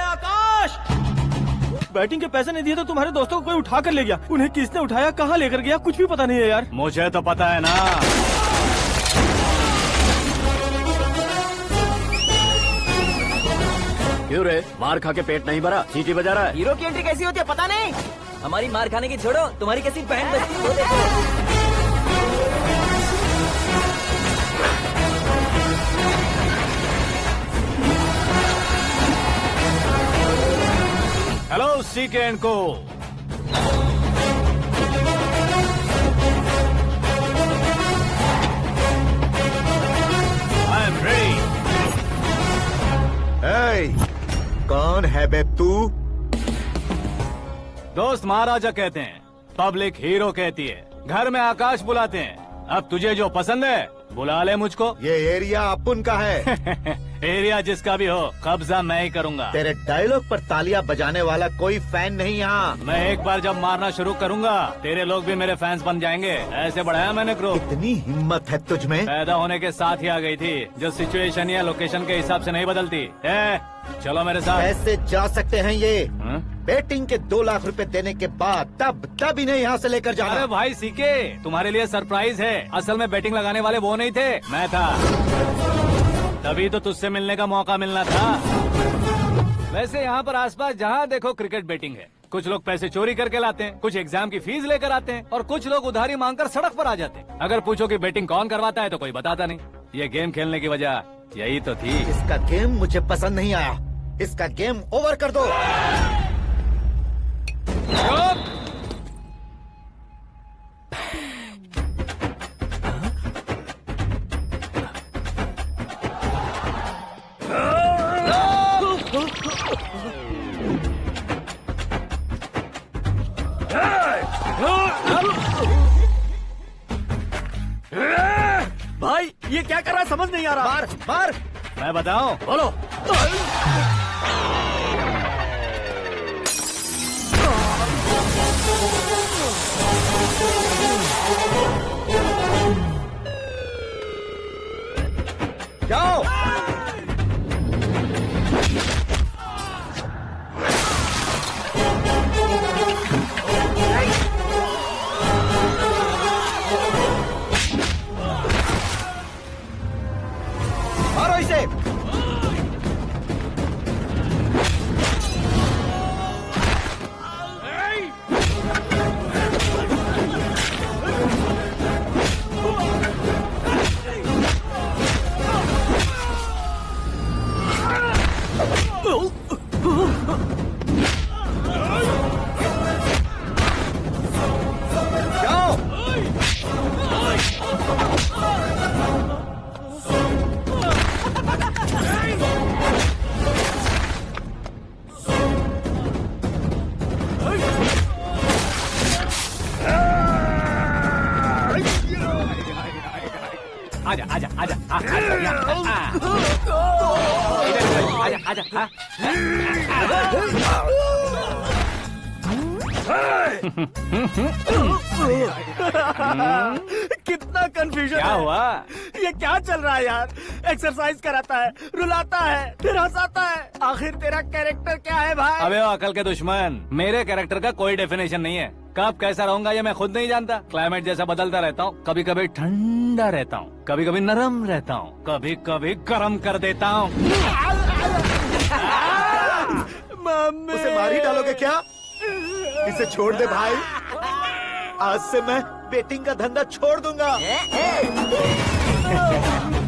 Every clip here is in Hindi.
आकाश, बैटिंग के पैसे नहीं दिए तो तुम्हारे दोस्तों को कोई उठा कर ले गया। उन्हें किसने उठाया, कहाँ लेकर गया, कुछ भी पता नहीं है यार। मुझे तो पता है ना। क्यों रे, मार खा के पेट नहीं भरा, सीटी बजा रहा है? हीरो की एंट्री कैसी होती है पता नहीं। हमारी मार खाने की छोड़ो, तुम्हारी कैसी बैंड बजती है वो देखो। हेलो सीके एंड को। I am ready. कौन है बे तू? दोस्त महाराजा कहते हैं, पब्लिक हीरो कहती है, घर में आकाश बुलाते हैं। अब तुझे जो पसंद है बुला ले मुझको। ये एरिया अपुन का है। एरिया जिसका भी हो, कब्जा मैं ही करूंगा। तेरे डायलॉग पर तालियां बजाने वाला कोई फैन नहीं यहाँ। मैं एक बार जब मारना शुरू करूंगा, तेरे लोग भी मेरे फैंस बन जाएंगे। ऐसे बढ़ाया मैंने ग्रुप। इतनी हिम्मत है तुझ में? पैदा होने के साथ ही आ गई थी, जो सिचुएशन या लोकेशन के हिसाब से नहीं बदलती। चलो मेरे साथ। कैसे जा सकते हैं ये? हाँ? बेटिंग के 2 लाख रुपए देने के बाद तब इन्हें यहाँ से लेकर जाना। अरे भाई सीके, तुम्हारे लिए सरप्राइज है। असल में बैटिंग लगाने वाले वो नहीं थे, मैं था। तभी तो तुझसे मिलने का मौका मिलना था। वैसे यहाँ पर आसपास जहाँ देखो क्रिकेट बैटिंग है। कुछ लोग पैसे चोरी करके लाते हैं, कुछ एग्जाम की फीस लेकर आते हैं, और कुछ लोग उधारी मांगकर सड़क पर आ जाते हैं। अगर पूछो कि बैटिंग कौन करवाता है तो कोई बताता नहीं। ये गेम खेलने की वजह यही तो थी। इसका गेम मुझे पसंद नहीं आया। इसका गेम ओवर कर दो। भाई ये क्या कर रहा है, समझ नहीं आ रहा। मार मार। मैं बताऊं? बोलो। जाओ। मारो इसे। जाओ। आजा आजा आजा आजा आजा। कितना कंफ्यूजन क्या है। हुआ? ये क्या चल रहा है यार? एक्सरसाइज कराता है, रुलाता है, फिर हंसाता है। आखिर तेरा कैरेक्टर क्या है भाई? अबे ओ अकल के दुश्मन, मेरे कैरेक्टर का कोई डेफिनेशन नहीं है। कब कैसा रहूंगा ये मैं खुद नहीं जानता। क्लाइमेट जैसा बदलता रहता हूँ। कभी कभी ठंडा रहता हूँ, कभी कभी नरम रहता हूँ, कभी कभी गर्म कर देता हूँ। मम्मी, उसे मार ही डालोगे क्या? इसे छोड़ दे भाई। आज से मैं बेटिंग का धंधा छोड़ दूंगा।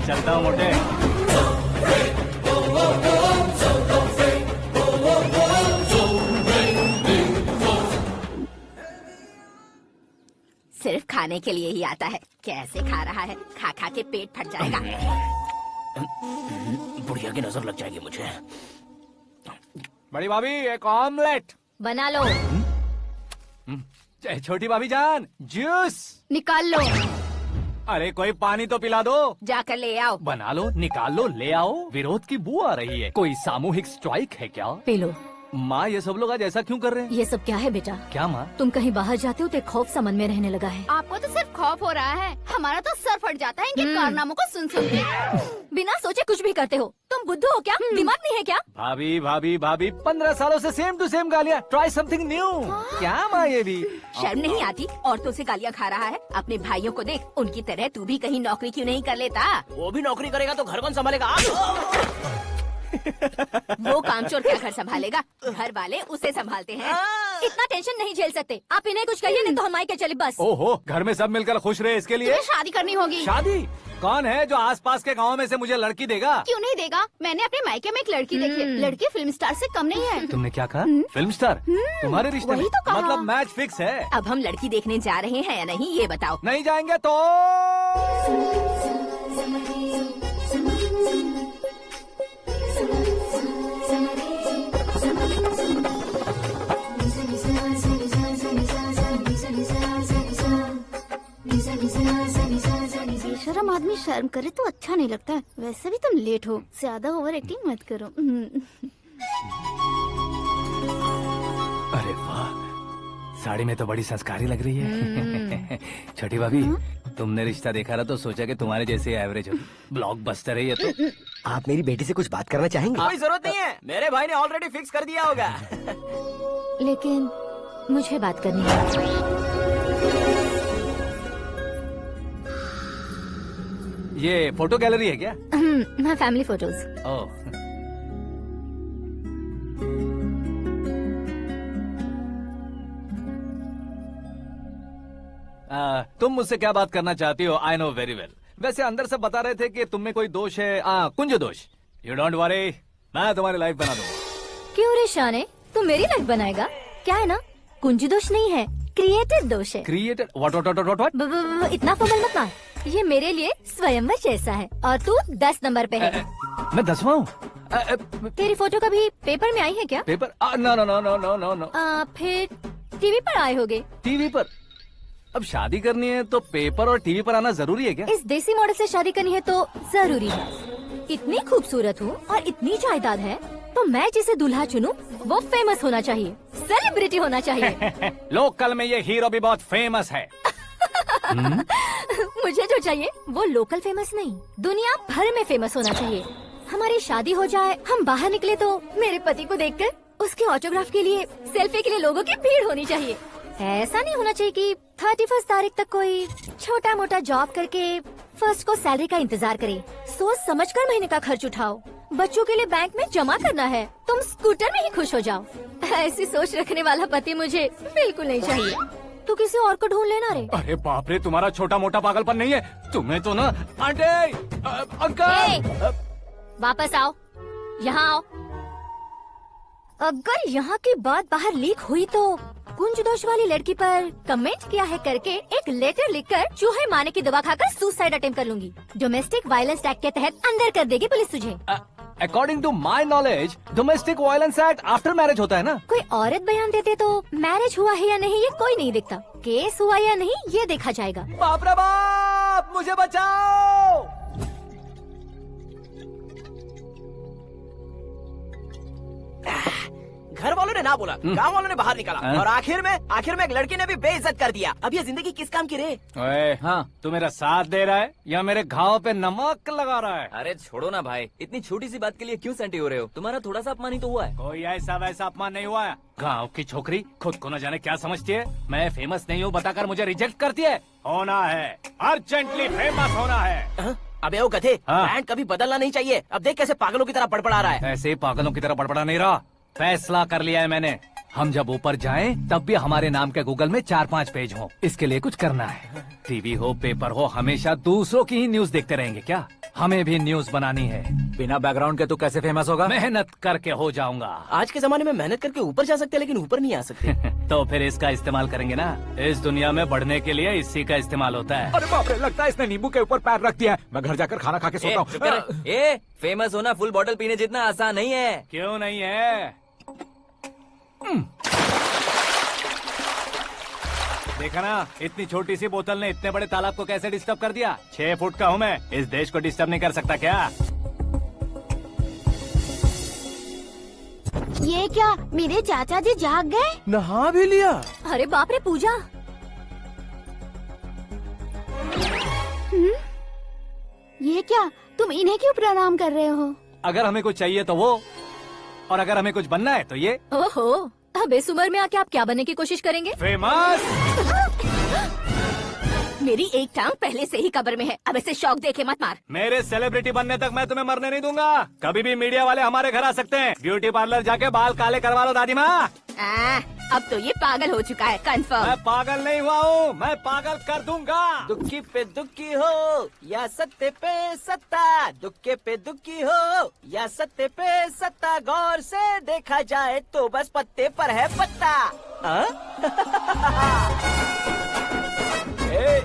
चलता हूँ मोटे। सिर्फ खाने के लिए ही आता है। कैसे खा रहा है, खा खा के पेट फट जाएगा। बुढ़िया की नजर लग जाएगी मुझे। बड़ी भाभी एक ऑमलेट। बना लो। छोटी भाभी जान जूस निकाल लो। अरे कोई पानी तो पिला दो। जाकर ले आओ। बना लो, निकाल लो, ले आओ। विरोध की बू आ रही है। कोई सामूहिक स्ट्राइक है क्या? P low. माँ ये सब लोग आज ऐसा क्यों कर रहे हैं? ये सब क्या है बेटा? क्या माँ? तुम कहीं बाहर जाते हो तो एक खौफ सा मन में रहने लगा है। आपको तो सिर्फ खौफ हो रहा है, हमारा तो सर फट जाता है इनके कारनामों को सुन सुन के। बिना सोचे कुछ भी करते हो। तुम बुद्धू हो क्या? दिमाग नहीं है क्या? भाभी भाभी भाभी 15 सालों से सेम टू सेम गालियाँ। Try something new. क्या माँ ये भी? शर्म नहीं आती? औरतों से गालियाँ खा रहा है। अपने भाइयों को देख, उनकी तरह तू भी कहीं नौकरी क्यों नहीं कर लेता? वो भी नौकरी करेगा तो घर कौन संभालेगा? वो कामचोर क्या घर संभालेगा? घर वाले उसे संभालते हैं। इतना टेंशन नहीं झेल सकते। आप इन्हें कुछ कहिए नहीं तो हम आए के चले बस। ओहो, घर में सब मिलकर खुश रहे इसके लिए। तुम्हें शादी करनी होगी। शादी? कौन है जो आसपास के गाँव में से मुझे लड़की देगा? क्यों नहीं देगा? मैंने अपने मायके में एक लड़की देखी है। लड़की फिल्म स्टार से कम नहीं है। तुमने क्या कहा? Film star? तुम्हारे रिश्ते में? वही तो कहा। मतलब मैच फिक्स है? अब हम लड़की देखने जा रहे हैं या नहीं, ये बताओ। नहीं जाएंगे तो? बेशरम आदमी शर्म करे तो अच्छा नहीं लगता। वैसे भी तुम लेट हो, ज्यादा ओवर एक्टिंग मत करो। अरे वाह, साड़ी में तो बड़ी संस्कारी लग रही है। छोटी भाभी, तुमने रिश्ता देखा ना तो सोचा कि तुम्हारे जैसे एवरेज हो। ब्लॉकबस्टर है ये तो। आप मेरी बेटी से कुछ बात करना चाहेंगे? कोई जरूरत नहीं है, मेरे भाई ने ऑलरेडी फिक्स कर दिया होगा। लेकिन मुझे बात करनी है। ये फोटो गैलरी है क्या? मैं फैमिली फोटोज। ओह, तुम मुझसे क्या बात करना चाहती हो? I know very well. वैसे अंदर से बता रहे थे कि तुम में कोई दोष है। कुंज दोष। यू डोंट वरी, मैं तुम्हारी लाइफ बना दूंगा। क्यों रे शाने, तू मेरी लाइफ बनाएगा? क्या है ना, कुंज दोष नहीं है, क्रिएटिव दोष है। क्रिएटेड? व्हाट? इतना फबल मत मार। ये मेरे लिए स्वयंवर जैसा है और तू 10 नंबर पे है। मैं 10वां हूँ? तेरी फोटो कभी पेपर में आई है क्या? Paper? No no no no no no no. फिर टीवी पर आए होगे। टीवी पर? अब शादी करनी है तो पेपर और टीवी पर आना जरूरी है क्या? इस देसी मॉडल से शादी करनी है तो जरूरी है। इतनी खूबसूरत हूँ और इतनी जायदाद है तो मैं जिसे दूल्हा चुनूं वो फेमस होना चाहिए, सेलिब्रिटी होना चाहिए। लोकल में ये हीरो भी बहुत फेमस है। मुझे जो चाहिए वो लोकल फेमस नहीं, दुनिया भर में फेमस होना चाहिए। हमारी शादी हो जाए, हम बाहर निकले तो मेरे पति को देखकर उसके ऑटोग्राफ के लिए, सेल्फी के लिए लोगों की भीड़ होनी चाहिए। ऐसा नहीं होना चाहिए कि 31 तारीख तक कोई छोटा मोटा जॉब करके फर्स्ट को सैलरी का इंतजार करे। सोच समझकर महीने का खर्च उठाओ। बच्चों के लिए बैंक में जमा करना है, तुम स्कूटर में ही खुश हो जाओ। ऐसी सोच रखने वाला पति मुझे बिल्कुल नहीं चाहिए। तू किसी और को ढूंढ लेना रे। अरे बाप रे, तुम्हारा छोटा मोटा पागलपन नहीं है। तुम्हें तो ना आंटी, अंकल। वापस आओ, यहाँ आओ। अगर यहाँ की बात बाहर लीक हुई तो कुंज दोष वाली लड़की पर कमेंट किया है करके एक लेटर लिखकर चूहे मारने की दवा खाकर सुसाइड अटेम्प्ट कर लूंगी। डोमेस्टिक वायलेंस एक्ट के तहत अंदर कर देगी पुलिस तुझे। According to my knowledge domestic violence act after marriage होता है ना? कोई औरत बयान देते तो मैरिज हुआ है या नहीं ये कोई नहीं दिखता, केस हुआ या नहीं ये देखा जाएगा। बाप रे बाप, मुझे बचाओ। घर वालों ने ना बोला, गांव वालों ने बाहर निकाला और आखिर में एक लड़की ने भी बेइज्जत कर दिया। अब ये जिंदगी किस काम की रे? ओए, हाँ, तू मेरा साथ दे रहा है या मेरे घाव पे नमक लगा रहा है? अरे छोड़ो ना भाई, इतनी छोटी सी बात के लिए क्यों सेंटी हो रहे हो? तुम्हारा थोड़ा सा अपमान ही तो हुआ है। कोई ऐसा वैसा अपमान नहीं हुआ है। गाँव की छोकरी खुद को न जाने क्या समझती है। मैं फेमस नहीं हूँ बताकर मुझे रिजेक्ट करती है। होना है, अर्जेंटली फेमस होना है। अबे ओ गधे, हाँ। ब्रांड कभी बदलना नहीं चाहिए। अब देख कैसे पागलों की तरह बड़बड़ा रहा है। ऐसे ही पागलों की तरह बड़बड़ा नहीं रहा। फैसला कर लिया है मैंने। हम जब ऊपर जाएं तब भी हमारे नाम के गूगल में 4-5 पेज हो। इसके लिए कुछ करना है। टीवी हो, पेपर हो, हमेशा दूसरों की ही न्यूज देखते रहेंगे क्या? हमें भी न्यूज बनानी है। बिना बैकग्राउंड के तू कैसे फेमस होगा? मेहनत करके हो जाऊंगा। आज के जमाने में मेहनत करके ऊपर जा सकते हैं लेकिन ऊपर नहीं आ सकते। तो फिर इसका इस्तेमाल करेंगे ना। इस दुनिया में बढ़ने के लिए इसी का इस्तेमाल होता है। अरे बाप रे, लगता है इसने नींबू के ऊपर पैर रख दिया है। मैं घर जाकर खाना खा के सोता हूँ। ए, फेमस होना फुल बॉटल पीने जितना आसान नहीं है। क्यों नहीं है? देखा ना, इतनी छोटी सी बोतल ने इतने बड़े तालाब को कैसे डिस्टर्ब कर दिया। 6 फुट का हूँ मैं, इस देश को डिस्टर्ब नहीं कर सकता क्या? ये क्या मेरे चाचा जी जाग गए? नहा भी लिया। अरे बाप रे पूजा, ये क्या तुम इन्हें क्यों प्रणाम कर रहे हो? अगर हमें कुछ चाहिए तो वो, और अगर हमें कुछ बनना है तो ये। ओहो, अब इस उम्र में आके आप क्या बनने की कोशिश करेंगे? फेमस। मेरी एक टांग पहले से ही कब्र में है, अब ऐसे शौक देके मत मार। मेरे सेलिब्रिटी बनने तक मैं तुम्हें मरने नहीं दूंगा। कभी भी मीडिया वाले हमारे घर आ सकते हैं। ब्यूटी पार्लर जाके बाल काले करवा लो दादी माँ। अब तो ये पागल हो चुका है, कंफर्म। मैं पागल नहीं हुआ हूँ, मैं पागल कर दूंगा। दुखी पे दुखी हो या सत्ते पे सत्ता, दुखे पे दुखी हो या सत्ते पे सत्ता, गौर से देखा जाए तो बस पत्ते पर है पत्ता। ए,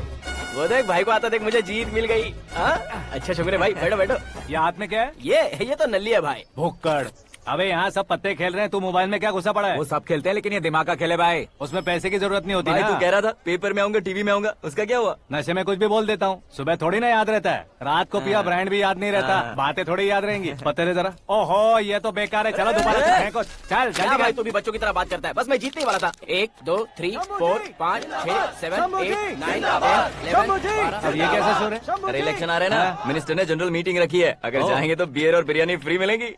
वो देख भाई को आता देख, मुझे जीत मिल गई। अच्छा शुक्र है भाई, बैठो बैठो। ये हाथ में क्या है? ये तो नल्ली है भाई। भुक्कड़। अबे यहाँ सब पत्ते खेल रहे हैं, तू मोबाइल में क्या घुसा पड़ा है? वो सब खेलते हैं लेकिन ये दिमाग का खेले भाई। उसमें पैसे की जरूरत नहीं होती भाई ना। तू कह रहा था पेपर में आऊंगा, टीवी में आऊंगा, उसका क्या हुआ? नशे में कुछ भी बोल देता हूँ, सुबह थोड़ी ना याद रहता है। रात को पिया ब्रांड भी याद नहीं रहता, बातें थोड़ी याद रहेंगी। पत्ते दे जरा। ओहो ये तो बेकार है, चलो दोबारा से फेंको। चल क्या जल्दी भाई तू भी बच्चों की तरह बात करता है? बस मैं जीतने वाला था। 1 2 3 4 5 6 7 8 9 10 11 अब ये कैसे शोर है? अरे इलेक्शन आ रहे हैं ना, मिनिस्टर ने जनरल मीटिंग रखी है, अगर जाएंगे तो बियर और बिरयानी फ्री मिलेंगी।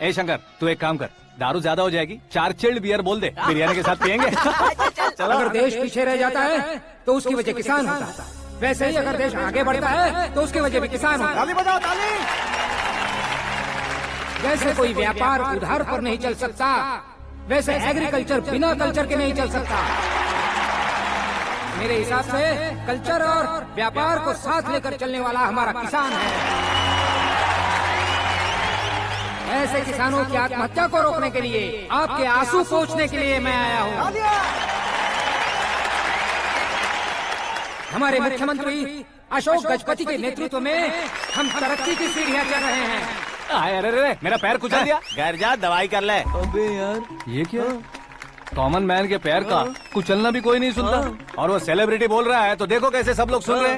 ए शंकर तू एक काम कर, दारू ज्यादा हो जाएगी, 4 चिल्ड बियर बोल दे, बिरयानी के साथ पियेंगे। अगर देश पीछे रह जाता है तो उसकी वजह किसान होता है, वैसे ही अगर देश आगे बढ़ता है तो उसकी वजह भी किसान होता है। ताली बजाओ ताली। जैसे कोई व्यापार उधार पर नहीं चल सकता, वैसे एग्रीकल्चर बिना कल्चर के नहीं चल सकता। मेरे हिसाब से कल्चर और व्यापार को साथ लेकर चलने वाला हमारा किसान है। ऐसे किसानों की आत्महत्या को रोकने के लिए, आपके आंसू पोंछने के लिए मैं आया हूँ। हमारे मुख्यमंत्री अशोक गजपति के नेतृत्व में हम तरक्की की सीढ़ियाँ चढ़ रहे हैं। अरे अरे मेरा पैर कुचल दिया। घर जा दवाई कर ले। अबे यार ये क्या? कॉमन मैन के पैर का कुचलना भी कोई नहीं सुनता, और वो सेलिब्रिटी बोल रहा है तो देखो कैसे सब लोग सुन रहे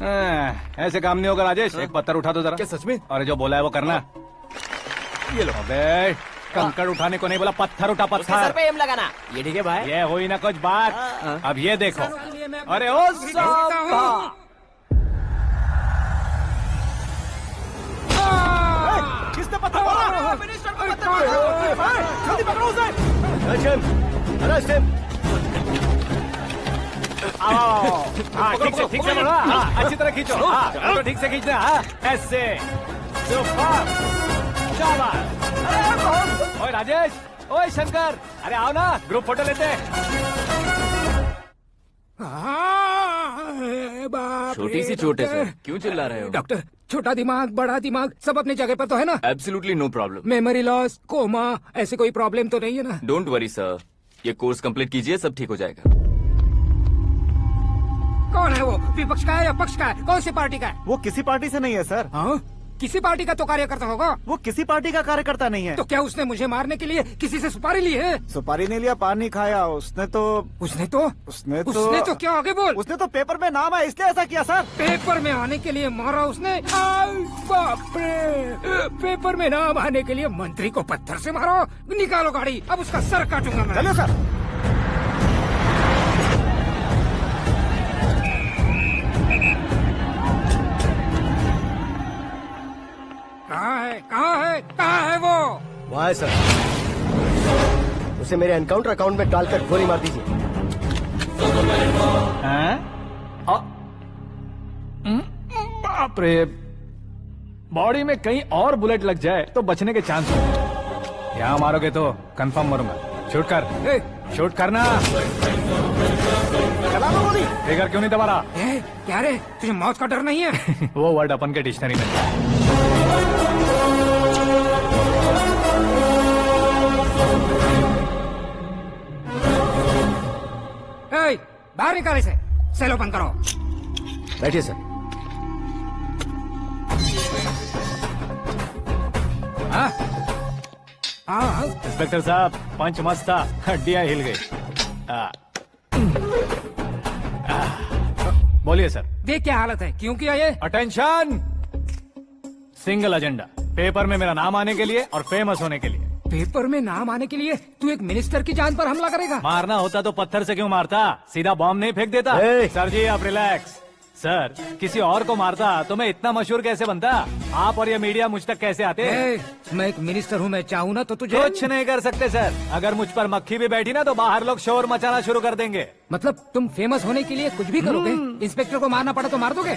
हैं। ऐसे काम नहीं होगा राजेश, एक पत्थर उठा दो जरा। क्या सच में? और जो बोला है वो करना। ये लो। अबे कंकड़ उठाने को नहीं बोला, पत्थर उठा उसके सर पत्थर। पे एम लगाना, ये ठीक है भाई। ये हुई ना कुछ बात। अब ये देखो। अरे ओ साहब, किसने पत्थर मारा? जल्दी पकड़ो उसे। आओ। हाँ ठीक से बढ़ो। हाँ अच्छी तरह खींचो। हाँ तो ठीक से खींचना। हाँ ऐसे। ओए राजेश, ओए शंकर, अरे आओ ना, ग्रुप फोटो लेते हैं। छोटी सी चोट है सर, क्यों चिल्ला रहे हो? डॉक्टर, छोटा दिमाग बड़ा दिमाग सब अपनी जगह पर तो है ना? Absolutely no problem. Memory loss, coma, ऐसी कोई प्रॉब्लम तो नहीं है ना? डोंट वरी सर, ये कोर्स कंप्लीट कीजिए, सब ठीक हो जाएगा। कौन है वो? विपक्ष का है या पक्ष का है? कौन सी पार्टी का है? वो किसी पार्टी से नहीं है सर। हाँ? किसी पार्टी का तो कार्यकर्ता होगा। वो किसी पार्टी का कार्यकर्ता नहीं है। तो क्या उसने मुझे मारने के लिए किसी से सुपारी ली है? सुपारी नहीं लिया, पानी खाया। उसने तो क्या आगे बोल? उसने तो पेपर में नाम है इसलिए ऐसा किया सर। पेपर में आने के लिए मारा उसने? बाप रे! पेपर में नाम आने के लिए मंत्री को पत्थर से मारो? निकालो गाड़ी, अब उसका सर काटूंगा मैं। चलो सर। कहाँ है वो? वहाँ है सर, उसे मेरे एनकाउंटर अकाउंट में डालकर गोली मार दीजिए। बाप रे, बॉडी में कहीं और बुलेट लग जाए तो बचने के चांस हो। यहाँ मारोगे तो कंफर्म मरूंगा। शूट कर, शूट करना। चला लो गोली। ट्रिगर क्यों नहीं दबा रहा? क्या रे, तुझे मौत का डर नहीं है? वो वर्ड अपन के डिक्शनरी में। बाहर निकाले से, सेल ओपन करो। बैठिए सर। इंस्पेक्टर साहब, पंच मस्त था, हड्डियां हिल गई। बोलिए सर। देख क्या हालत है, क्यों किया ये? अटेंशन, सिंगल एजेंडा, पेपर में मेरा नाम आने के लिए और फेमस होने के लिए। पेपर में नाम आने के लिए तू एक मिनिस्टर की जान पर हमला करेगा? मारना होता तो पत्थर से क्यों मारता, सीधा बॉम्ब नहीं फेंक देता। सर जी आप रिलैक्स। सर किसी और को मारता तो मैं इतना मशहूर कैसे बनता? आप और ये मीडिया मुझ तक कैसे आते? मैं एक मिनिस्टर हूँ, मैं चाहूँ ना तो तुझे कुछ नहीं कर सकते सर। अगर मुझ पर मक्खी भी बैठी ना तो बाहर लोग शोर मचाना शुरू कर देंगे। मतलब तुम फेमस होने के लिए कुछ भी करोगे? इंस्पेक्टर को मारना पड़ा तो मार दोगे?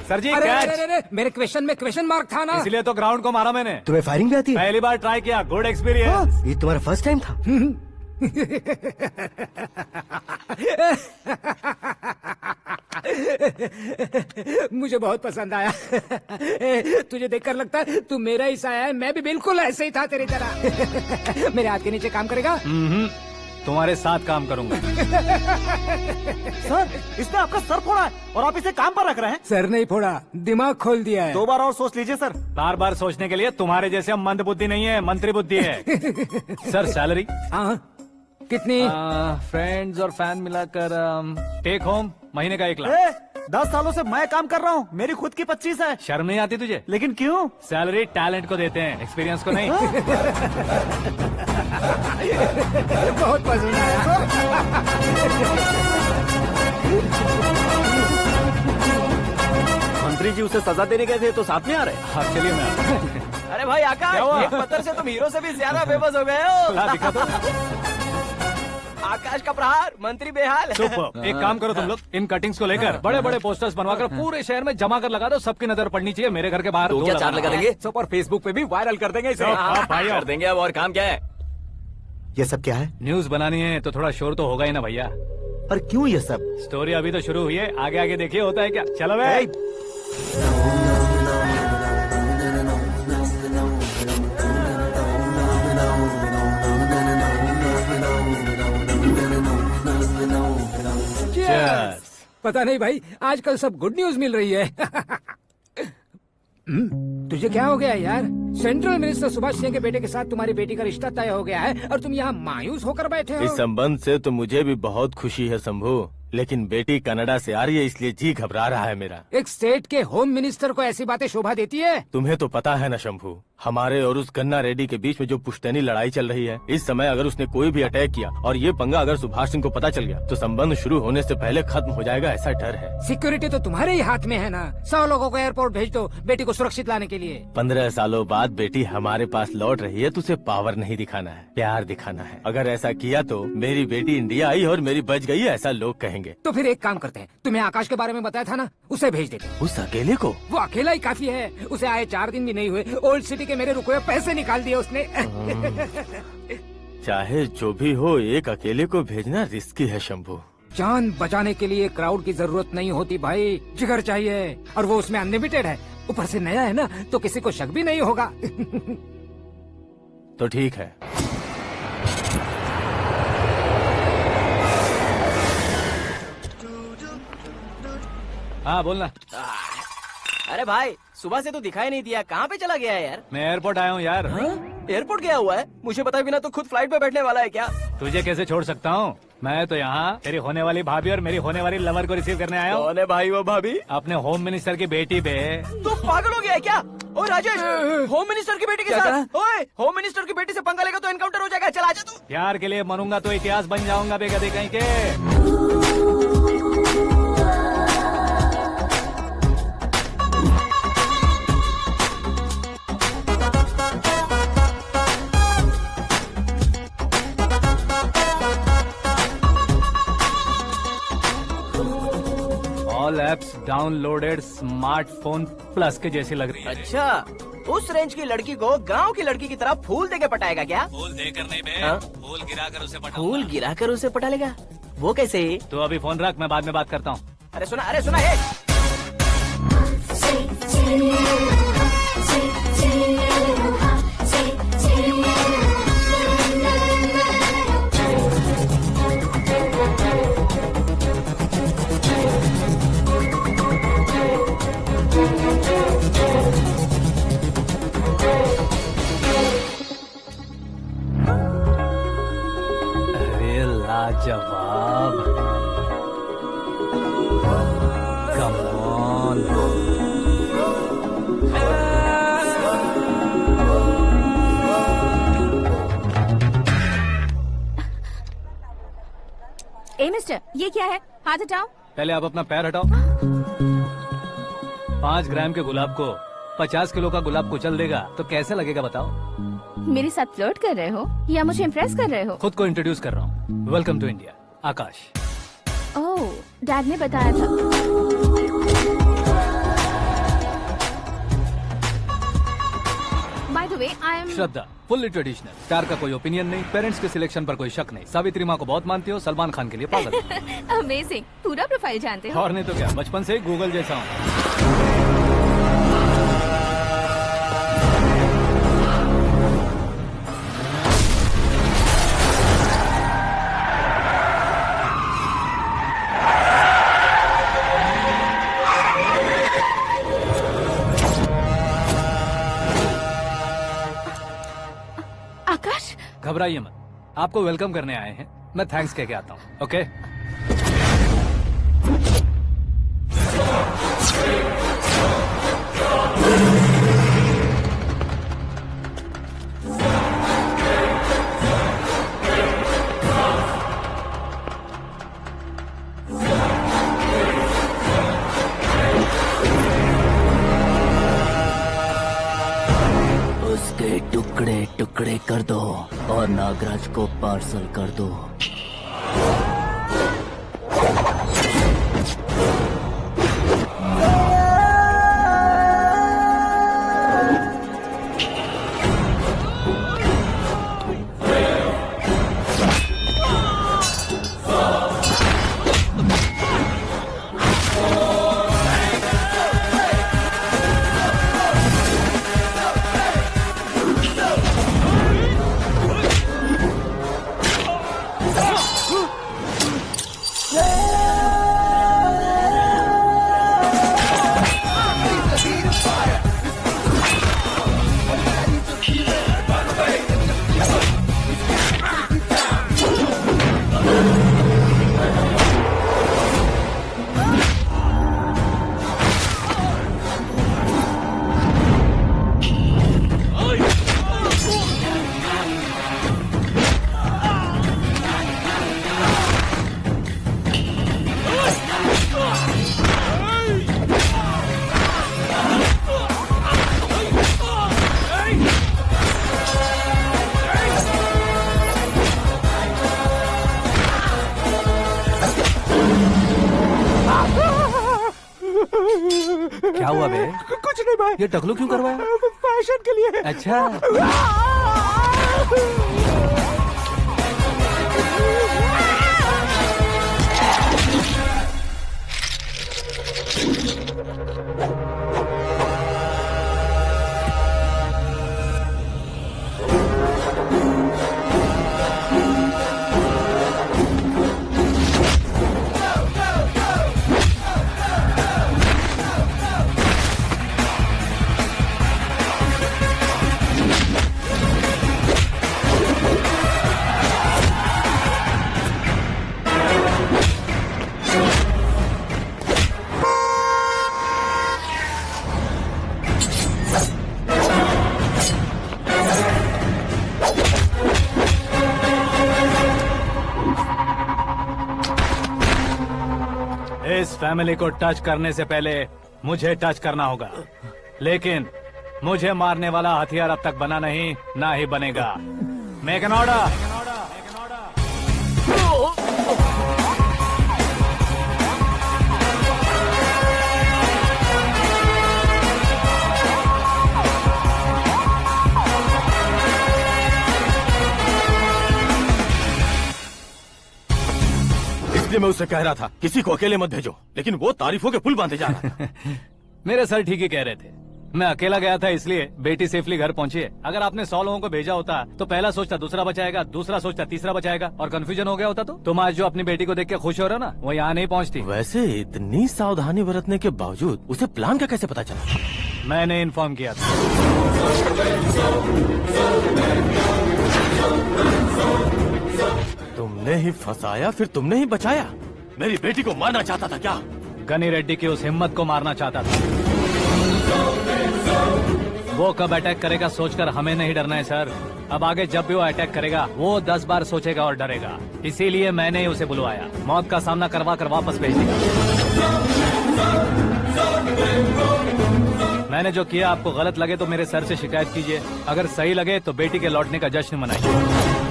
सर जी अरे, मेरे क्वेश्चन में क्वेश्चन मार्क था ना, इसलिए तो ग्राउंड को मारा मैंने। तुम्हें फायरिंग भी आती है? पहली बार ट्राई किया, गुड एक्सपीरियंस। ये तुम्हारा फर्स्ट टाइम था? मुझे बहुत पसंद आया। तुझे देखकर लगता है तू मेरा ही साया है। मैं भी बिल्कुल ऐसे ही था तेरी तरह। मेरे हाथ के नीचे काम करेगा? तुम्हारे साथ काम करूंगा। सर इसने आपका सर फोड़ा है और आप इसे काम पर रख रहे हैं। सर नहीं फोड़ा, दिमाग खोल दिया है। 2 बार और सोच लीजिए सर। बार बार सोचने के लिए तुम्हारे जैसे मंद बुद्धि नहीं है, मंत्री बुद्धि है। Sir salary? हाँ कितनी? फ्रेंड्स और फैन मिलाकर टेक होम महीने का 1 लाख। 10 सालों से मैं काम कर रहा हूँ, मेरी खुद की 25 है। शर्म नहीं आती तुझे? लेकिन क्यों? सैलरी टैलेंट को देते हैं, एक्सपीरियंस को नहीं। बहुत पसंद आया। मंत्री जी उसे सजा देने गए थे तो साथ में आ रहे। हाँ चलिए मैं आता हूं। अरे भाई आकाश, एक पत्थर से तुम हीरो से भी ज्यादा फेमस हो गए हो। दिखा तो। आकाश का प्रहार, मंत्री बेहाल। सुपर। एक काम करो तुम लोग, इन कटिंग्स को लेकर बड़े बड़े पोस्टर्स बनवाकर पूरे शहर में जमा कर लगा दो। सबकी नजर पड़नी चाहिए। मेरे घर के बाहर तो 2 क्या 4 लगा देंगे? लगाना। और फेसबुक पे भी वायरल कर देंगे इसे। भाई कर देंगे। अब और काम क्या है? ये सब क्या है? न्यूज बनानी है तो थोड़ा शोर तो होगा ही ना भैया। पर क्यों ये सब? स्टोरी अभी तो शुरू हुई है, आगे आगे देखिए होता है क्या। चलो भाई। पता नहीं भाई, आजकल सब गुड न्यूज मिल रही है। तुझे क्या हो गया यार? सेंट्रल मिनिस्टर सुभाष सिंह के बेटे के साथ तुम्हारी बेटी का रिश्ता तय हो गया है और तुम यहाँ मायूस होकर बैठे हो। इस संबंध से तो मुझे भी बहुत खुशी है शंभू, लेकिन बेटी कनाडा से आ रही है इसलिए जी घबरा रहा है मेरा। एक स्टेट के होम मिनिस्टर को ऐसी बातें शोभा देती है? तुम्हें तो पता है ना शंभू, हमारे और उस गन्ना रेड्डी के बीच में जो पुश्तैनी लड़ाई चल रही है, इस समय अगर उसने कोई भी अटैक किया और ये पंगा अगर सुभाष सिंह को पता चल गया तो संबंध शुरू होने से पहले खत्म हो जाएगा, ऐसा डर है। सिक्योरिटी तो तुम्हारे ही हाथ में है ना। 100 लोगों को एयरपोर्ट भेज दो बेटी को सुरक्षित लाने के लिए। 15 सालों बाद बेटी हमारे पास लौट रही है तो उसे पावर नहीं दिखाना है, प्यार दिखाना है। अगर ऐसा किया तो मेरी बेटी इंडिया आई और मेरी बच गई, ऐसा लोग कहेंगे। तो फिर एक काम करते हैं, तुम्हें आकाश के बारे में बताया था ना, उसे भेज देते। उस अकेले को? वो अकेला ही काफी है। उसे आए 4 दिन भी नहीं हुए, ओल्ड सिटी के मेरे रुके हुए पैसे निकाल दिए उसने। चाहे जो भी हो, एक अकेले को भेजना रिस्की है शंभू। जान बचाने के लिए क्राउड की जरूरत नहीं होती भाई, जिगर चाहिए, और वो उसमें अनलिमिटेड है। ऊपर से नया है ना तो किसी को शक भी नहीं होगा। तो ठीक है। हाँ बोलना। अरे भाई सुबह से तो दिखाई नहीं दिया, कहाँ पे चला गया है यार? मैं एयरपोर्ट आया हूँ यार। एयरपोर्ट गया हुआ है? मुझे बताए बिना तो खुद फ्लाइट पे बैठने वाला है क्या? तुझे कैसे छोड़ सकता हूँ? मैं तो यहाँ तेरी होने वाली भाभी और मेरी होने वाली लवर को रिसीव करने आया हूँ। कौन है भाई वो भाभी? अपने होम मिनिस्टर की बेटी पे। तू पागल हो गया है क्या? ओ राजेश, होम मिनिस्टर की बेटी के साथ? ओए, होम मिनिस्टर की बेटी से पंगा लेगा तो एनकाउंटर हो जाएगा। चल आजा तू। प्यार के लिए मरूंगा तो इतिहास बन जाऊंगा बेगदे कहीं के। All apps downloaded smartphone plus के जैसी लग रही है। अच्छा, उस रेंज की लड़की को गांव की लड़की की तरह फूल देके पटाएगा क्या? फूल देकर नहीं बे, हाँ? फूल गिराकर उसे पटा। फूल गिराकर उसे पटा लेगा? वो कैसे? तो अभी फोन रख, मैं बाद में बात करता हूँ। अरे सुना ये। लाजवाब, कम ऑन। मिस्टर, ये क्या है? हाथ हटाओ। पहले आप अपना पैर हटाओ। 5 ग्राम के गुलाब को 50 किलो का गुलाब कुचल देगा तो कैसे लगेगा बताओ? मेरे साथ फ्लर्ट कर रहे हो या मुझे इम्प्रेस कर रहे हो? खुद को इंट्रोड्यूस कर रहा हूँ। Welcome to India, Aakash. Oh, dad ने बताया था। By the way, I am Shraddha, fully traditional. प्यार का कोई ओपिनियन नहीं, पेरेंट्स के सिलेक्शन पर कोई शक नहीं। सावित्री माँ को बहुत मानती हो, सलमान खान के लिए पागल। अमेजिंग, पूरा प्रोफाइल जानते हो। और नहीं तो क्या, बचपन से ही गूगल जैसा हूँ। आकाश, घबराइए मत, आपको वेलकम करने आए हैं। मैं थैंक्स कह के आता हूँ। ओके? उसके टुकड़े टुकड़े कर दो और नागराज को पार्सल कर दो। क्या हुआ बे? कुछ नहीं भाई। ये टकलू क्यों करवाया? फैशन के लिए। अच्छा। इस फैमिली को टच करने से पहले मुझे टच करना होगा, लेकिन मुझे मारने वाला हथियार अब तक बना नहीं, ना ही बनेगा। Make an order. इसलिए मैं उससे कह रहा था किसी को अकेले मत भेजो, लेकिन वो तारीफों के पुल बांधे जा रहा था। मेरे सर ठीक ही कह रहे थे। मैं अकेला गया था इसलिए बेटी सेफली घर पहुंची है। अगर आपने 100 लोगों को भेजा होता तो पहला सोचता दूसरा बचाएगा, दूसरा सोचता तीसरा बचाएगा, और कंफ्यूजन हो गया होता तो तुम आज जो अपनी बेटी को देख के खुश हो रहे हो ना, वो यहाँ नहीं पहुँचती। वैसे इतनी सावधानी बरतने के बावजूद उसे प्लान का कैसे पता चला? मैंने इन्फॉर्म किया था। तुमने ही फंसाया, फिर तुमने ही बचाया। मेरी बेटी को मारना चाहता था क्या? गनी रेड्डी की उस हिम्मत को मारना चाहता था। वो कब अटैक करेगा सोचकर हमें नहीं डरना है सर। अब आगे जब भी वो अटैक करेगा वो 10 बार सोचेगा और डरेगा। इसीलिए मैंने ही उसे बुलवाया। मौत का सामना करवा कर वापस भेज दिया। मैंने जो किया आपको गलत लगे तो मेरे सर से शिकायत कीजिए, अगर सही लगे तो बेटी के लौटने का जश्न मनाइए।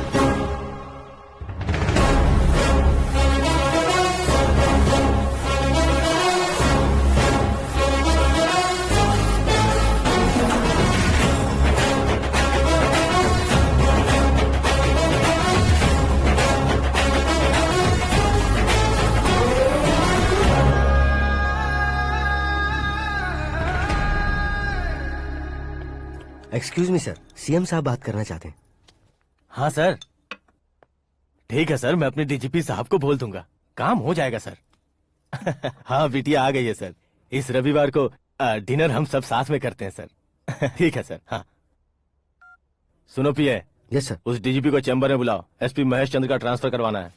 एक्सक्यूज मी सर, सीएम साहब बात करना चाहते हैं। हाँ सर, ठीक है सर, मैं अपने डीजीपी साहब को बोल दूंगा, काम हो जाएगा सर। हाँ बिटिया आ गई है सर, इस रविवार को डिनर हम सब साथ में करते हैं सर। ठीक है सर। हाँ सुनो पिए। Yes sir. उस डीजीपी को चैम्बर में बुलाओ, एसपी महेश चंद्र का ट्रांसफर करवाना है।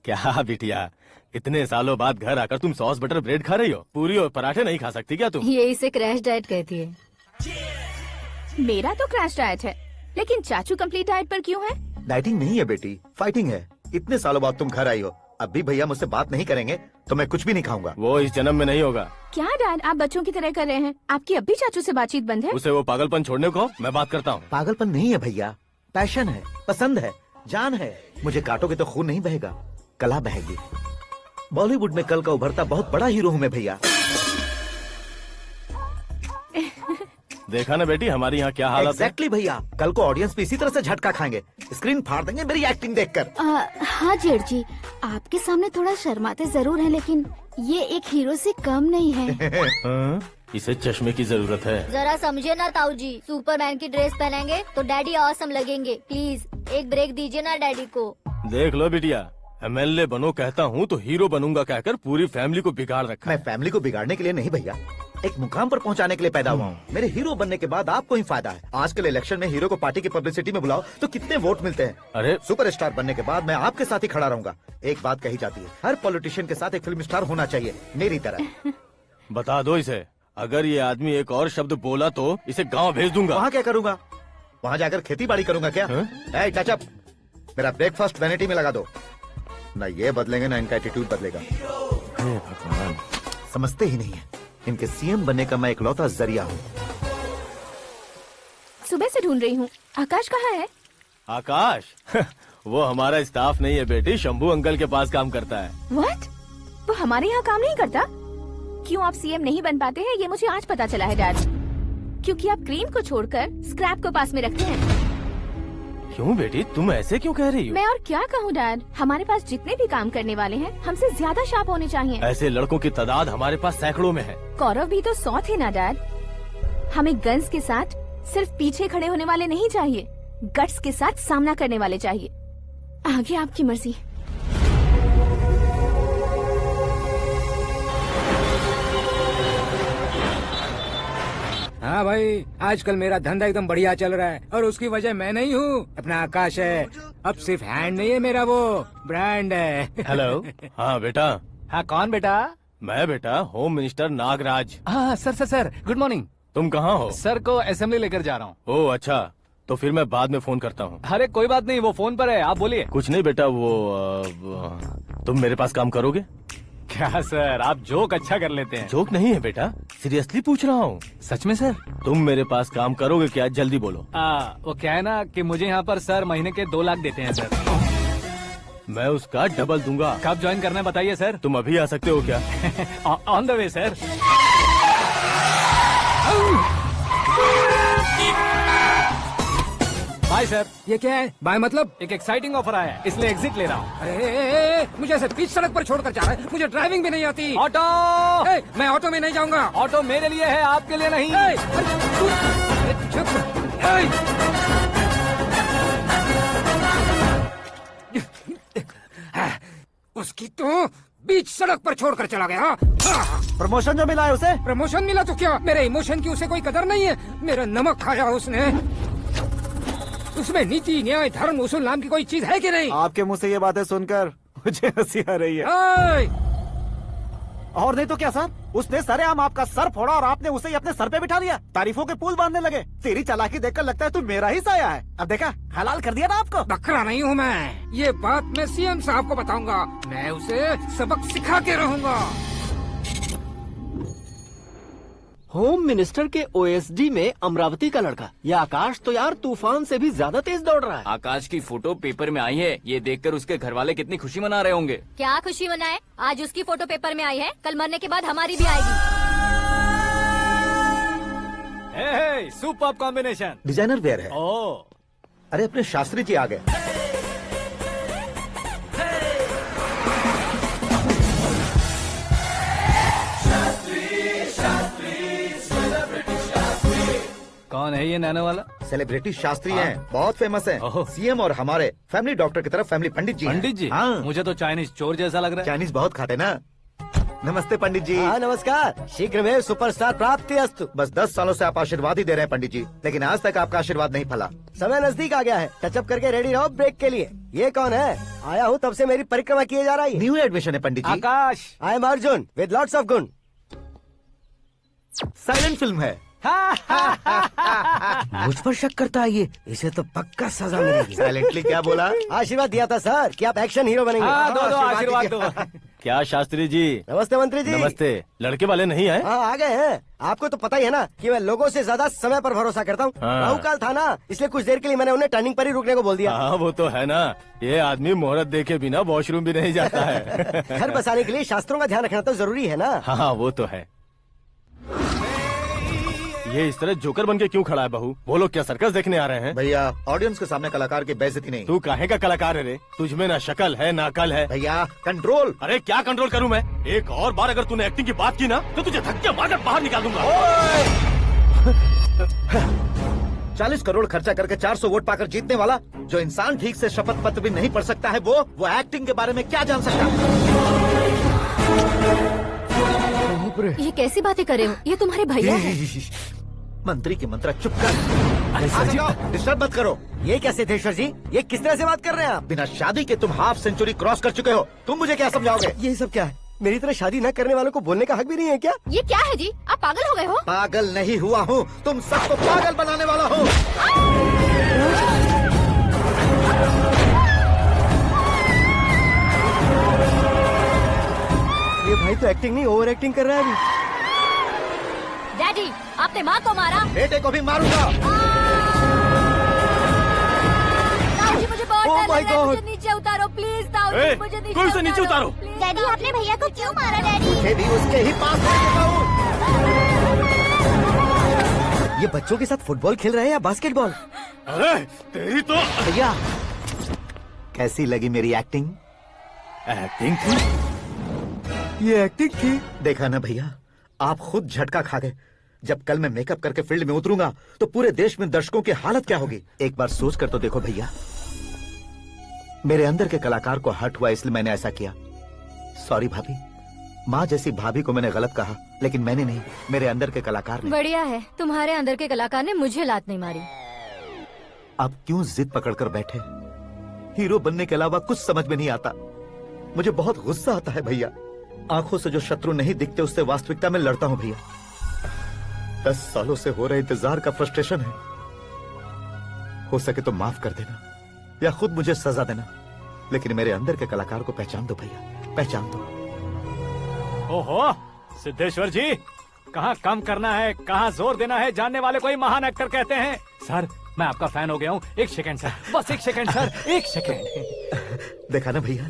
क्या बिटिया, इतने सालों बाद घर आकर तुम सॉस बटर ब्रेड खा रही हो? पूरी और पराठे नहीं खा सकती क्या तुम? ये इसे क्रैश डाइट कहती है। मेरा तो क्रैश डाइट है, लेकिन चाचू कंप्लीट डाइट पर क्यों है? डाइटिंग नहीं है बेटी, फाइटिंग है। इतने सालों बाद तुम घर आई हो, अब भी भैया मुझसे बात नहीं करेंगे तो मैं कुछ भी नहीं खाऊंगा। वो इस जन्म में नहीं होगा। क्या डैड, आप बच्चों की तरह कर रहे हैं? आपकी अब भी चाचू से बातचीत बंद है? उसे वो पागलपन छोड़ने को मैं बात करता हूँ। पागलपन नहीं है भैया, पैशन है, पसंद है, जान है। मुझे काटोगे तो खून नहीं बहेगा, कला बहेगी। बॉलीवुड में कल का उभरता बहुत बड़ा हीरो हूँ मैं भैया। देखा ना बेटी हमारी यहाँ क्या हालत है। एग्जैक्टली भैया, कल को ऑडियंस भी इसी तरह से झटका खाएंगे, स्क्रीन फाड़ देंगे मेरी एक्टिंग देखकर। हाँ जेठ जी, आपके सामने थोड़ा शर्माते जरूर हैं, लेकिन ये एक हीरो से कम नहीं है। इसे चश्मे की जरूरत है। जरा समझे ना ताऊ जी, सुपरमैन की ड्रेस पहनेंगे तो डैडी ऑसम लगेंगे। प्लीज एक ब्रेक दीजिए ना डैडी को। देख लो बिटिया, एमएलए बनो कहता हूँ तो हीरो बनूंगा कहकर पूरी फैमिली को बिगाड़ रखा। मैं फैमिली को बिगाड़ने के लिए नहीं भैया, एक मुकाम पर पहुंचाने के लिए पैदा हुआ हूँ। मेरे हीरो बनने के बाद आपको ही फायदा है। आजकल इलेक्शन में हीरो को पार्टी की पब्लिसिटी में बुलाओ तो कितने वोट मिलते हैं। अरे सुपरस्टार बनने के बाद मैं आपके साथ ही खड़ा रहूंगा। एक बात कही जाती है, हर पॉलिटिशियन के साथ एक फिल्म स्टार होना चाहिए, मेरी तरह। बता दो इसे, अगर ये आदमी एक और शब्द बोला तो इसे गाँव भेज दूंगा। वहाँ क्या करूँगा? वहाँ जाकर खेती बाड़ी करूँगा क्या? टच अप, मेरा ब्रेकफास्ट वैनिटी में लगा दो। न ये बदलेंगे न इनका एटीट्यूड बदलेगा। भगवान, समझते ही नहीं है, इनके सीएम बनने का मैं इकलौता जरिया हूँ। सुबह से ढूंढ रही हूँ, आकाश कहाँ है? आकाश? वो हमारा स्टाफ नहीं है बेटी, शंभू अंकल के पास काम करता है। व्हाट? वो हमारे यहाँ काम नहीं करता? क्यों आप सीएम नहीं बन पाते हैं ये मुझे आज पता चला है डैड। क्योंकि आप क्रीम को छोड़कर स्क्रैप को पास में रखते हैं। क्यों बेटी, तुम ऐसे क्यों कह रही हो? मैं और क्या कहूँ डैड, हमारे पास जितने भी काम करने वाले हैं हमसे ज्यादा शार्प होने चाहिए। ऐसे लड़कों की तादाद हमारे पास सैकड़ों में है। कौरव भी तो 100 थे ना डैड। हमें गन्स के साथ सिर्फ पीछे खड़े होने वाले नहीं चाहिए, गट्स के साथ सामना करने वाले चाहिए। आगे आपकी मर्जी। हाँ भाई, आजकल मेरा धंधा एकदम बढ़िया चल रहा है और उसकी वजह मैं नहीं हूँ, अपना आकाश है। अब सिर्फ हैंड नहीं है मेरा, वो ब्रांड है। हेलो। हाँ बेटा। हाँ कौन बेटा? मैं बेटा होम मिनिस्टर नागराज। हाँ सर गुड मॉर्निंग। तुम कहाँ हो? सर को असेंबली लेकर जा रहा हूँ। ओह अच्छा, तो फिर मैं बाद में फोन करता हूँ। अरे कोई बात नहीं, वो फोन पर है, आप बोलिए। कुछ नहीं बेटा, तुम मेरे पास काम करोगे? क्या सर, आप जोक अच्छा कर लेते हैं। जोक नहीं है बेटा, सीरियसली पूछ रहा हूँ। सच में सर? तुम मेरे पास काम करोगे क्या? जल्दी बोलो। वो क्या है ना कि मुझे यहाँ पर सर महीने के 2 लाख देते हैं सर। मैं उसका डबल दूंगा। कब ज्वाइन करना है बताइए सर। तुम अभी आ सकते हो क्या? On the way sir. Bye sir. ये क्या है? बाय मतलब? एक एक्साइटिंग ऑफर आया है, इसलिए एग्जिट ले रहा हूँ। अरे मुझे ऐसे बीच सड़क पर छोड़कर जा रहा है, मुझे ड्राइविंग भी नहीं आती। ऑटो! मैं ऑटो में नहीं जाऊंगा। ऑटो मेरे लिए है, आपके लिए नहीं। उसकी तो बीच सड़क पर छोड़कर चला गया। प्रमोशन जो मिला है उसे? प्रमोशन मिला तो क्या, मेरे इमोशन की उसे कोई कदर नहीं है। मेरा नमक खाया उसने। उसमें नीति न्याय धर्म उसूल नाम की कोई चीज है कि नहीं? आपके मुंह से ये बातें सुनकर मुझे हंसी आ रही है। और नहीं तो क्या सर, उसने सरेआम आपका सर फोड़ा और आपने उसे ही अपने सर पे बिठा लिया। तारीफों के पुल बांधने लगे। तेरी चालाकी देखकर लगता है तू मेरा ही साया है। अब देखा, हलाल कर दिया ना आपको। बकरा नहीं हूँ मैं, ये बात मैं सीएम साहब को बताऊंगा। मैं उसे सबक सिखा के रहूंगा। होम मिनिस्टर के ओएसडी में अमरावती का लड़का, ये आकाश तो यार तूफान से भी ज्यादा तेज दौड़ रहा है। आकाश की फोटो पेपर में आई है, ये देखकर उसके घर वाले कितनी खुशी मना रहे होंगे। क्या खुशी मनाए, आज उसकी फोटो पेपर में आई है, कल मरने के बाद हमारी भी आएगी। Super combination. डिजाइनर वेयर है। ओह, अरे अपने शास्त्री जी आ गए। कौन है ये नैनो वाला? सेलिब्रिटी शास्त्री हैं, बहुत फेमस हैं। सीएम और हमारे फैमिली डॉक्टर की तरफ फैमिली पंडित जी हैं। पंडित जी? हाँ। मुझे तो चाइनीज चोर जैसा लग रहा है। चाइनीज बहुत खाते ना। नमस्ते पंडित जी। हाँ नमस्कार, शीघ्र में सुपरस्टार प्राप्ति अस्तु। बस 10 सालों से आप आशीर्वाद ही दे रहे हैं पंडित जी, लेकिन आज तक आपका आशीर्वाद नहीं फला। समय नजदीक आ गया है, टचअप करके रेडी रहो ब्रेक के लिए। ये कौन है? आया हूँ तब से मेरी परिक्रमा किए जा रही है। न्यू एडमिशन है Pandit ji. Akash. I am Arjun with lots of गुण। साइलेंट फिल्म है। मुझ पर शक करता है ये, इसे तो पक्का सजा मिलेगी। साइलेंटली क्या बोला? आशीर्वाद दिया था सर कि आप एक्शन हीरो बनेंगे। हाँ, दो आशीर्वाद दो। क्या शास्त्री जी? नमस्ते मंत्री जी। नमस्ते। लड़के वाले नहीं आए? हाँ आ गए हैं। आपको तो पता ही है ना कि मैं लोगों से ज्यादा समय पर भरोसा करता हूँ। हाँ। राहु काल था ना, इसलिए कुछ देर के लिए मैंने उन्हें टर्निंग पर ही रुकने को बोल दिया। हाँ वो तो है ना, ये आदमी मुहूर्त देखे बिना वॉशरूम भी नहीं जाता है। घर बसाने के लिए शास्त्रों का ध्यान रखना तो जरूरी है ना। हाँ वो तो है। ये इस तरह जोकर बन के क्यों खड़ा है बहू? वो लोग क्या सर्कस देखने आ रहे हैं? भैया ऑडियंस के सामने कलाकार की बेइज्जती नहीं। तू काहे का कलाकार है रे? तुझमें ना शक्ल है ना अकल है। भैया कंट्रोल। अरे क्या कंट्रोल करूं मैं? एक और बार अगर तूने एक्टिंग की बात की ना तो तुझे धक्के मारकर बाहर निकाल दूंगा। 40 करोड़ खर्चा करके 400 वोट पाकर जीतने वाला जो इंसान ठीक से शपथ पत्र भी नहीं पढ़ सकता है, वो एक्टिंग के बारे में क्या जान सकता है? ये कैसी बातें कर रहे हो? ये तुम्हारे भैया हैं। मंत्री की मंत्रा चुप कर। डिस्टर्ब मत करो। ये क्या सिद्धेश्वर जी, ये किस तरह से बात कर रहे हैं आप? बिना शादी के तुम हाफ सेंचुरी क्रॉस कर चुके हो, तुम मुझे क्या समझाओगे? ये सब क्या है? मेरी तरह शादी न करने वालों को बोलने का हक भी नहीं है क्या? ये क्या है जी, आप पागल हो गए हो? पागल नहीं हुआ हूँ, तुम सबको पागल बनाने वाला हो। ये भाई तो एक्टिंग नहीं ओवर एक्टिंग कर रहा है अभी। डैडी, आपने माँ को मारा। बेटे को भी मारूंगा। ताऊजी मुझे बहुत Oh डर my लग रहा है, God! मुझे नीचे उतारो प्लीज। ताऊजी ए, मुझे कोई उसे नीचे उतारो। डैडी आपने भैया को क्यों मारा डैडी? मुझे भी उसके ही पास लेके जाऊं। ये बच्चों के साथ फुटबॉल खेल रहे हैं या बास्केटबॉल? अरे तेरी तो भैया कैसी लगी मेरी एक्टिंग? एक्टिंग ये एक्टिंग थी। देखा ना भैया, आप खुद झटका खा गए। जब कल मैं मेकअप करके फील्ड में उतरूंगा तो पूरे देश में दर्शकों की हालत क्या होगी? एक बार सोच कर तो देखो भैया। मेरे अंदर के कलाकार को हर्ट हुआ इसलिए मैंने ऐसा किया। सॉरी भाभी। माँ जैसी भाभी को मैंने गलत कहा, लेकिन मैंने नहीं, मेरे अंदर के कलाकार ने। बढ़िया है, तुम्हारे अंदर के कलाकार ने मुझे लात नहीं मारी। आप क्यों जिद पकड़कर बैठे? हीरो बनने के अलावा कुछ समझ में नहीं आता। मुझे बहुत गुस्सा आता है भैया। आंखों से जो शत्रु नहीं दिखते उससे वास्तविकता में लड़ता हूँ भैया। 10 सालों से हो रहे इंतजार का फ्रस्ट्रेशन है। हो सके तो माफ कर देना या खुद मुझे सजा देना, लेकिन मेरे अंदर के कलाकार को पहचान दो भैया, पहचान दो। ओहो सिद्धेश्वर जी, कहाँ कम करना है कहाँ जोर देना है, जानने वाले को ही महान एक्टर कहते हैं। सर मैं आपका फैन हो गया हूँ। एक सेकंड सर, बस एक सेकंड सर, एक सेकंड। देखा ना भैया,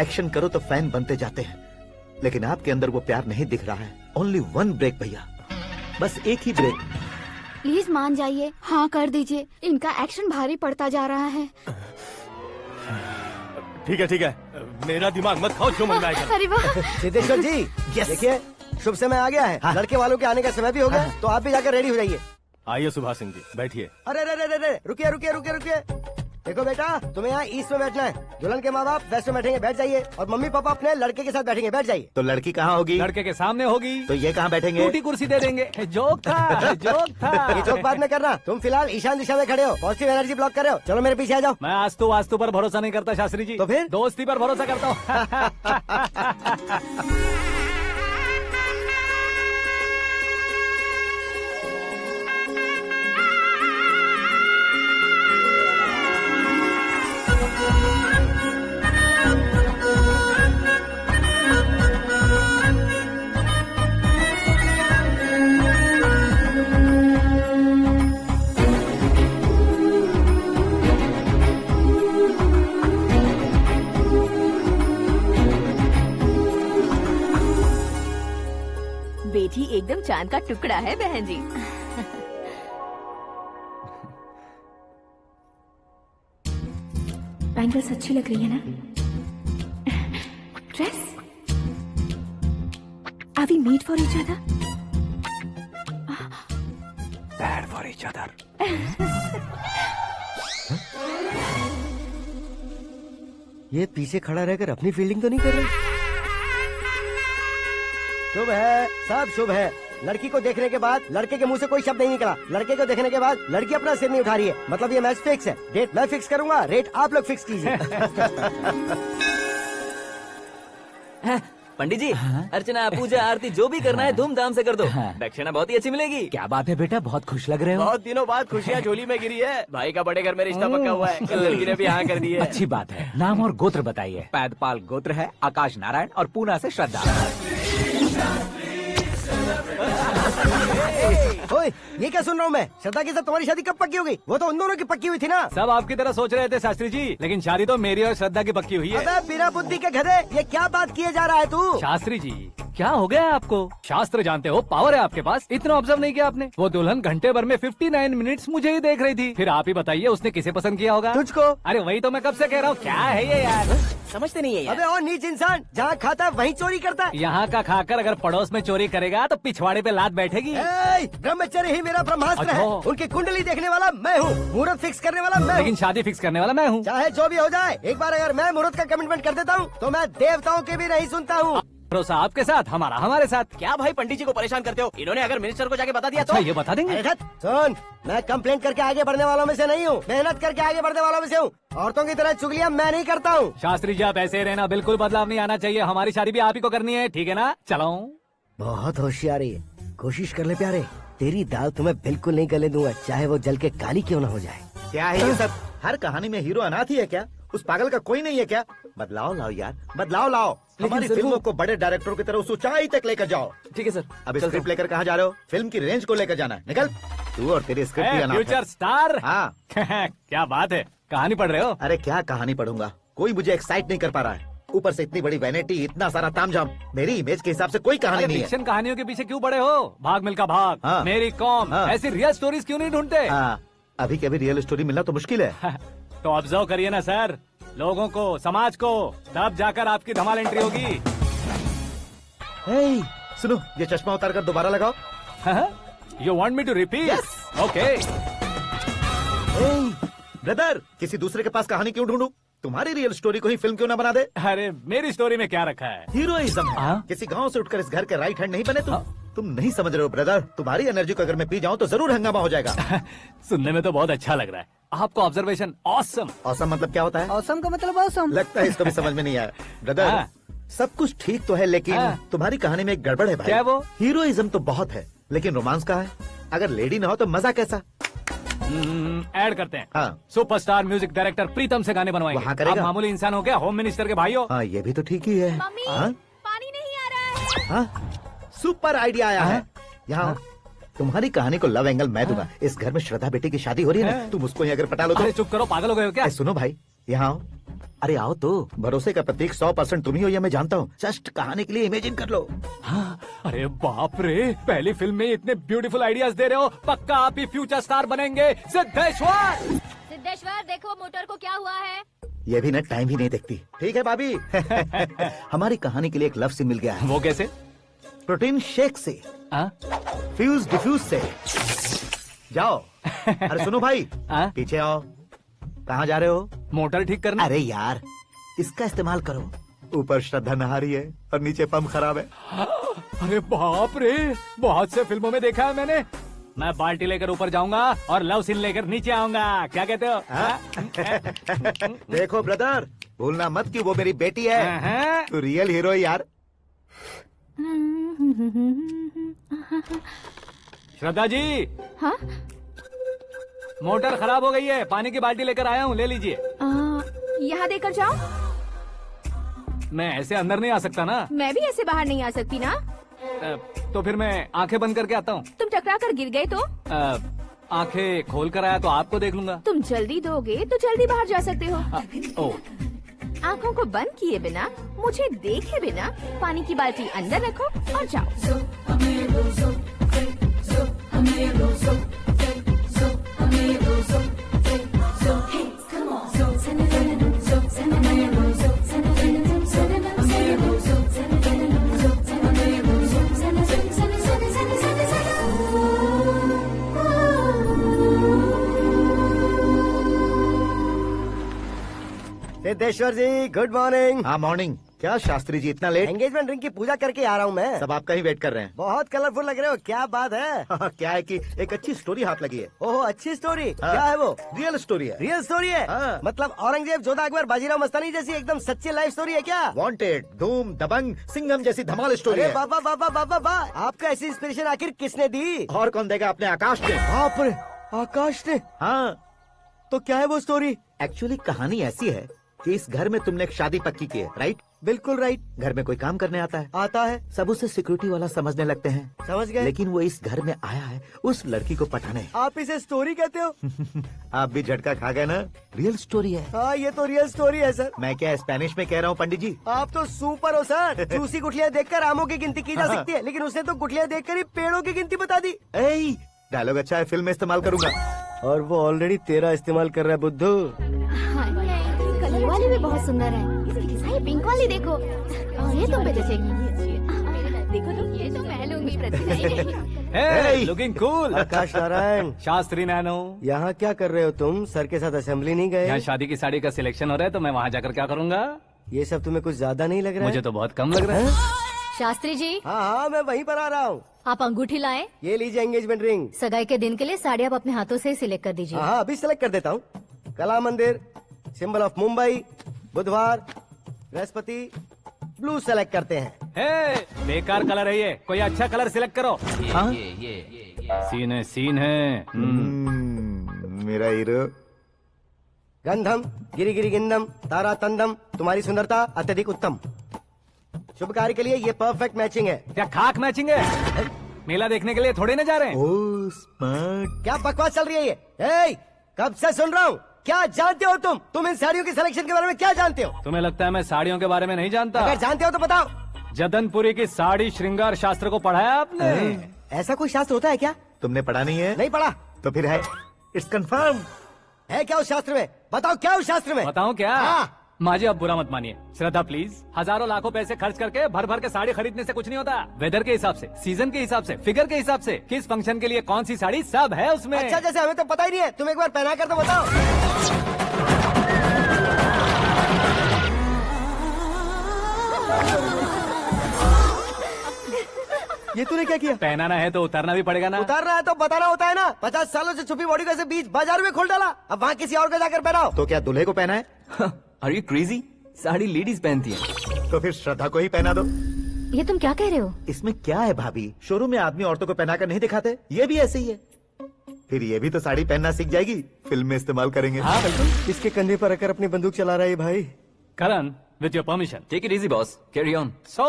एक्शन करो तो फैन बनते जाते हैं, लेकिन आपके अंदर वो प्यार नहीं दिख रहा है। ओनली 1 ब्रेक भैया, बस एक ही ब्रेक। प्लीज मान जाइए, हाँ कर दीजिए। इनका एक्शन भारी पड़ता जा रहा है। ठीक है, मेरा दिमाग मत खाओ, जो मन में आएगा। अरे वाह सिद्धेश्वर जी, देखिए शुभ समय आ गया है। हाँ। लड़के वालों के आने का समय भी हो गया, तो आप भी जाकर रेडी हो जाइए। आइए सुभाष सिंह जी, बैठिए। अरे रुकिए। देखो बेटा, तुम्हें यहाँ ईस्ट में बैठना है। दुल्हन के माँ बाप वेस्ट में बैठेंगे, बैठ जाइए। और मम्मी पापा अपने लड़के के साथ बैठेंगे, बैठ जाइए। तो लड़की कहाँ होगी? लड़के के सामने होगी। तो ये कहाँ बैठेंगे? टूटी कुर्सी दे देंगे। जोक था, जोक था। ये जोक बाद में करना। तुम फिलहाल ईशान दिशा में खड़े हो, पॉजिटिव एनर्जी ब्लॉक कर रहे हो। चलो मेरे पीछे आ जाओ। मैं वास्तु पर भरोसा नहीं करता शास्त्री जी। तो फिर? दोस्ती पर भरोसा करता हूँ। चांद का टुकड़ा है बहन जी। बैंगल्स अच्छी लग रही है ना? Dress? Are we made for each other? Bad for each other. ये पीछे खड़ा रहकर अपनी फील्डिंग तो नहीं कर रहा? शुभ है, सब शुभ है। लड़की को देखने के बाद लड़के के मुंह से कोई शब्द नहीं निकला। लड़के को देखने के बाद लड़की अपना सिर नहीं उठा रही है। मतलब ये मैच फिक्स है। डेट मैं फिक्स करूंगा, रेट आप लोग फिक्स कीजिए। पंडित जी, अर्चना, पूजा, आरती जो भी करना है धूमधाम से कर दो। दक्षिणा बहुत ही अच्छी मिलेगी। क्या बात है बेटा, बहुत खुश लग रहे हो। बहुत दिनों बाद खुशियाँ झोली में गिरी है। भाई का बड़े घर में रिश्ता पक्का हुआ है। कल लड़की ने भी हाँ कर दी है। अच्छी बात है। नाम और गोत्र बताइए। पैदपाल गोत्र है, आकाश नारायण और पूना से श्रद्धा। ओए, ये क्या सुन रहा हूँ मैं? श्रद्धा के साथ तुम्हारी शादी कब पक्की हो गई? वो तो उन दोनों की पक्की हुई थी ना। सब आपकी तरह सोच रहे थे शास्त्री जी, लेकिन शादी तो मेरी और श्रद्धा की पक्की हुई है। अबे बिना बुद्धि के गधे, ये क्या बात किए जा रहा है तू? शास्त्री जी, क्या हो गया है आपको? शास्त्र जानते हो, पावर है आपके पास। इतना ऑब्जर्व नहीं किया आपने? वो दुल्हन घंटे भर में 59 मिनट्स मुझे ही देख रही थी। फिर आप ही बताइए उसने किसे पसंद किया होगा? तुझको। अरे वही तो मैं कब से कह रहा हूँ, क्या है ये यार? समझते नहीं है यार। अबे और नीच इंसान, जहाँ खाता है वहीं चोरी करता है। यहाँ का खाकर अगर पड़ोस में चोरी करेगा तो पिछवाड़े पे लात बैठेगी। ब्रह्मचर्य ही मेरा ब्रह्मास्त्र है। अच्छा। उनकी कुंडली देखने वाला मैं हूँ, मुहूर्त फिक्स करने वाला मैं हूँ। लेकिन शादी फिक्स करने वाला मैं हूँ। चाहे जो भी हो जाए, एक बार अगर मैं मुहूर्त का कमिटमेंट कर देता हूँ तो मैं देवताओं के भी नहीं सुनता हूँ। भरोसा आपके साथ, हमारा हमारे साथ। क्या भाई पंडित जी को परेशान करते हो? इन्होंने अगर मिनिस्टर को जाके बता दिया अच्छा, तो ये बता देंगे? अरे सुन, मैं कंप्लेंट करके आगे बढ़ने वालों में से नहीं हूँ, मेहनत करके आगे बढ़ने वालों में से हूँ। औरतों की तरह चुगलियाँ मैं नहीं करता हूँ। शास्त्री जी आप ऐसे ही रहना, बिल्कुल बदलाव नहीं आना चाहिए। हमारी शादी भी आप ही को करनी है, ठीक है ना? चलो। बहुत होशियारी है, कोशिश कर ले प्यारे। तेरी दाल तुम्हें बिल्कुल नहीं गले दूंगा, चाहे वो जल के काली क्यों न हो जाए। क्या है ये सब? हर कहानी में हीरो अनाथ ही है क्या? उस पागल का कोई नहीं है क्या? बदलाव लाओ यार, बदलाव लाओ। हमारी फिल्मों को बड़े डायरेक्टरों की तरह उस ऊंचाई तक लेकर जाओ। ठीक है सर। अब स्क्रिप्ट लेकर कहाँ जा रहे हो? फिल्म की रेंज को लेकर जाना है। निकल तू और तेरी स्क्रिप्ट ही अनाथ है। Future star. हाँ क्या बात है, कहानी पढ़ रहे हो? अरे क्या कहानी पढ़ूंगा, कोई मुझे एक्साइट नहीं कर पा रहा है। ऊपर से इतनी बड़ी वैनिटी, इतना सारा तामझाम। मेरी इमेज के हिसाब से कोई कहानी नहीं है। फिक्शन कहानियों के पीछे क्यों पड़े हो? भाग मिल्खा भाग, हाँ। मेरी कॉम, हाँ। ऐसी रियल स्टोरीज क्यों नहीं ढूंढते? हाँ, अभी के अभी रियल स्टोरी मिलना तो मुश्किल है। तो ऑब्जर्व करिए ना सर, लोगों को, समाज को, तब जाकर आपकी धमाल एंट्री होगी। सुनो, ये चश्मा उतार कर दोबारा लगाओ। You want me to repeat? Okay. Brother, किसी दूसरे के पास कहानी क्यों ढूंढूं? तुम्हारी रियल स्टोरी को ही फिल्म क्यों ना बना दे? अरे मेरी स्टोरी में क्या रखा है? हीरोइज्म है। किसी गांव से उठकर इस घर के राइट हैंड नहीं बने तुम। तुम नहीं समझ रहे हो ब्रदर, तुम्हारी एनर्जी को अगर मैं पी जाऊं तो जरूर हंगामा हो जाएगा। सुनने में तो बहुत अच्छा लग रहा है। आपको ऑब्जर्वेशन ऑसम। ऑसम मतलब क्या होता है? औसम का मतलब औसम। लगता है इसको भी समझ में नहीं आया। ब्रदर, सब कुछ ठीक तो है, लेकिन तुम्हारी कहानी में एक गड़बड़ है भाई। क्या वो? हीरोइज्म तो बहुत है, लेकिन रोमांस कहाँ है? अगर लेडी ना हो तो मजा कैसा? ऐड करते हैं। हाँ। सुपरस्टार म्यूजिक डायरेक्टर प्रीतम से गाने बनवाएंगे। वहाँ करेगा? आप मामूली इंसान हो क्या? होम मिनिस्टर के भाई हो। हाँ, ये भी तो ठीक ही है। मम्मी, हाँ? पानी नहीं आ रहा है। हाँ? सुपर आइडिया आया है। यहाँ तुम्हारी कहानी को लव एंगल मैं दूंगा। इस घर में श्रद्धा बेटी की शादी हो रही है ना, तुम उसको ही अगर पटा लो तो। अरे चुप करो, पागल हो गए हो क्या? सुनो भाई, यहाँ आओ। अरे आओ तो, भरोसे का प्रतीक 100% तुम ही हो, ये मैं जानता हूँ। जस्ट कहानी के लिए इमेजिन कर लो। हाँ, अरे बाप रे, पहली फिल्म में इतने ब्यूटीफुल आइडियाज दे रहे हो। पक्का आप ही फ्यूचर स्टार बनेंगे। सिद्धेश्वर, सिद्धेश्वर देखो मोटर को क्या हुआ है। ये भी ना टाइम ही नहीं देखती। ठीक है भाभी। हमारी कहानी के लिए एक लव सीन मिल गया है। वो कैसे? प्रोटीन शेक से, फ्यूज डिफ्यूज से। जाओ। अरे सुनो भाई, पीछे आओ। कहाँ जा रहे हो? मोटर ठीक करना। अरे यार, इसका इस्तेमाल करो। ऊपर श्रद्धा नहा रही है और नीचे पंप खराब है। अरे बाप रे, बहुत से फिल्मों में देखा है मैंने। मैं बाल्टी लेकर ऊपर जाऊंगा और लव सीन लेकर नीचे आऊंगा। क्या कहते हो? देखो ब्रदर, भूलना मत कि वो मेरी बेटी है। तू रियल हीरो है यार। श्रद्धा जी। हाँ? मोटर खराब हो गई है, पानी की बाल्टी लेकर आया हूँ, ले लीजिए। यहाँ देकर जाओ। मैं ऐसे अंदर नहीं आ सकता ना। मैं भी ऐसे बाहर नहीं आ सकती ना। तो फिर मैं आंखें बंद करके आता हूँ। तुम टकरा कर गिर गए तो? आंखें खोल कर आया तो आपको देख लूंगा। तुम जल्दी दोगे तो जल्दी बाहर जा सकते हो। आँखों को बंद किए बिना, मुझे देखे बिना पानी की बाल्टी अंदर रखो और जाओ। सिद्धेश्वर जी गुड मॉर्निंग। हाँ मॉर्निंग। क्या शास्त्री जी इतना लेट? एंगेजमेंट रिंग की पूजा करके आ रहा हूँ मैं। सब आपका ही वेट कर रहे हैं। बहुत कलरफुल लग रहे हो, क्या बात है? क्या है कि एक अच्छी स्टोरी हाथ लगी है। ओहो अच्छी स्टोरी। क्या है वो? रियल स्टोरी है। रियल स्टोरी है? मतलब औरंगजेब, जोधा अकबर, बाजीराव मस्तानी जैसी एकदम सच्ची लाइफ स्टोरी है क्या? वांटेड, धूम, दबंग, सिंघम जैसी धमाल स्टोरी है। बाबा बाबा बाबा बाबा, आपका ऐसी इंस्पिरेशन आखिर किसने दी? और कौन देगा? अपने आकाश ने। बाप रे, आकाश ने? हाँ। तो क्या है वो स्टोरी? एक्चुअली कहानी ऐसी है कि इस घर में तुमने एक शादी पक्की की है, राइट? बिल्कुल राइट। घर में कोई काम करने आता है? आता है। सब उसे सिक्योरिटी वाला समझने लगते हैं। समझ गए। लेकिन वो इस घर में आया है उस लड़की को पटाने। आप इसे स्टोरी कहते हो? आप भी झटका खा गए ना? रियल स्टोरी है। हाँ ये तो रियल स्टोरी है सर। मैं क्या स्पेनिश में कह रहा हूँ पंडित जी? आप तो सुपर हो सर। चूसी गुठलियाँ देखकर आमों की गिनती की जा सकती है, लेकिन उसने तो गुठलियाँ देखकर ही पेड़ों की गिनती बता दी। डायलॉग अच्छा है, फिल्म में इस्तेमाल करूंगा। और वो ऑलरेडी तेरा इस्तेमाल कर रहा है बुद्धू। कलर वाली भी बहुत सुंदर है। ये पिंक वाली देखो, और ये तुम पे जचेगी। देखो तो ये तो मैं लूंगी। Hey, looking cool। आकाश नारायण। शास्त्री नैनो। यहाँ क्या कर रहे हो तुम? सर के साथ असेंबली नहीं गए? यहाँ शादी की साड़ी का सिलेक्शन हो रहा है तो मैं वहाँ जाकर क्या करूँगा? ये सब तुम्हें कुछ ज्यादा नहीं लग रहा है? मुझे तो बहुत कम लग रहा है। शास्त्री जी। हाँ हाँ मैं वहीं पर आ रहा हूँ। आप अंगूठी लाएं। ये लीजिए एंगेजमेंट रिंग। सगाई के दिन के लिए साड़ी आप अपने हाथों से सिलेक्ट कर दीजिए। हाँ अभी सिलेक्ट कर देता हूँ। कला मंदिर, सिंबल ऑफ मुंबई, बुधवार, बृहस्पति, ब्लू सेलेक्ट करते हैं। बेकार कलर है ये, कोई अच्छा कलर सिलेक्ट करो। सीन है। मेरा हीरो। गंधम गिरी गिरी गिंदम तारा तंदम, तुम्हारी सुंदरता अत्यधिक उत्तम। शुभ कार्य के लिए ये परफेक्ट मैचिंग है। क्या खाक मैचिंग है? मेला देखने के लिए थोड़े न जा रहे हैं। Oh smart. क्या बकवास चल रही है ये? कब से सुन रहा हूँ। क्या जानते हो तुम इन साड़ियों की सिलेक्शन के बारे में क्या जानते हो? तुम्हें लगता है मैं साड़ियों के बारे में नहीं जानता? अगर जानते हो तो बताओ। जदनपुरी की साड़ी श्रृंगार शास्त्र को पढ़ाया आपने? ऐसा कोई शास्त्र होता है क्या? तुमने पढ़ा नहीं है? नहीं पढ़ा। तो फिर है, इट्स कंफर्म। है क्या उस शास्त्र में? बताओ क्या उस शास्त्र में? बताऊं क्या? हाँ। माजी अब बुरा मत मानिए, श्रद्धा प्लीज। हजारों लाखों पैसे खर्च करके भर भर के साड़ी खरीदने से कुछ नहीं होता। वेदर के हिसाब से, सीजन के हिसाब से, फिगर के हिसाब से, किस फंक्शन के लिए कौन सी साड़ी, सब है उसमें। अच्छा जैसे हमें तो पता ही नहीं है, तुम एक बार पहना कर तो बताओ। ये तूने क्या किया? पहनाना है तो उतारना भी पड़ेगा ना। उतारना है तो बताना होता है ना। 50 सालों से छुपी बॉडी को ऐसे बीच बाजार में खोल डाला, अब वहाँ किसी और को जाकर पहनाओ। तो क्या दूल्हे को पहना है? Are you crazy? Sari ladies पहनती है। तो फिर श्रद्धा को ही पहना दो। ये तुम क्या कह रहे हो? इसमें क्या है भाभी? शोरूम में आदमी औरतों को पहनाकर नहीं दिखाते? ये भी ऐसे ही है। फिर ये भी तो साड़ी पहनना सीख जाएगी, फिल्म में इस्तेमाल करेंगे। हाँ बिल्कुल। इसके कंधे पर रखकर अपनी बंदूक चला रहा है भाई। करण, with your permission. Take it easy, boss. Carry on. So,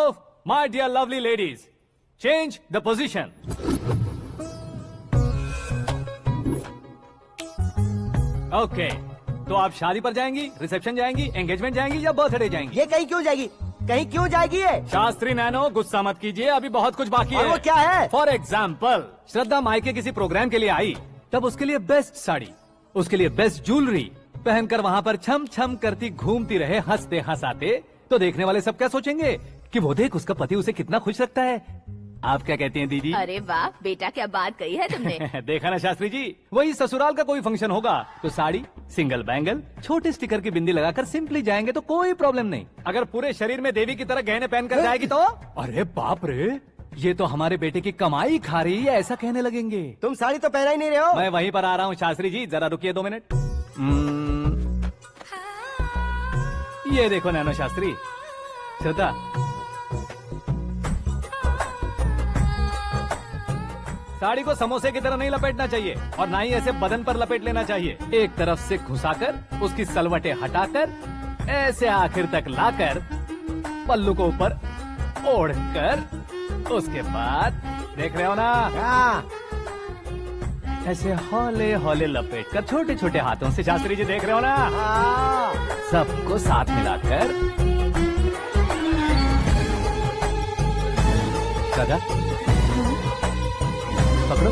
my dear lovely ladies, change the position. Okay. तो आप शादी पर जाएंगी, रिसेप्शन जाएंगी, एंगेजमेंट जाएंगी या बर्थडे जाएंगी? ये कहीं क्यों जाएगी? कहीं क्यों जाएगी ये? शास्त्री नैनो गुस्सा मत कीजिए, अभी बहुत कुछ बाकी है। और वो क्या है? फॉर एग्जाम्पल, श्रद्धा मायके किसी प्रोग्राम के लिए आई, तब उसके लिए बेस्ट साड़ी, उसके लिए बेस्ट ज्वेलरी पहनकर वहाँ पर छम छम करती घूमती रहे हंसते हंसाते, तो देखने वाले सब क्या सोचेंगे कि वो देख उसका पति उसे कितना खुश रखता है। आप क्या कहती हैं दीदी? अरे वाह बेटा, क्या बात कही है तुमने। देखा ना शास्त्री जी, वही ससुराल का कोई फंक्शन होगा तो साड़ी, सिंगल बैंगल, छोटे स्टिकर की बिंदी लगाकर सिंपली जाएंगे तो कोई प्रॉब्लम नहीं। अगर पूरे शरीर में देवी की तरह गहने पहनकर जाएगी तो अरे बाप रे, ये तो हमारे बेटे की कमाई खा रही है, ऐसा कहने लगेंगे। तुम साड़ी तो पहना ही नहीं रहे हो। मैं वहीं पर आ रहा हूँ शास्त्री जी, जरा रुकिए 2 मिनट। ये देखो नैनो शास्त्री, श्रद्धा, साड़ी को समोसे की तरह नहीं लपेटना चाहिए और ना ही ऐसे बदन पर लपेट लेना चाहिए। एक तरफ से घुसाकर, उसकी सलवटें हटाकर, ऐसे आखिर तक लाकर, पल्लू को ऊपर ओढ़कर, उसके बाद देख रहे हो ना, ऐसे हौले हौले लपेट कर छोटे छोटे हाथों से, शास्त्री जी देख रहे हो ना, सबको साथ मिलाकर, सदा पकड़ो।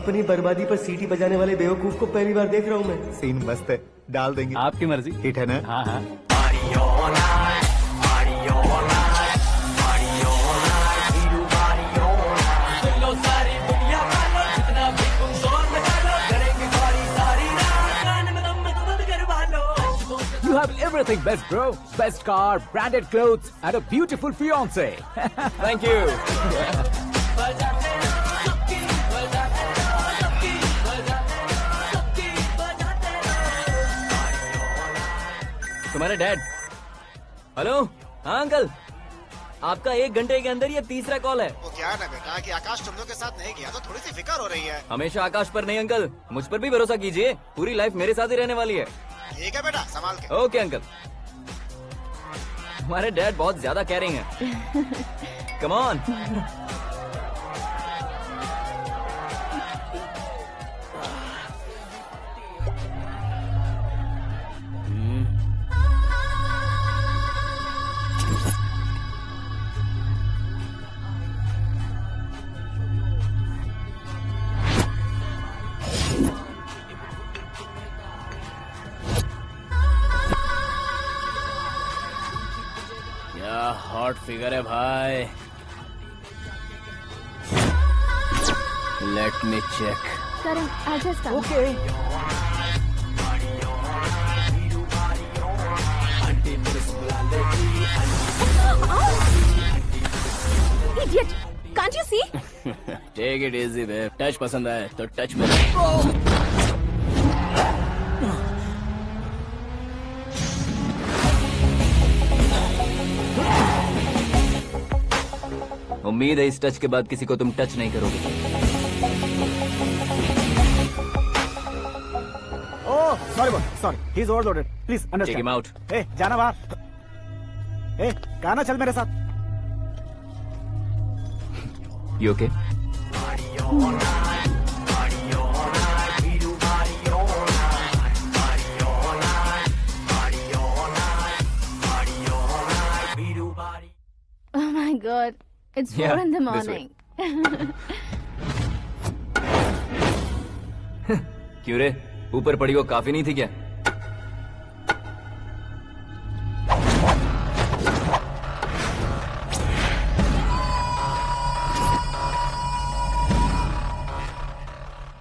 अपनी बर्बादी पर सीटी बजाने वाले बेवकूफ को पहली बार देख रहा हूँ मैं। सीन मस्त है, डाल देंगे। आपकी मर्जी। हिट है ना? हाँ हाँ। You have everything best, bro. Best car, branded clothes, and a beautiful fiance. Thank you. तुम्हारे डैड। हेलो। हाँ अंकल, आपका 1 घंटे के अंदर ये तीसरा कॉल है। वो क्या है ना बेटा कि आकाश तुम लोग के साथ नहीं गया तो थोड़ी सी फिक्र हो रही है। हमेशा आकाश पर नहीं अंकल, मुझ पर भी भरोसा कीजिए, पूरी लाइफ मेरे साथ ही रहने वाली है। ठीक है बेटा, संभाल के। Okay uncle. हमारे डैड बहुत ज्यादा केयरिंग है। Come on. हॉट फिगर है भाई। Let me check. Karan, I just okay. Idiot! Can't you see? Take it easy babe. Touch पसंद आए तो टच में। उम्मीद है इस टच के बाद किसी को तुम टच नहीं करोगे। Oh sorry boss, sorry, he is overloaded, please take understand. Him out. ए जाना बाहर। ए गाना चल मेरे साथ। You okay? Oh my God, it's 4 Yeah, in the this way. morning. क्यों रे, ऊपर पड़ी वो काफी नहीं थी क्या?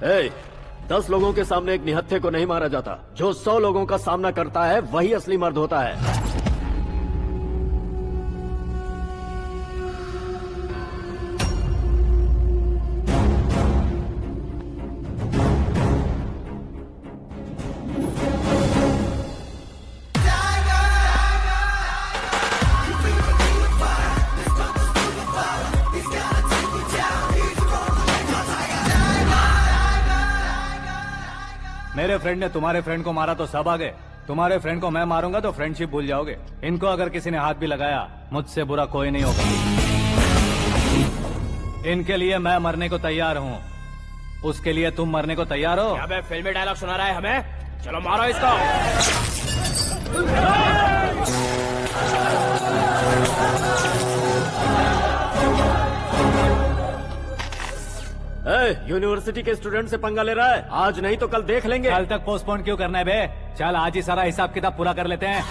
ए, 10 लोगों के सामने एक निहत्थे को नहीं मारा जाता। जो 100 लोगों का सामना करता है वही असली मर्द होता है। मेरे फ्रेंड ने तुम्हारे फ्रेंड को मारा तो सब आ गए। तुम्हारे फ्रेंड को मैं मारूंगा तो फ्रेंडशिप भूल जाओगे। इनको अगर किसी ने हाथ भी लगाया, मुझसे बुरा कोई नहीं होगा। इनके लिए मैं मरने को तैयार हूँ। उसके लिए तुम मरने को तैयार हो? क्या बे फिल्मी डायलॉग सुना रहा है हमें? चलो मारो इसको। यूनिवर्सिटी के स्टूडेंट से पंगा ले रहा है। आज नहीं तो कल देख लेंगे। कल तक पोस्टपोन क्यों करना है बे? चल आज ही सारा हिसाब किताब पूरा कर लेते हैं।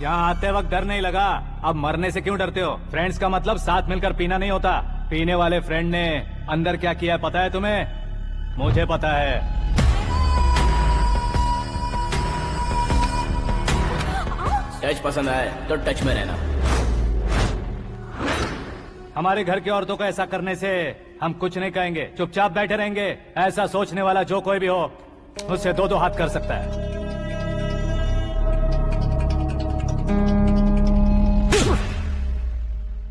यहाँ आते वक्त डर नहीं लगा, अब मरने से क्यों डरते हो? फ्रेंड्स का मतलब साथ मिलकर पीना नहीं होता। पीने वाले फ्रेंड ने अंदर क्या किया है पता है तुम्हें? मुझे पता है। टच पसंद आए तो टच में रहना। हमारे घर की औरतों को ऐसा करने से हम कुछ नहीं कहेंगे, चुपचाप बैठे रहेंगे। ऐसा सोचने वाला जो कोई भी हो, उससे 2-2 हाथ कर सकता है।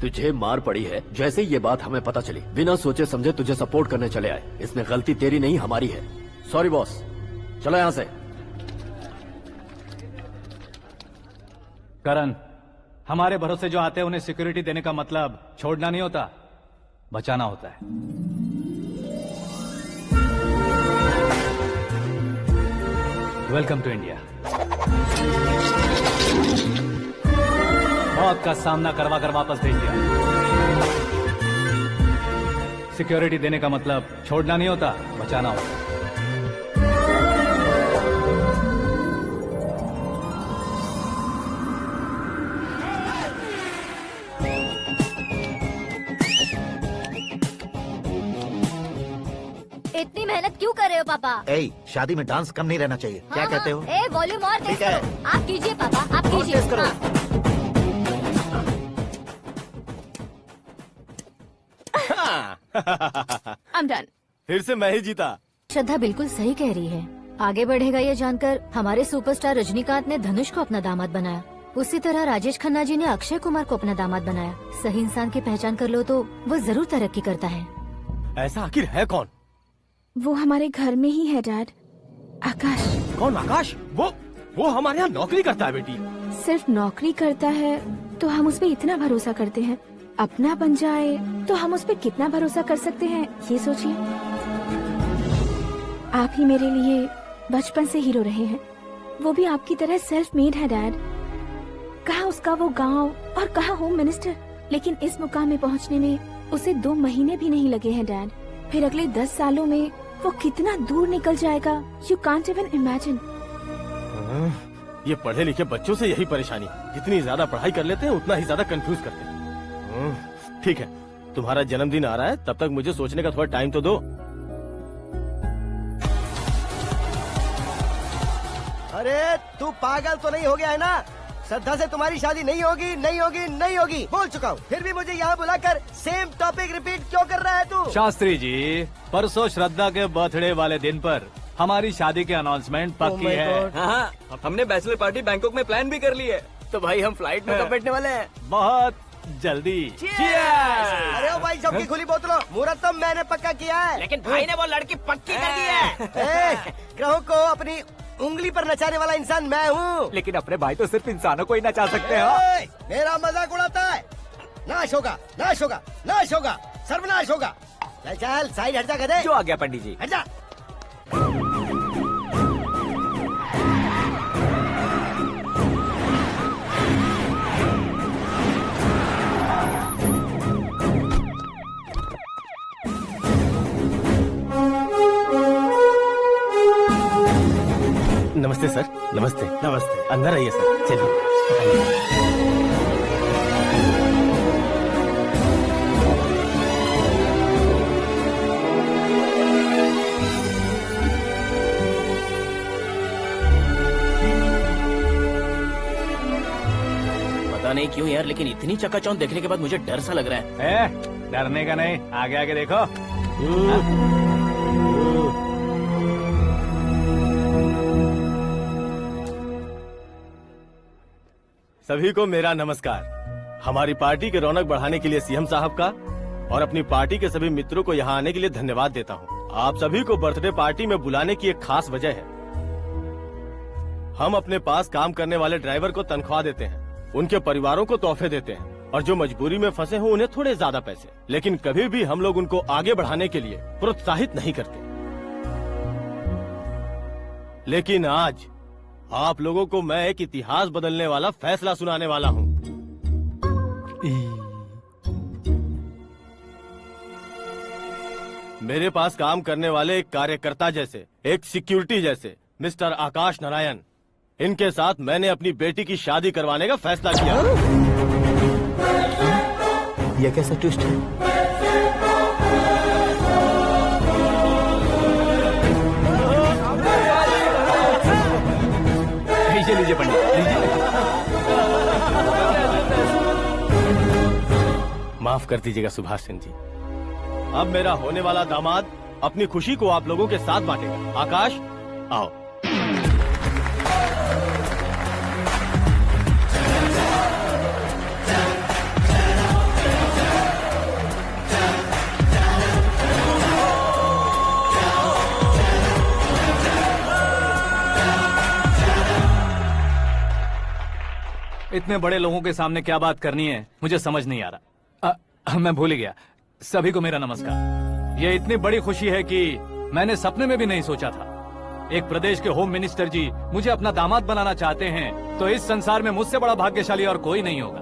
तुझे मार पड़ी है। जैसे ही ये बात हमें पता चली, बिना सोचे समझे तुझे सपोर्ट करने चले आए। इसमें गलती तेरी नहीं हमारी है। सॉरी बॉस, चलो यहाँ से। करण, हमारे भरोसे जो आते हैं उन्हें सिक्योरिटी देने का मतलब छोड़ना नहीं होता, बचाना होता है। Welcome to India. मौत का सामना करवा कर वापस भेज दिया। सिक्योरिटी देने का मतलब छोड़ना नहीं होता, बचाना होता। इतनी मेहनत क्यों कर रहे हो पापा? ए, शादी में डांस कम नहीं रहना चाहिए। क्या कहते हो? ए, वॉल्यूम और तेज ठीक है। करो। आप कीजिए पापा, आप कीजिए। तेज करो। I'm done. फिर से मैं ही जीता। श्रद्धा बिल्कुल सही कह रही है। आगे बढ़ेगा ये जानकर हमारे सुपरस्टार रजनीकांत ने धनुष को अपना दामाद बनाया। उसी तरह राजेश खन्ना जी ने अक्षय कुमार को अपना दामाद बनाया। सही इंसान की पहचान कर लो तो वो जरूर तरक्की करता है। ऐसा आखिर है कौन? वो हमारे घर में ही है डैड, आकाश। कौन आकाश? वो हमारे यहाँ नौकरी करता है बेटी। सिर्फ नौकरी करता है तो हम उस पे इतना भरोसा करते हैं, अपना बन जाए तो हम उस पे कितना भरोसा कर सकते हैं, ये सोचिए। आप ही मेरे लिए बचपन से हीरो रहे हैं, वो भी आपकी तरह सेल्फ मेड है डैड। कहाँ उसका वो गांव और कहाँ होम मिनिस्टर, लेकिन इस मुकाम में पहुँचने में उसे 2 महीने भी नहीं लगे हैं डैड। फिर अगले 10 सालों में वो कितना दूर निकल जाएगा, यू कांट इवन इमेजिन। ये पढ़े लिखे बच्चों से यही परेशानी है, जितनी ज्यादा पढ़ाई कर लेते हैं उतना ही ज्यादा कंफ्यूज करते हैं। ठीक है, तुम्हारा जन्मदिन आ रहा है, तब तक मुझे सोचने का थोड़ा टाइम तो दो। अरे तू पागल तो नहीं हो गया है ना? श्रद्धा से तुम्हारी शादी नहीं होगी, नहीं होगी, नहीं होगी, बोल चुका हूँ। फिर भी मुझे यहाँ बुलाकर सेम टॉपिक रिपीट क्यों कर रहा है तू? शास्त्री जी, परसों श्रद्धा के बर्थडे वाले दिन पर हमारी शादी की अनाउंसमेंट पक्की है। हाँ, हमने बैचलर पार्टी बैंकॉक में प्लान भी कर ली है, तो भाई हम फ्लाइट में कब बैठने वाले हैं? बहुत जल्दी। अरे ओ भाई, सबकी खुली बोतलों, मुहूर्त तो मैंने पक्का किया है। लेकिन भाई ने वो लड़की पक्की कर दी है। ग्रहों को अपनी उंगली पर नचाने वाला इंसान मैं हूँ। लेकिन अपने भाई तो सिर्फ इंसानों को ही नचा सकते हैं। मेरा मजाक उड़ाता है? नाश होगा, नाश होगा, नाश होगा, सर्वनाश होगा। चल चल साइड हट जा गधे। जो आ गया पंडित जी। हट जा। नमस्ते सर। नमस्ते। नमस्ते। अंदर आइए सर, चलिए। पता नहीं क्यों यार, लेकिन इतनी चकाचौंध देखने के बाद मुझे डर सा लग रहा है। डरने का नहीं, आगे आगे देखो। सभी को मेरा नमस्कार। हमारी पार्टी की रौनक बढ़ाने के लिए सीएम साहब का और अपनी पार्टी के सभी मित्रों को यहाँ आने के लिए धन्यवाद देता हूँ। आप सभी को बर्थडे पार्टी में बुलाने की एक खास वजह है। हम अपने पास काम करने वाले ड्राइवर को तनख्वाह देते हैं, उनके परिवारों को तोहफे देते हैं और जो मजबूरी में फंसे हो उन्हें थोड़े ज्यादा पैसे, लेकिन कभी भी हम लोग उनको आगे बढ़ाने के लिए प्रोत्साहित नहीं करते। लेकिन आज आप लोगों को मैं एक इतिहास बदलने वाला फैसला सुनाने वाला हूँ। मेरे पास काम करने वाले एक कार्यकर्ता जैसे, एक सिक्योरिटी जैसे मिस्टर आकाश नारायण, इनके साथ मैंने अपनी बेटी की शादी करवाने का फैसला किया। यह कैसा ट्विस्ट है? लीजिए पंडित, लीजिए। माफ कर दीजिएगा सुभाष सिंह जी। अब मेरा होने वाला दामाद अपनी खुशी को आप लोगों के साथ बांटेगा। आकाश, आओ। इतने बड़े लोगों के सामने क्या बात करनी है मुझे समझ नहीं आ रहा। मैं भूल गया। सभी को मेरा नमस्कार। ये इतनी बड़ी खुशी है कि मैंने सपने में भी नहीं सोचा था। एक प्रदेश के होम मिनिस्टर जी मुझे अपना दामाद बनाना चाहते हैं तो इस संसार में मुझसे बड़ा भाग्यशाली और कोई नहीं होगा।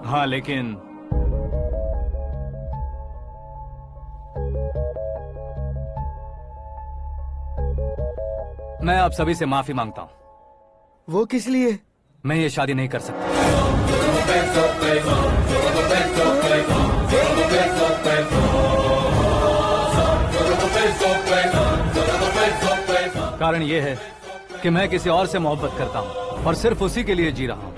हाँ लेकिन मैं आप सभी से माफी मांगता हूँ। वो किस लिए? मैं ये शादी नहीं कर सकता। कारण ये है कि मैं किसी और से मोहब्बत करता हूँ और सिर्फ उसी के लिए जी रहा हूँ।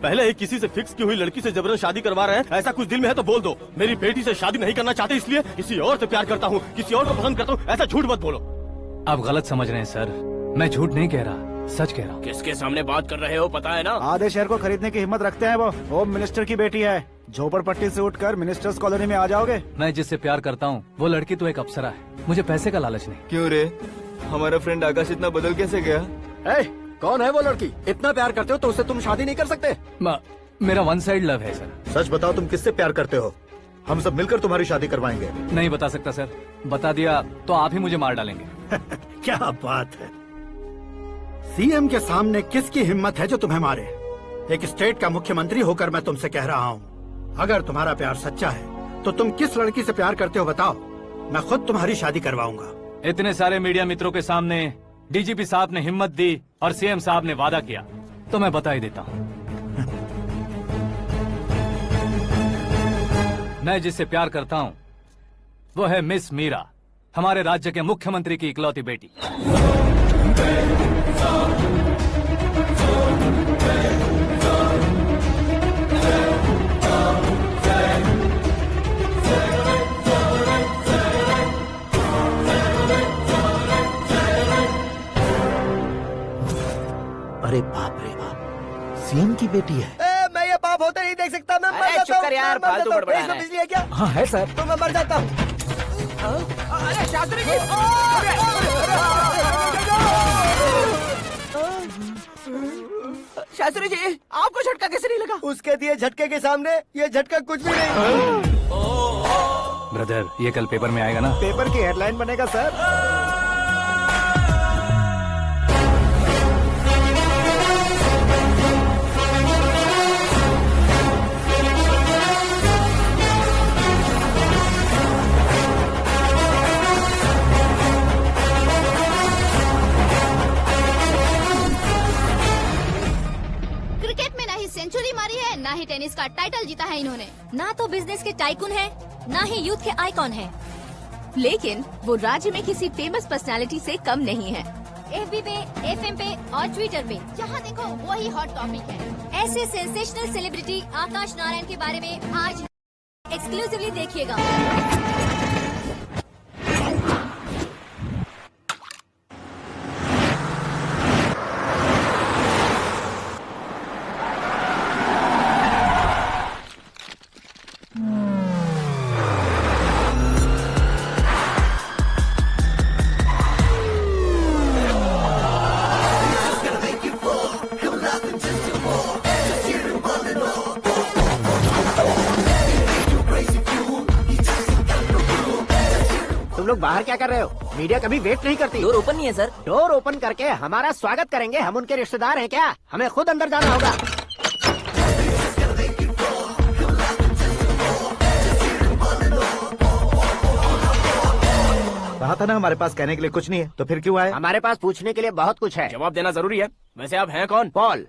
पहले ही किसी से फिक्स की हुई लड़की से जबरन शादी करवा रहे हैं, ऐसा कुछ दिल में है तो बोल दो। मेरी बेटी से शादी नहीं करना चाहते इसलिए किसी और से प्यार करता हूँ, किसी और को पसंद करता हूँ, ऐसा झूठ मत बोलो। आप गलत समझ रहे हैं सर, मैं झूठ नहीं कह रहा, सच कह रहा हूँ। किसके सामने बात कर रहे हो पता है ना? आधे शहर को खरीदने की हिम्मत रखते हैं वो। होम मिनिस्टर की बेटी है, झोपड़पट्टी से उठकर मिनिस्टर्स कॉलोनी में आ जाओगे। मैं जिससे प्यार करता हूँ वो लड़की तो एक अप्सरा है, मुझे पैसे का लालच नहीं। क्यों रे, हमारा फ्रेंड आकाश इतना बदल कैसे गया? कौन है वो लड़की? इतना प्यार करते हो तो उससे तुम शादी नहीं कर सकते? मेरा वन साइड लव है सर। सच बताओ तुम किससे प्यार करते हो? हम सब मिलकर तुम्हारी शादी करवाएंगे। नहीं बता सकता सर, बता दिया तो आप ही मुझे मार डालेंगे। क्या बात है, सीएम के सामने किसकी हिम्मत है जो तुम्हें मारे? एक स्टेट का मुख्यमंत्री होकर मैं तुमसे कह रहा हूँ, अगर तुम्हारा प्यार सच्चा है तो तुम किस लड़की से प्यार करते हो बताओ, मैं खुद तुम्हारी शादी करवाऊंगा। इतने सारे मीडिया मित्रों के सामने डीजीपी साहब ने हिम्मत दी और सीएम साहब ने वादा किया, तो मैं बता ही देता हूँ। मैं जिससे प्यार करता हूँ वो है मिस मीरा, हमारे राज्य के मुख्यमंत्री की इकलौती बेटी। अरे बाप रे बाप, सीएम की बेटी है। मैं ये पाप होते नहीं देख सकता। मैं मर अरे जाता चुप हूँ, कर यार, मैं मर फालतू जाता हूँ। बड़बड़ा इसमें रहा है। बिजली है क्या? हाँ है सर। तो मैं मर जाता हूँ। अरे शास्त्री जी, शास्त्री जी, आपको झटका कैसे नहीं लगा? उसके दिए झटके के सामने ये झटका कुछ भी नहीं। ब्रदर, ये कल पेपर में आएगा ना? पेपर की हेडलाइन बनेगा सर। क्रिकेट में ना ही सेंचुरी मारी है, ना ही टेनिस का टाइटल जीता है इन्होंने। ना तो बिजनेस के टाइकून है, ना ही यूथ के आइकॉन है, लेकिन वो राज्य में किसी फेमस पर्सनालिटी से कम नहीं है। FB पे, FM पे और ट्विटर पे जहाँ देखो वही हॉट टॉपिक है। ऐसे सेंसेशनल सेलिब्रिटी आकाश नारायण के बारे में आज एक्सक्लूसिवली देखिएगा। तुम लोग बाहर क्या कर रहे हो? मीडिया कभी वेट नहीं करती। डोर ओपन नहीं है सर। डोर ओपन करके हमारा स्वागत करेंगे? हम उनके रिश्तेदार हैं क्या? हमें खुद अंदर जाना होगा। कहा था ना हमारे पास कहने के लिए कुछ नहीं है, तो फिर क्यों आए? हमारे पास पूछने के लिए बहुत कुछ है। जवाब देना जरूरी है। वैसे आप हैं कौन? पॉल,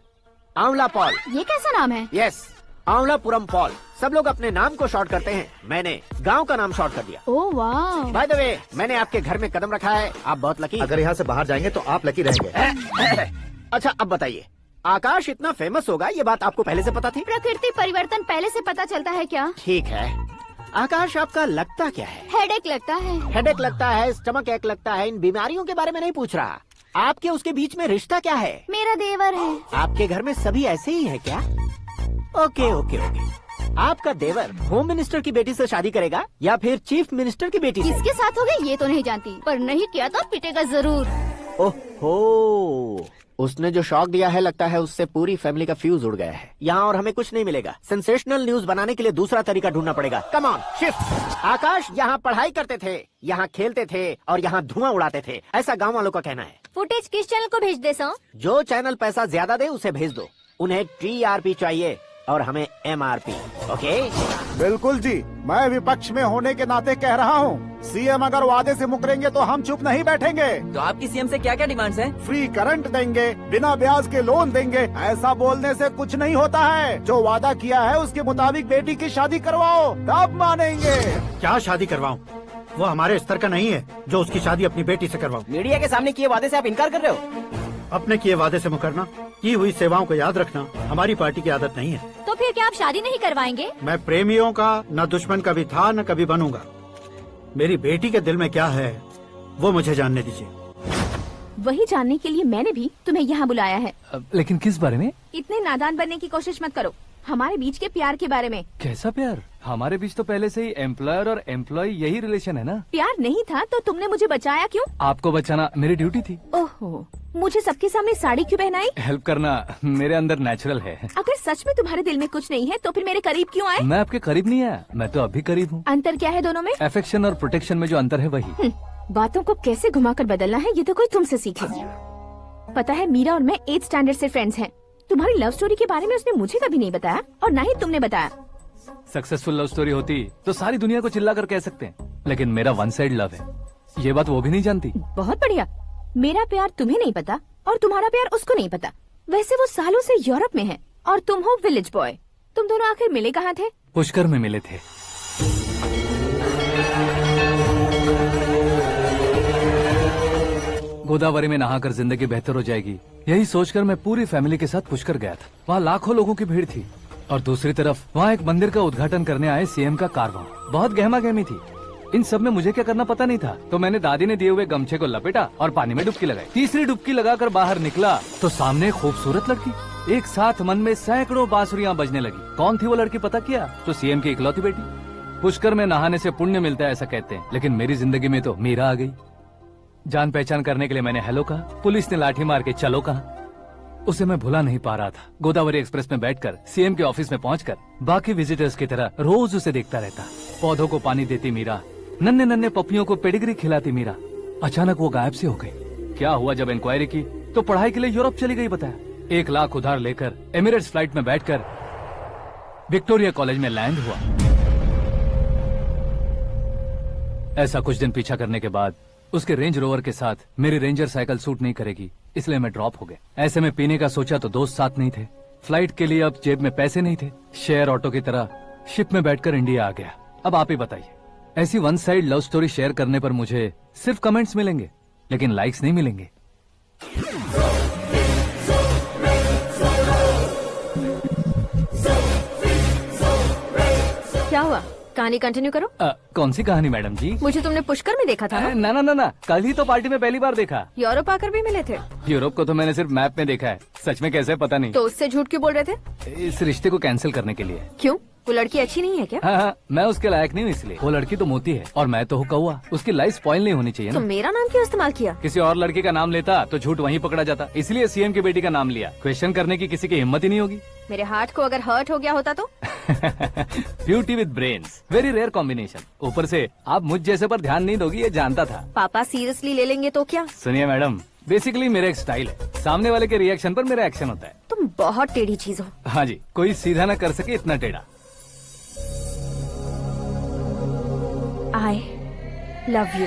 आंवला पॉल। ये कैसा नाम है? Yes, Amvalapuram Paul. सब लोग अपने नाम को शॉर्ट करते हैं, मैंने गांव का नाम शॉर्ट कर दिया। ओह वाह। बाय द वे, मैंने आपके घर में कदम रखा है, आप बहुत लकी। अगर यहाँ से बाहर जाएंगे तो आप लकी रहेंगे। अच्छा अब बताइए, आकाश इतना फेमस होगा ये बात आपको पहले से पता थी? प्रकृति परिवर्तन पहले से पता चलता है क्या? ठीक है, आकाश आपका लगता क्या है? हेडेक लगता है। हेडेक लगता है, स्टमक एक लगता है, इन बीमारियों के बारे में नहीं पूछ रहा। आपके उसके बीच में रिश्ता क्या है? मेरा देवर है। आपके घर में सभी ऐसे ही है क्या? Okay okay okay. आपका देवर होम मिनिस्टर की बेटी से शादी करेगा या फिर चीफ मिनिस्टर की बेटी से? किसके साथ होगा ये तो नहीं जानती, पर नहीं किया तो पिटेगा जरूर। ओहो, उसने जो शॉक दिया है लगता है उससे पूरी फैमिली का फ्यूज उड़ गया है। यहाँ और हमें कुछ नहीं मिलेगा। सेंसेशनल न्यूज बनाने के लिए दूसरा तरीका ढूंढना पड़ेगा। Come on shift. आकाश यहाँ पढ़ाई करते थे, यहाँ खेलते थे और यहाँ धुआं उड़ाते थे, ऐसा गाँव वालों का कहना है। फुटेज किस चैनल को भेज दे सो? जो चैनल पैसा ज्यादा दे उसे भेज दो। उन्हें TRP चाहिए और हमें MRP। ओके? बिल्कुल जी, मैं विपक्ष में होने के नाते कह रहा हूँ, सीएम अगर वादे से मुकरेंगे तो हम चुप नहीं बैठेंगे। तो आपकी सीएम से क्या क्या डिमांड्स हैं? फ्री करंट देंगे, बिना ब्याज के लोन देंगे। ऐसा बोलने से कुछ नहीं होता है। जो वादा किया है उसके मुताबिक बेटी की शादी करवाओ, तब मानेंगे। क्या शादी करवाऊं? वो हमारे स्तर का नहीं है जो उसकी शादी अपनी बेटी से करवाऊं। मीडिया के सामने किए वादे से आप इनकार कर रहे हो? अपने किए वादे से मुकरना, की हुई सेवाओं को याद रखना हमारी पार्टी की आदत नहीं है। तो फिर क्या आप शादी नहीं करवाएंगे? मैं प्रेमियों का न दुश्मन कभी था न कभी बनूंगा। मेरी बेटी के दिल में क्या है वो मुझे जानने दीजिए। वही जानने के लिए मैंने भी तुम्हें यहाँ बुलाया है। लेकिन किस बारे में? इतने नादान बनने की कोशिश मत करो। हमारे बीच के प्यार के बारे में। कैसा प्यार? हमारे बीच तो पहले से ही एम्प्लॉयर और एम्प्लॉय यही रिलेशन है ना। प्यार नहीं था तो तुमने मुझे बचाया क्यों? आपको बचाना मेरी ड्यूटी थी। ओहो, मुझे सबके सामने साड़ी क्यों पहनाई? हेल्प करना मेरे अंदर नेचुरल है। अगर सच में तुम्हारे दिल में कुछ नहीं है तो फिर मेरे करीब क्यों आए? मैं आपके करीब नहीं आया, मैं तो अभी करीब हूँ। अंतर क्या है दोनों में? अफेक्शन और प्रोटेक्शन में जो अंतर है वही। बातों को कैसे घुमाकर बदलना है ये तो कोई तुमसे सीखे। पता है, मीरा और मैं 8th स्टैंडर्ड से फ्रेंड्स हैं। तुम्हारी लव स्टोरी के बारे में उसने मुझे कभी नहीं बताया और न ही तुमने बताया। सक्सेसफुल लव स्टोरी होती तो सारी दुनिया को चिल्ला कर कह सकते हैं, लेकिन मेरा वन साइड लव है, ये बात वो भी नहीं जानती। बहुत बढ़िया। मेरा प्यार तुम्हें नहीं पता और तुम्हारा प्यार उसको नहीं पता। वैसे वो सालों से यूरोप में है और तुम हो विलेज बॉय। तुम दोनों आखिर मिले कहाँ थे? पुष्कर में मिले थे। गोदावरी में नहाकर जिंदगी बेहतर हो जाएगी, यही सोचकर मैं पूरी फैमिली के साथ पुष्कर गया था। वहाँ लाखों लोगों की भीड़ थी और दूसरी तरफ वहाँ एक मंदिर का उद्घाटन करने आए सीएम का कारवां। बहुत गहमा गहमी थी। इन सब में मुझे क्या करना पता नहीं था, तो मैंने दादी ने दिए हुए गमछे को लपेटा और पानी में डुबकी लगाई। तीसरी डुबकी लगाकर बाहर निकला तो सामने एक खूबसूरत लड़की। एक साथ मन में सैकड़ों बांसुरियां बजने लगी। कौन थी वो लड़की पता किया? तो सीएम की इकलौती बेटी। पुष्कर में नहाने से पुण्य मिलता है ऐसा कहते हैं, लेकिन मेरी जिंदगी में तो मीरा आ गई। जान पहचान करने के लिए मैंने हेलो कहा, पुलिस ने लाठी मार के चलो कहा। उसे मैं भुला नहीं पा रहा था। गोदावरी एक्सप्रेस में बैठकर सीएम के ऑफिस में पहुंचकर बाकी विजिटर्स की तरह रोज उसे देखता रहता। पौधों को पानी देती मीरा, नन्हे नन्हे पपियों को पेडिग्री खिलाती मीरा। अचानक वो गायब सी हो गई। क्या हुआ? जब इंक्वायरी की तो पढ़ाई के लिए यूरोप चली गई बताया। 1 लाख उधार लेकर एमिरेट्स फ्लाइट में बैठकर विक्टोरिया कॉलेज में लैंड हुआ। ऐसा कुछ दिन पीछा करने के बाद उसके रेंज रोवर के साथ मेरी रेंजर साइकिल सूट नहीं करेगी, इसलिए मैं ड्रॉप हो गया। ऐसे में पीने का सोचा तो दोस्त साथ नहीं थे। फ्लाइट के लिए अब जेब में पैसे नहीं थे। शेयर ऑटो की तरह शिप में बैठकर इंडिया आ गया। अब आप ही बताइए, ऐसी one side love story share करने पर मुझे सिर्फ कमेंट्स मिलेंगे, लेकिन लाइक्स नहीं मिलेंगे। क्या हुआ? कहानी कंटिन्यू करो। कौन सी कहानी मैडम जी? मुझे तुमने पुष्कर में देखा था ना? ना, कल ही तो पार्टी में पहली बार देखा। यूरोप आकर भी मिले थे? यूरोप को तो मैंने सिर्फ मैप में देखा है, सच में कैसे पता नहीं। तो उससे झूठ क्यों बोल रहे थे? इस रिश्ते को कैंसिल करने के लिए। क्यों? वो लड़की अच्छी नहीं है क्या? हाँ, मैं उसके लायक नहीं हूँ इसलिए। वो लड़की तो मोती है और मैं तो हूँ कौवा। उसकी लाइफ स्पॉइल नहीं होनी चाहिए ना। तो मेरा नाम क्यों इस्तेमाल किया? किसी और लड़की का नाम लेता तो झूठ वहीं पकड़ा जाता, इसलिए सीएम की बेटी का नाम लिया। क्वेश्चन करने की किसी की हिम्मत ही नहीं होगी। मेरे हार्ट को अगर हर्ट हो गया होता तो? Beauty with brains, very rare combination. ऊपर से आप मुझ जैसे पर ध्यान नहीं दोगी ये जानता था। पापा सीरियसली ले लेंगे तो क्या? सुनिए मैडम, बेसिकली मेरा एक स्टाइल है, सामने वाले के रिएक्शन पर मेरा एक्शन होता है। तुम बहुत टेढ़ी चीज हो। हाँ जी, कोई सीधा न कर सके इतना टेढ़ा। I love you।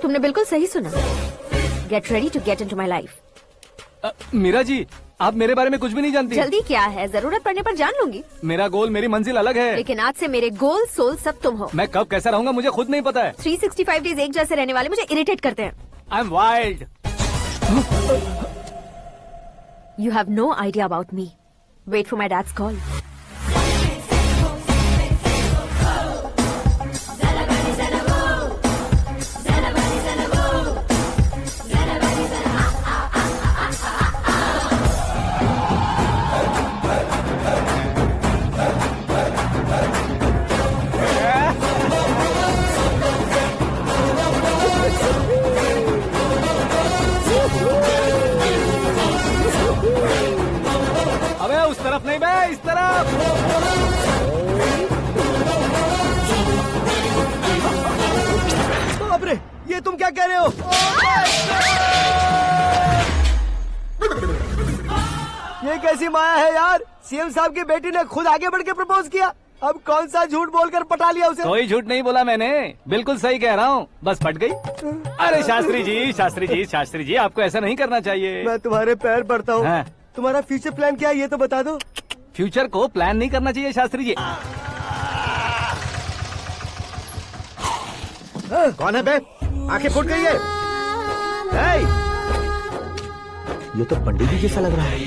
तुमने बिल्कुल सही सुना। Get ready to get into my life। Meera ji, आप मेरे बारे में कुछ भी नहीं जानती। जल्दी क्या है, जरूरत पड़ने पर जान लूंगी। मेरा गोल, मेरी मंजिल अलग है। लेकिन आज से मेरे गोल सोल सब तुम हो। मैं कब कैसा रहूंगा मुझे खुद नहीं पता है। 365 डेज एक जैसे रहने वाले मुझे इरिटेट करते हैं। I am wild. You have no idea about me। Wait for my dad's call। अबे उस तरफ नहीं बे, इस तरफ। बाप रे, ये तुम क्या कह रहे हो? ये कैसी माया है यार, सीएम साहब की बेटी ने खुद आगे बढ़ के प्रपोज किया, अब कौन सा झूठ बोलकर पटा लिया उसे। कोई झूठ नहीं बोला मैंने, बिल्कुल सही कह रहा हूँ, बस पट गई। अरे शास्त्री जी, शास्त्री जी, शास्त्री जी, आपको ऐसा नहीं करना चाहिए। मैं तुम्हारे पैर पड़ता हूँ। हाँ। तुम्हारा फ्यूचर प्लान क्या है ये तो बता दो। फ्यूचर को प्लान नहीं करना चाहिए शास्त्री जी। कौन है बे? आंखें फूट गई है। ये तो पंडित जी जैसा लग रहा है।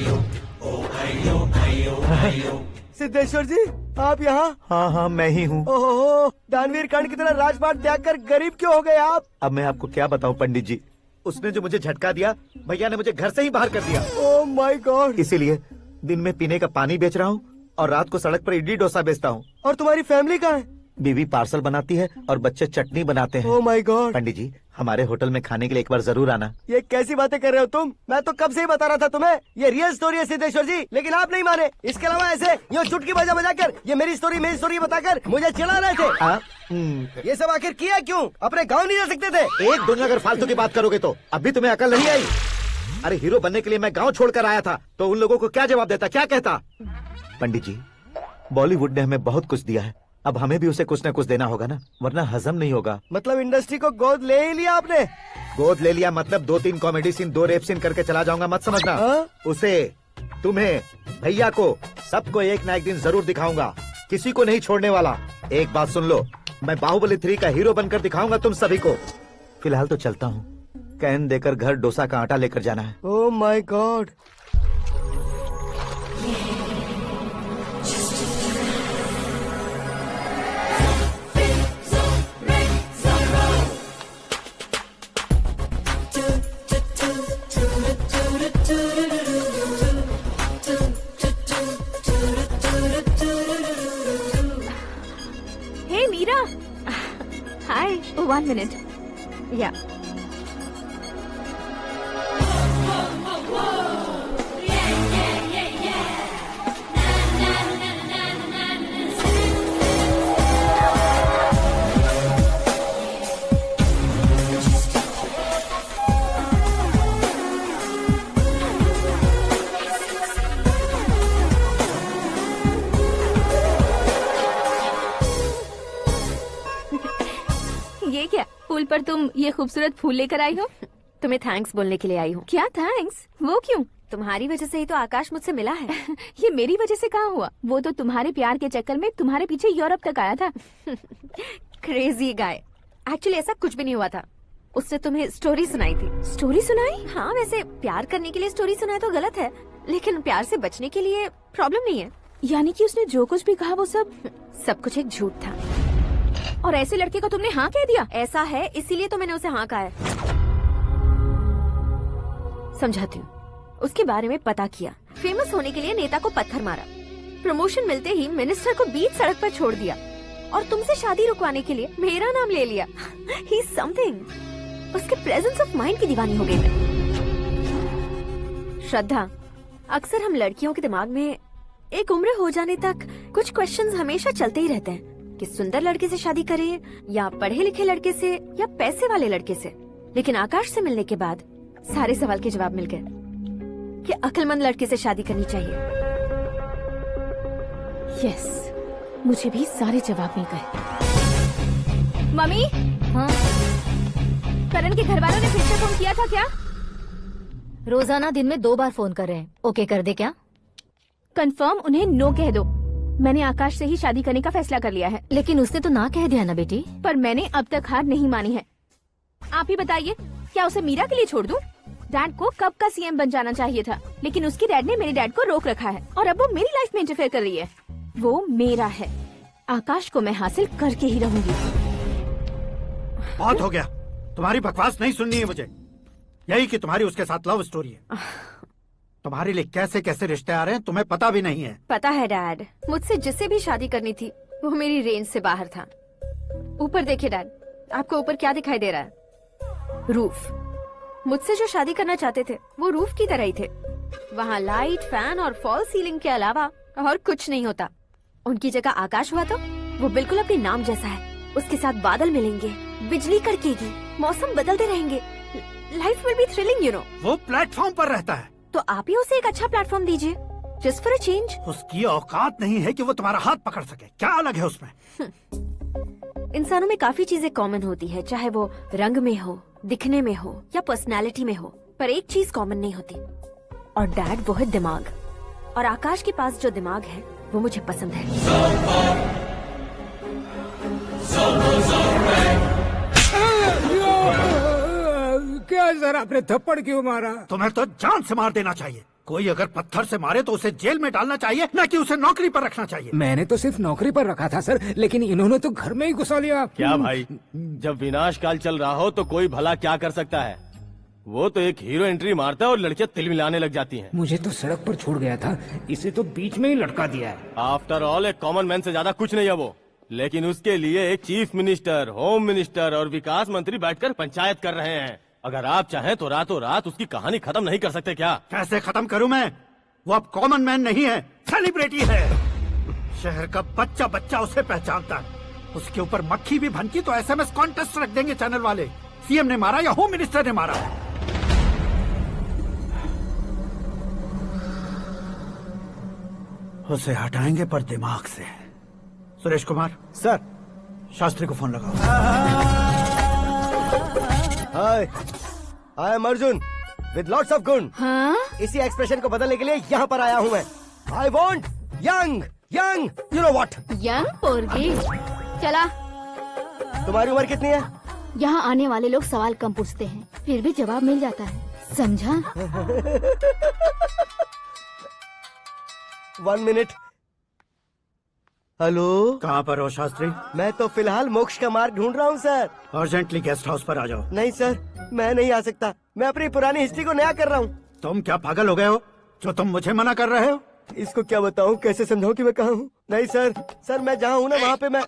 सिद्धेश्वर जी आप यहाँ? हाँ मैं ही हूँ। ओहो, दानवीर कर्ण की तरह राजपाट त्याग कर गरीब क्यों हो गए आप? अब मैं आपको क्या बताऊँ पंडित जी, उसने जो मुझे झटका दिया, भैया ने मुझे घर से ही बाहर कर दिया। ओह माय गॉड। इसीलिए दिन में पीने का पानी बेच रहा हूँ और रात को सड़क पर इडली डोसा बेचता हूँ। और तुम्हारी फैमिली कहाँ है? बीवी पार्सल बनाती है और बच्चे चटनी बनाते हैं। ओह माय गॉड। पंडित जी हमारे होटल में खाने के लिए एक बार जरूर आना। ये कैसी बातें कर रहे हो तुम? मैं तो कब से ही बता रहा था तुम्हें, ये रियल स्टोरी है सिद्धेश्वर जी, लेकिन आप नहीं माने। इसके अलावा ऐसे यूँ चुटकी बजा बजा कर ये मेरी स्टोरी बताकर मुझे चिढ़ा रहे थे। ये सब आखिर किया क्यों? अपने गाँव नहीं जा सकते थे? एक दिन अगर फालतू की बात करोगे तो अभी तुम्हें अकल नहीं आई। अरे हीरो बनने के लिए मैं गाँव छोड़कर आया था तो उन लोगों को क्या जवाब देता, क्या कहता? पंडित जी बॉलीवुड ने हमें बहुत कुछ दिया है, अब हमें भी उसे कुछ न कुछ देना होगा ना, वरना हजम नहीं होगा। मतलब इंडस्ट्री को गोद ले ही लिया आपने? गोद ले लिया मतलब 2-3 कॉमेडी सीन 2 रेप सीन करके चला जाऊंगा मत समझना। उसे, तुम्हें, भैया को, सबको एक ना एक दिन जरूर दिखाऊंगा, किसी को नहीं छोड़ने वाला। एक बात सुन लो, मैं बाहुबली 3 का हीरो बनकर दिखाऊंगा तुम सभी को। फिलहाल तो चलता हूँ, कैन देकर घर डोसा का आटा लेकर जाना है। Oh my god. Hey Meera, hi, 1 minute. या ये क्या, पुल पर तुम ये खूबसूरत फूल लेकर आई हो? तुम्हें थैंक्स बोलने के लिए आई हूँ। क्या थैंक्स? वो क्यों? तुम्हारी वजह से ही तो आकाश मुझसे मिला है। ये मेरी वजह से कहाँ हुआ? वो तो तुम्हारे प्यार के चक्कर में तुम्हारे पीछे यूरोप तक आया था। Crazy guy. एक्चुअली ऐसा कुछ भी नहीं हुआ था, उसने तुम्हें स्टोरी सुनाई थी। स्टोरी सुनाई? हाँ, वैसे प्यार करने के लिए स्टोरी सुनाए तो गलत है, लेकिन प्यार से बचने के लिए प्रॉब्लम नहीं है। यानी कि उसने जो कुछ भी कहा वो सब कुछ एक झूठ था। और ऐसे लड़के को तुमने हाँ कह दिया? ऐसा है इसीलिए तो मैंने उसे हाँ कहा है। समझाती हूँ। उसके बारे में पता किया, फेमस होने के लिए नेता को पत्थर मारा, प्रमोशन मिलते ही मिनिस्टर को बीच सड़क पर छोड़ दिया और तुमसे शादी रुकवाने के लिए मेरा नाम ले लिया। He is something. उसके प्रेजेंस ऑफ माइंड की दीवानी हो गई मैं। श्रद्धा, अक्सर हम लड़कियों के दिमाग में एक उम्र हो जाने तक कुछ क्वेश्चंस हमेशा चलते ही रहते हैं कि सुंदर लड़के से शादी करें या पढ़े लिखे लड़के से या पैसे वाले लड़के से। लेकिन आकाश से मिलने के बाद सारे सवाल के जवाब मिल गए कि अक्लमंद लड़के से शादी करनी चाहिए। यस, मुझे भी सारे जवाब मिल गए। मम्मी, हाँ? करण के घर वालों ने फिर से फोन किया था क्या? रोजाना दिन में 2 बार फोन कर रहे हैं। ओके कर दे क्या? कंफर्म उन्हें नो कह दो। मैंने आकाश से ही शादी करने का फैसला कर लिया है। लेकिन उसने तो ना कह दिया ना बेटी। पर मैंने अब तक हार नहीं मानी है। आप ही बताइए, क्या उसे मीरा के लिए छोड़ दूं? डैड को कब का सीएम बन जाना चाहिए था, लेकिन उसके डैड ने मेरे डैड को रोक रखा है और अब वो मेरी लाइफ में इंटरफेयर कर रही है। वो मेरा है, आकाश को मैं हासिल करके ही रहूंगी। बहुत हो गया, तुम्हारी बकवास नहीं सुननी है मुझे। यही कि तुम्हारी उसके साथ लव स्टोरी है। तुम्हारे लिए कैसे कैसे रिश्ते आ रहे हैं तुम्हें पता भी नहीं है। पता है डैड, मुझसे जिसे भी शादी करनी थी वो मेरी रेंज से बाहर था। ऊपर देखिए डैड, आपको ऊपर क्या दिखाई दे रहा है? रूफ। मुझसे जो शादी करना चाहते थे वो रूफ की तरह ही थे। वहाँ लाइट, फैन और फॉल सीलिंग के अलावा और कुछ नहीं होता। उनकी जगह आकाश हुआ तो वो बिल्कुल अपने नाम जैसा है। उसके साथ बादल मिलेंगे, बिजली कड़केगी, मौसम बदलते रहेंगे, life will be thrilling you know. वो प्लेटफॉर्म पर रहता है तो आप ही उसे एक अच्छा प्लेटफॉर्म दीजिए। Just for a change. उसकी औकात नहीं है कि वो तुम्हारा हाथ पकड़ सके। क्या अलग है उसमें? इंसानों में काफी चीजें कॉमन होती है, चाहे वो रंग में हो, दिखने में हो या पर्सनालिटी में हो, पर एक चीज कॉमन नहीं होती, और डैड वो है दिमाग। और आकाश के पास जो दिमाग है वो मुझे पसंद है। क्या सर, आपने थप्पड़ क्यों मारा? तुम्हें तो जान से मार देना चाहिए। कोई अगर पत्थर से मारे तो उसे जेल में डालना चाहिए, न कि उसे नौकरी पर रखना चाहिए। मैंने तो सिर्फ नौकरी पर रखा था सर, लेकिन इन्होंने तो घर में ही घुसा लिया। क्या भाई, जब विनाश काल चल रहा हो तो कोई भला क्या कर सकता है? वो तो एक हीरो एंट्री मारता है और लड़कियां तिल मिलाने लग जाती हैं। मुझे तो सड़क पर छोड़ गया था, इसे तो बीच में ही लटका दिया है। आफ्टर ऑल एक कॉमन मैन से ज्यादा कुछ नहीं है वो, लेकिन उसके लिए एक चीफ मिनिस्टर, होम मिनिस्टर और विकास मंत्री बैठकर पंचायत कर रहे हैं। अगर आप चाहें तो रातों रात उसकी कहानी खत्म नहीं कर सकते क्या? कैसे खत्म करूं मैं? वो अब कॉमन मैन नहीं है, सेलिब्रिटी है। शहर का बच्चा बच्चा उसे पहचानता है। उसके ऊपर मक्खी भी भनकी तो SMS कॉन्टेस्ट रख देंगे चैनल वाले। सीएम ने मारा या होम मिनिस्टर ने मारा? उसे हटाएंगे पर दिमाग से। सुरेश कुमार सर, शास्त्री को फोन लगाओ। Hi, I am Arjun with lots of गुण। हाँ? इसी एक्सप्रेशन को बदलने के लिए यहाँ पर आया हूँ मैं। I want young young, you know what? Young पोरगी। चला। तुम्हारी उम्र कितनी है? यहाँ आने वाले लोग सवाल कम पूछते हैं, फिर भी जवाब मिल जाता है, समझा? 1 मिनट। हेलो, कहाँ पर हो शास्त्री? मैं तो फिलहाल मोक्ष का मार्ग ढूंढ रहा हूँ सर। अर्जेंटली गेस्ट हाउस पर आ जाओ। नहीं सर, मैं नहीं आ सकता। मैं अपनी पुरानी हिस्ट्री को नया कर रहा हूँ। तुम क्या पागल हो गए हो जो तुम मुझे मना कर रहे हो? इसको क्या बताऊँ, कैसे समझाऊँ कि मैं कहाँ हूँ? नहीं सर, सर मैं जहाँ हूँ ना वहाँ पे मैं।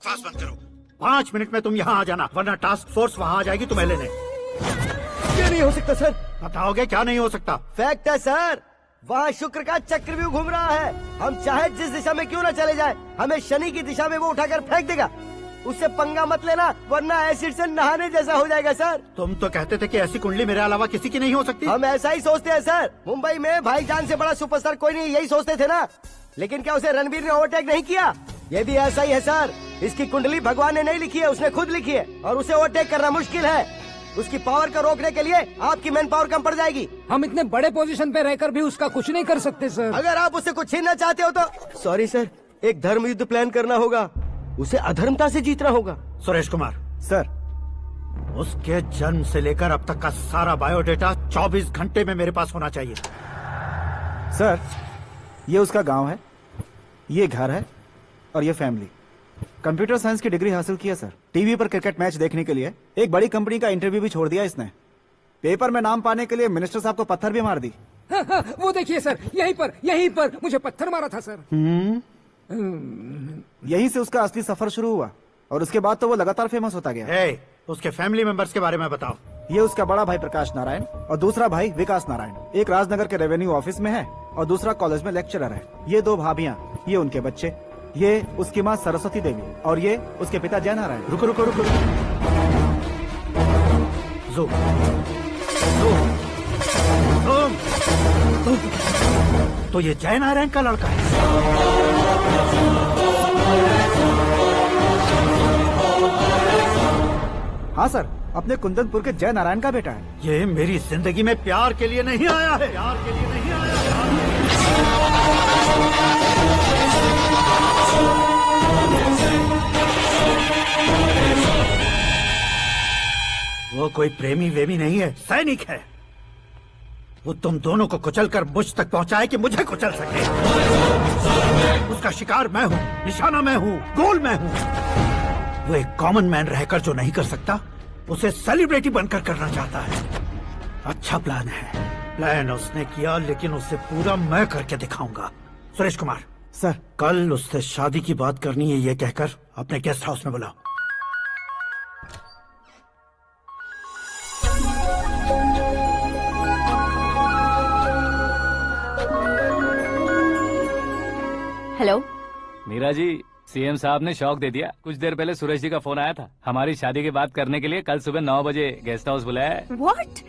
5 मिनट में तुम यहाँ आ जाना, वरना टास्क फोर्स वहाँ आ जाएगी तुम्हें लेने। क्या नहीं हो सकता सर? बताओगे क्या नहीं हो सकता? फैक्ट है सर, वहाँ शुक्र का चक्रव्यूह घूम रहा है। हम चाहे जिस दिशा में क्यों न चले जाए, हमें शनि की दिशा में वो उठाकर फेंक देगा। उससे पंगा मत लेना, वरना एसिड से नहाने जैसा हो जाएगा सर। तुम तो कहते थे कि ऐसी कुंडली मेरे अलावा किसी की नहीं हो सकती। हम ऐसा ही सोचते हैं सर। मुंबई में भाईजान से बड़ा सुपरस्टार कोई नहीं, यही सोचते थे ना। लेकिन क्या उसे रणवीर ने ओवरटेक नहीं किया? ये भी ऐसा ही है सर। इसकी कुंडली भगवान ने नहीं लिखी है, उसने खुद लिखी है, और उसे ओवरटेक करना मुश्किल है। उसकी पावर को रोकने के लिए आपकी मैन पावर कम पड़ जाएगी। हम इतने बड़े पोजीशन पे रहकर भी उसका कुछ नहीं कर सकते सर। अगर आप उससे कुछ छीनना चाहते हो तो सॉरी सर, एक धर्म युद्ध प्लान करना होगा। उसे अधर्मता से जीतना होगा। सुरेश कुमार सर, उसके जन्म से लेकर अब तक का सारा बायोडेटा 24 घंटे में मेरे पास होना चाहिए। सर, ये उसका गांव है, ये घर है और ये फैमिली। कंप्यूटर साइंस की डिग्री हासिल किया सर। टीवी पर क्रिकेट मैच देखने के लिए एक बड़ी कंपनी का इंटरव्यू भी छोड़ दिया इसने। पेपर में नाम पाने के लिए मिनिस्टर साहब को पत्थर भी मार दी। वो देखिए सर, यहीं पर मुझे पत्थर मारा था सर। यहीं से उसका असली सफर शुरू हुआ और उसके बाद तो वो लगातार फेमस होता गया। उसके फैमिली मेंबर्स के बारे में बताओ। ये उसका बड़ा भाई प्रकाश नारायण और दूसरा भाई विकास नारायण। एक राजनगर के रेवेन्यू ऑफिस में है और दूसरा कॉलेज में लेक्चरर है। ये 2 भाभियां, ये उनके बच्चे, ये उसकी माँ सरस्वती देवी और ये उसके पिता जय नारायण। रुको रुको रुको, तो ये जय नारायण का लड़का है। हाँ सर, अपने कुंदनपुर के जय नारायण का बेटा है। ये मेरी जिंदगी में प्यार के लिए नहीं आया है, प्यार के लिए नहीं आया है। वो कोई प्रेमी वेमी नहीं है, सैनिक है। वो तुम दोनों को कुचल कर मुझ तक पहुंचाए कि मुझे कुचल सके। उसका शिकार मैं हूँ, निशाना मैं हूँ, गोल मैं हूँ। वो एक कॉमन मैन रहकर जो नहीं कर सकता, उसे सेलिब्रिटी बनकर करना चाहता है। अच्छा प्लान है। प्लान उसने किया, लेकिन उसे पूरा मैं करके दिखाऊंगा। सुरेश कुमार सर, कल उससे शादी की बात करनी है, ये कहकर अपने गेस्ट हाउस में बुलाओ। हेलो मीरा जी, सीएम साहब ने शौक दे दिया। कुछ देर पहले सुरेश जी का फोन आया था, हमारी शादी की बात करने के लिए कल सुबह 9 बजे गेस्ट हाउस बुलाया है। What?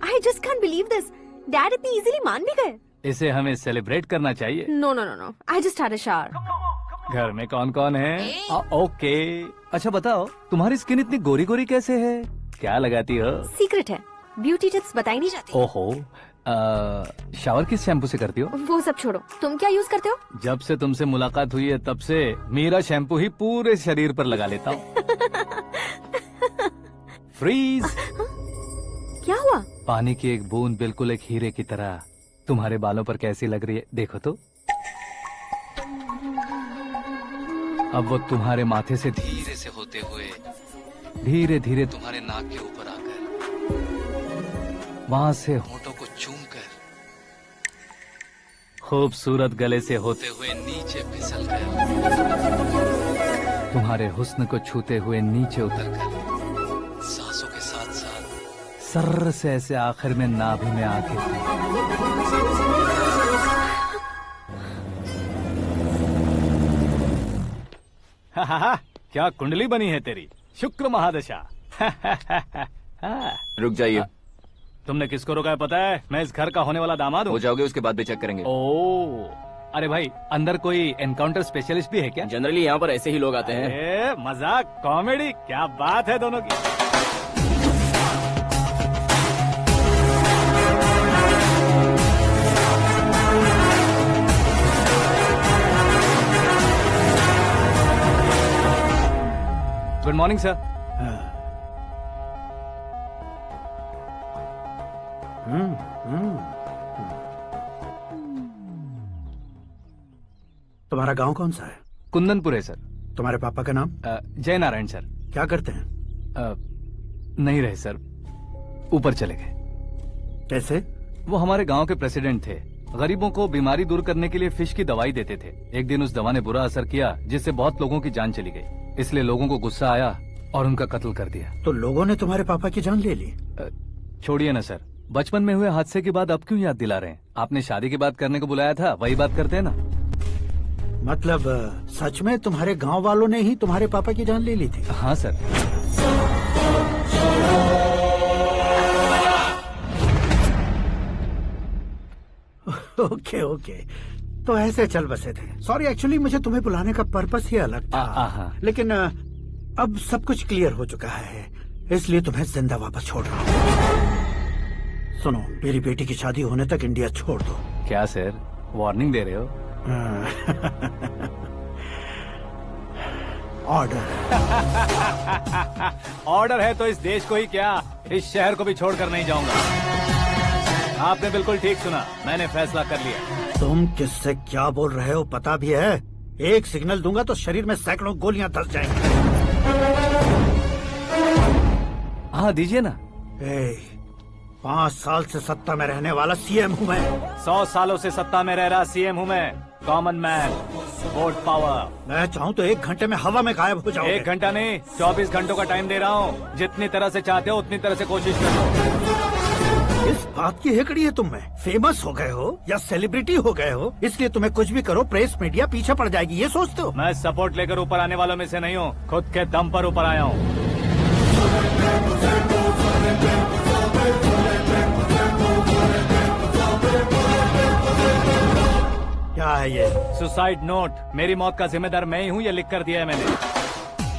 I just can't believe this. Dad इतनी इजीली मान भी गए। इसे हमें सेलिब्रेट करना चाहिए। No no no no, I just had a shower. घर में कौन कौन है? ओके। अच्छा बताओ, तुम्हारी स्किन इतनी गोरी गोरी कैसे है? क्या लगाती हो? सीक्रेट है, ब्यूटी टिप्स बताई नहीं जाती। ओहो, शावर किस शैम्पू से करती हो? वो सब छोड़ो, तुम क्या यूज करते हो? जब से तुमसे मुलाकात हुई है तब से मेरा शैम्पू ही पूरे शरीर पर लगा लेता हूँ। फ्रीज। क्या हुआ? पानी की एक बूंद बिल्कुल एक हीरे की तरह तुम्हारे बालों पर कैसी लग रही है, देखो तो। अब वो तुम्हारे माथे से धीरे से होते हुए धीरे धीरे तुम्हारे नाक के ऊपर आकर वहां से होठों को चूमकर खूबसूरत गले से होते हुए नीचे फिसल कर तुम्हारे हुस्न को छूते हुए नीचे उतरकर सांसों के साथ साथ सर्र से ऐसे आखिर में नाभि में आके क्या कुंडली बनी है तेरी, शुक्र महादशा। रुक जाइए। तुमने किसको रोका है पता है? मैं इस घर का होने वाला दामाद हूँ। हो जाओगे उसके बाद भी चेक करेंगे। ओ, अरे भाई अंदर कोई एनकाउंटर स्पेशलिस्ट भी है क्या? जनरली यहाँ पर ऐसे ही लोग आते हैं। मजाक, कॉमेडी, क्या बात है दोनों की। Good morning sir. तुम्हारा गांव कौन सा है? कुंदनपुर है सर। तुम्हारे पापा का नाम? जय नारायण सर। क्या करते हैं? नहीं रहे सर, ऊपर चले गए। कैसे? वो हमारे गांव के प्रेसिडेंट थे। गरीबों को बीमारी दूर करने के लिए फिश की दवाई देते थे। एक दिन उस दवा ने बुरा असर किया जिससे बहुत लोगों की जान चली गई। इसलिए लोगों को गुस्सा आया और उनका कत्ल कर दिया। तो लोगों ने तुम्हारे पापा की जान ले ली? छोड़िए ना सर, बचपन में हुए हादसे की बात अब क्यों याद दिला रहे हैं? आपने शादी की बात करने को बुलाया था, वही बात करते हैं ना। मतलब सच में तुम्हारे गांव वालों ने ही तुम्हारे पापा की जान ले ली थी? हाँ सर। ओके ओके, तो ऐसे चल बसे थे। सॉरी, एक्चुअली मुझे तुम्हें बुलाने का पर्पस ही अलग था। लेकिन अब सब कुछ क्लियर हो चुका है, इसलिए तुम्हें जिंदा वापस छोड़ रहा हूँ। सुनो, मेरी बेटी की शादी होने तक इंडिया छोड़ दो। क्या सर, वार्निंग दे रहे हो? ऑर्डर। ऑर्डर है तो इस देश को ही क्या, इस शहर को भी छोड़कर नहीं जाऊंगा। आपने बिल्कुल ठीक सुना, मैंने फैसला कर लिया। तुम किससे क्या बोल रहे हो पता भी है? एक सिग्नल दूंगा तो शरीर में सैकड़ों गोलियां धस जाएंगी। हाँ दीजिए ना। 5 साल से सत्ता में रहने वाला सीएम हूँ मैं। 100 सालों से सत्ता में रह रहा सीएम हूँ मैं। Common man, vote power. मैं चाहूँ तो 1 घंटे में हवा में गायब हो जाऊँ। 1 घंटा नहीं, 24 घंटों का टाइम दे रहा हूँ। जितनी तरह से चाहते हो उतनी तरह से कोशिश करो। इस बात की हेकड़ी है तुम में? फेमस हो गए हो या सेलिब्रिटी हो गए हो, इसलिए तुम्हें कुछ भी करो प्रेस मीडिया पीछे पड़ जाएगी, ये सोचते हो? मैं सपोर्ट लेकर ऊपर आने वालों में से नहीं हूँ, खुद के दम पर ऊपर आया हूँ। क्या है ये? Suicide note. मेरी मौत का जिम्मेदार मैं ही हूँ, ये लिख कर दिया है मैंने।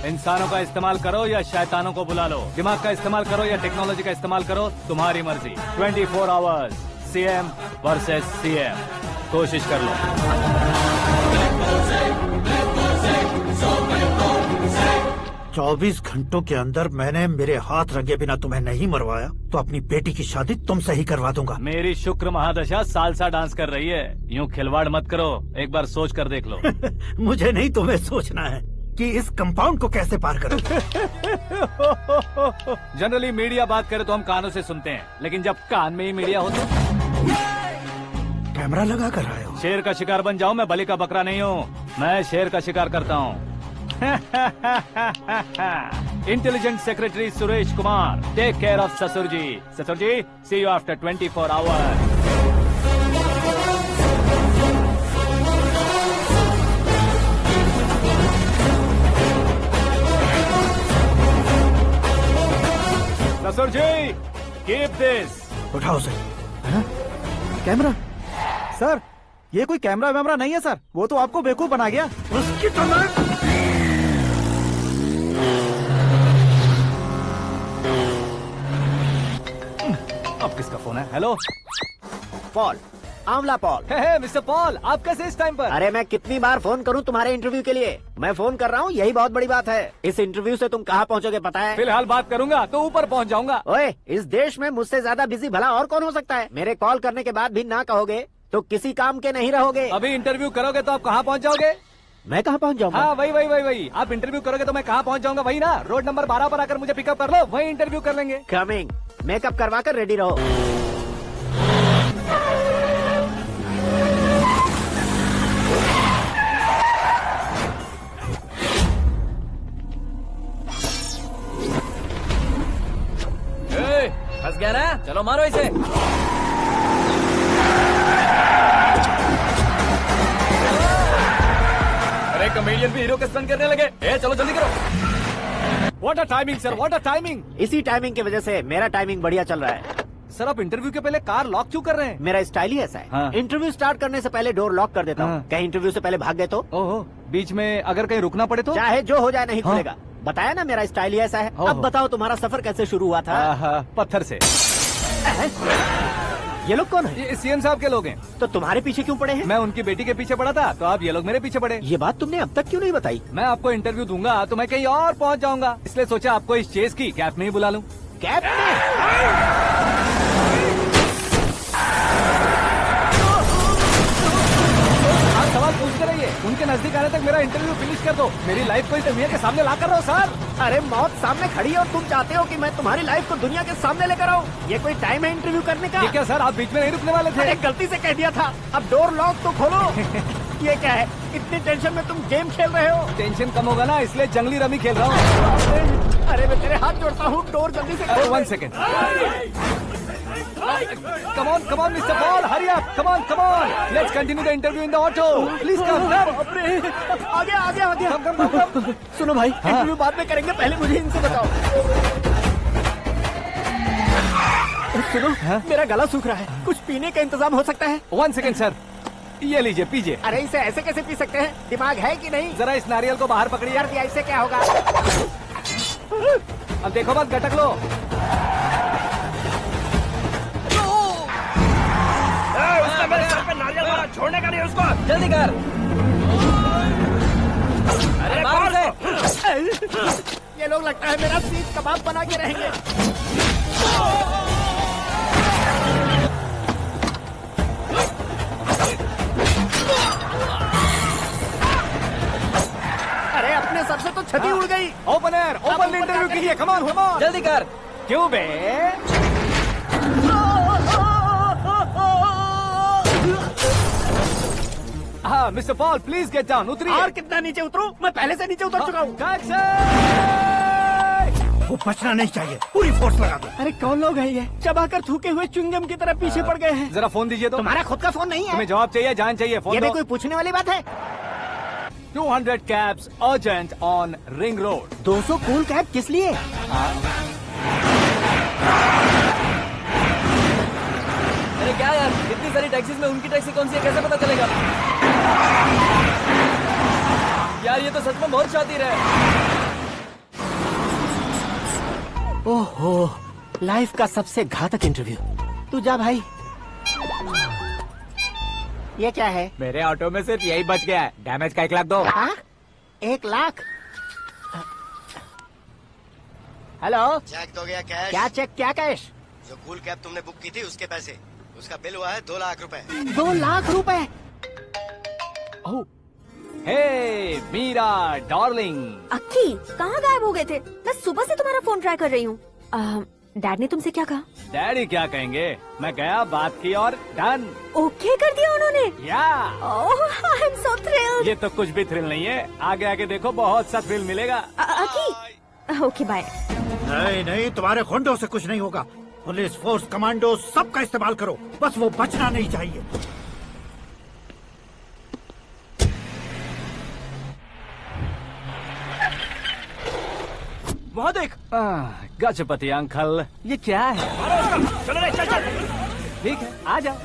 इंसानों का इस्तेमाल करो या शैतानों को बुला लो, दिमाग का इस्तेमाल करो या टेक्नोलॉजी का इस्तेमाल करो, तुम्हारी मर्जी। 24 आवर्स, सीएम वर्सेस सीएम, कोशिश कर लो। 24 घंटों के अंदर मैंने मेरे हाथ रंगे बिना तुम्हें नहीं मरवाया तो अपनी बेटी की शादी तुमसे ही करवा दूंगा। मेरी शुक्र महादशा सालसा डांस कर रही है, यूँ खिलवाड़ मत करो, एक बार सोच कर देख लो। मुझे नहीं, तुम्हें सोचना है कि इस कंपाउंड को कैसे पार करूं। जनरली मीडिया बात करे तो हम कानों से सुनते हैं, लेकिन जब कान में ही मीडिया हो तो कैमरा लगा कर आए हो। शेर का शिकार बन जाऊं, मैं बलि का बकरा नहीं हूँ, मैं शेर का शिकार करता हूँ। Intelligent secretary Suresh Kumar, take care of ससुर जी। ससुर जी, सी यू आफ्टर 24 आवर्स। ससुर जी, कीप दिस। उठाओ उसे। कैमरा सर ये कोई कैमरा वैमरा नहीं है सर, वो तो आपको बेवकूफ बना गया। उसकी तो मैं अब किसका फोन है? हेलो पॉल, आंवला पॉल। मिस्टर पॉल, आप कैसे इस टाइम पर? अरे मैं कितनी बार फोन करूं तुम्हारे इंटरव्यू के लिए? मैं फोन कर रहा हूं, यही बहुत बड़ी बात है। इस इंटरव्यू से तुम कहां पहुंचोगे पता है? फिलहाल बात करूंगा तो ऊपर पहुंच जाऊंगा। ओए, इस देश में मुझसे ज्यादा बिजी भला और कौन हो सकता है? मेरे कॉल करने के बाद भी ना कहोगे तो किसी काम के नहीं रहोगे। अभी इंटरव्यू करोगे तो आप कहाँ पहुँच जाओगे? मैं कहाँ पहुँच जाऊंगा? हाँ वही। आप इंटरव्यू करोगे तो मैं कहाँ पहुँच जाऊंगा? वही ना, रोड नंबर 12 पर आकर मुझे पिकअप कर लो, वही इंटरव्यू कर लेंगे। कमिंग। मेकअप करवा कर रेडी रहो। फंस गया ना, चलो मारो इसे। अरे कमेडियन भी हीरो का स्टंट करने लगे। चलो जल्दी करो। What a timing sir, what a timing. इसी टाइमिंग की वजह से मेरा टाइमिंग बढ़िया चल रहा है। सर आप इंटरव्यू के पहले कार लॉक क्यों कर रहे हैं? मेरा स्टाइल ही ऐसा है। हाँ। इंटरव्यू स्टार्ट करने से पहले डोर लॉक कर देता हूँ। हाँ। कहीं इंटरव्यू से पहले भाग गए तो? ओहो, बीच में अगर कहीं रुकना पड़े तो? चाहे जो हो जाए नहीं हाँ। खुलेगा। बताया ना मेरा स्टाइल ही ऐसा है। ओहो। अब बताओ तुम्हारा सफर कैसे शुरू हुआ था? पत्थर से। ये लोग कौन है? ये सीएम साहब के लोग हैं। तो तुम्हारे पीछे क्यों पड़े हैं? मैं उनकी बेटी के पीछे पड़ा था तो आप ये लोग मेरे पीछे पड़े। ये बात तुमने अब तक क्यों नहीं बताई? मैं आपको इंटरव्यू दूंगा तो मैं कहीं और पहुंच जाऊंगा, इसलिए सोचा आपको इस चेस की कैप में ही बुला लूं। कैप में? आप सवाल पूछते रहिए, उनके नजदीक आने तक मेरा इंटरव्यू फिनिश कर दो। मेरी लाइफ को इस दुनिया के सामने ला कर रहो सर। अरे मौत सामने खड़ी है और तुम चाहते हो कि मैं तुम्हारी लाइफ को दुनिया के सामने लेकर आऊं? ये कोई टाइम है इंटरव्यू करने का? ये क्या सर, आप बीच में नहीं रुकने वाले थे? अरे गलती से कह दिया था। अब डोर लॉक तो खोलो। ये क्या है? इतनी टेंशन में तुम गेम खेल रहे हो? टेंशन कम होगा ना, इसलिए जंगली रमी खेल रहा हूँ। अरे मैं तेरे हाथ जोड़ता हूँ, डोर जल्दी से खोलो। 1 second. Come on, Mr. Paul, hurry up. Come on. Let's continue the interview in the auto. Please come. आ गया। Come. सुनो भाई, इंटरव्यू बाद में करेंगे, पहले मुझे इनसे बताओ। सुनो, मेरा गला सूख रहा है, कुछ पीने का इंतजाम हो सकता है? 1 सेकेंड सर, ये लीजिए पीजिए। अरे इसे ऐसे कैसे पी सकते हैं? दिमाग है कि नहीं? जरा इस नारियल को बाहर पकड़िए। कर दिया, इससे क्या होगा? अब देखो मत, गटक लो। उसने मेरे सर पे नारियल मारा, छोड़ने का नहीं उसको। जल्दी कर। अरे मार उसे। ये लोग लगता है मेरा सीख कबाब बना के रहेंगे। अरे अपने सर से तो छती उड़ गई। ओपन इंटरव्यू कीजिए। Come on. जल्दी कर। क्यों बे? हाँ mister Paul, please get down. उतरिए। और कितना नीचे उतरूं? मैं पहले से नीचे उतर चुका हूँ। वो बचना नहीं चाहिए, पूरी फोर्स लगा दो। अरे कौन लोग हैं ये? चबाकर थूके हुए च्युइंगम की तरह पीछे पड़ गए हैं। जरा फोन दीजिए तो। तुम्हारा खुद का फोन नहीं है? तुम्हें जवाब चाहिए, जान चाहिए, फोन ये दो। भी कोई पूछने वाली बात है? 200 cabs urgent on Ring Road. 200 cool cab किस लिए? अरे क्या यार, इतनी सारी टैक्सीज में उनकी टैक्सी कौन सी है, कैसे पता चलेगा? यार ये तो सच में बहुत शातिर है। ओहो, लाइफ का सबसे घातक इंटरव्यू। तू जा भाई। ये क्या है? मेरे ऑटो में सिर्फ यही बच गया है। डैमेज का 1 लाख दो। 1 लाख? हेलो, चेक तो गया कैश। क्या चेक, क्या कैश? जो कूल कैब तुमने बुक की थी उसके पैसे, उसका बिल हुआ है 2 लाख रुपए। 2 लाख रुपए? हे मीरा डार्लिंग। अक्की, कहाँ गायब हो गए थे? मैं सुबह से तुम्हारा फोन ट्राई कर रही हूँ। डैड ने तुमसे क्या कहा? डैडी क्या कहेंगे, मैं गया, बात की और डन। ओके कर दिया उन्होंने? या। I am so thrilled. ये तो कुछ भी थ्रिल नहीं है, आगे आगे देखो बहुत सा थ्रिल मिलेगा। अक्की, ओके बाय। नहीं, तुम्हारे गुंडों से कुछ नहीं होगा। पुलिस फोर्स, कमांडो, सबका इस्तेमाल करो, बस वो बचना नहीं चाहिए। वहाँ देख। गजपति अंकल, ये क्या है? चलो रे, चल। ठीक है, आ जाओ।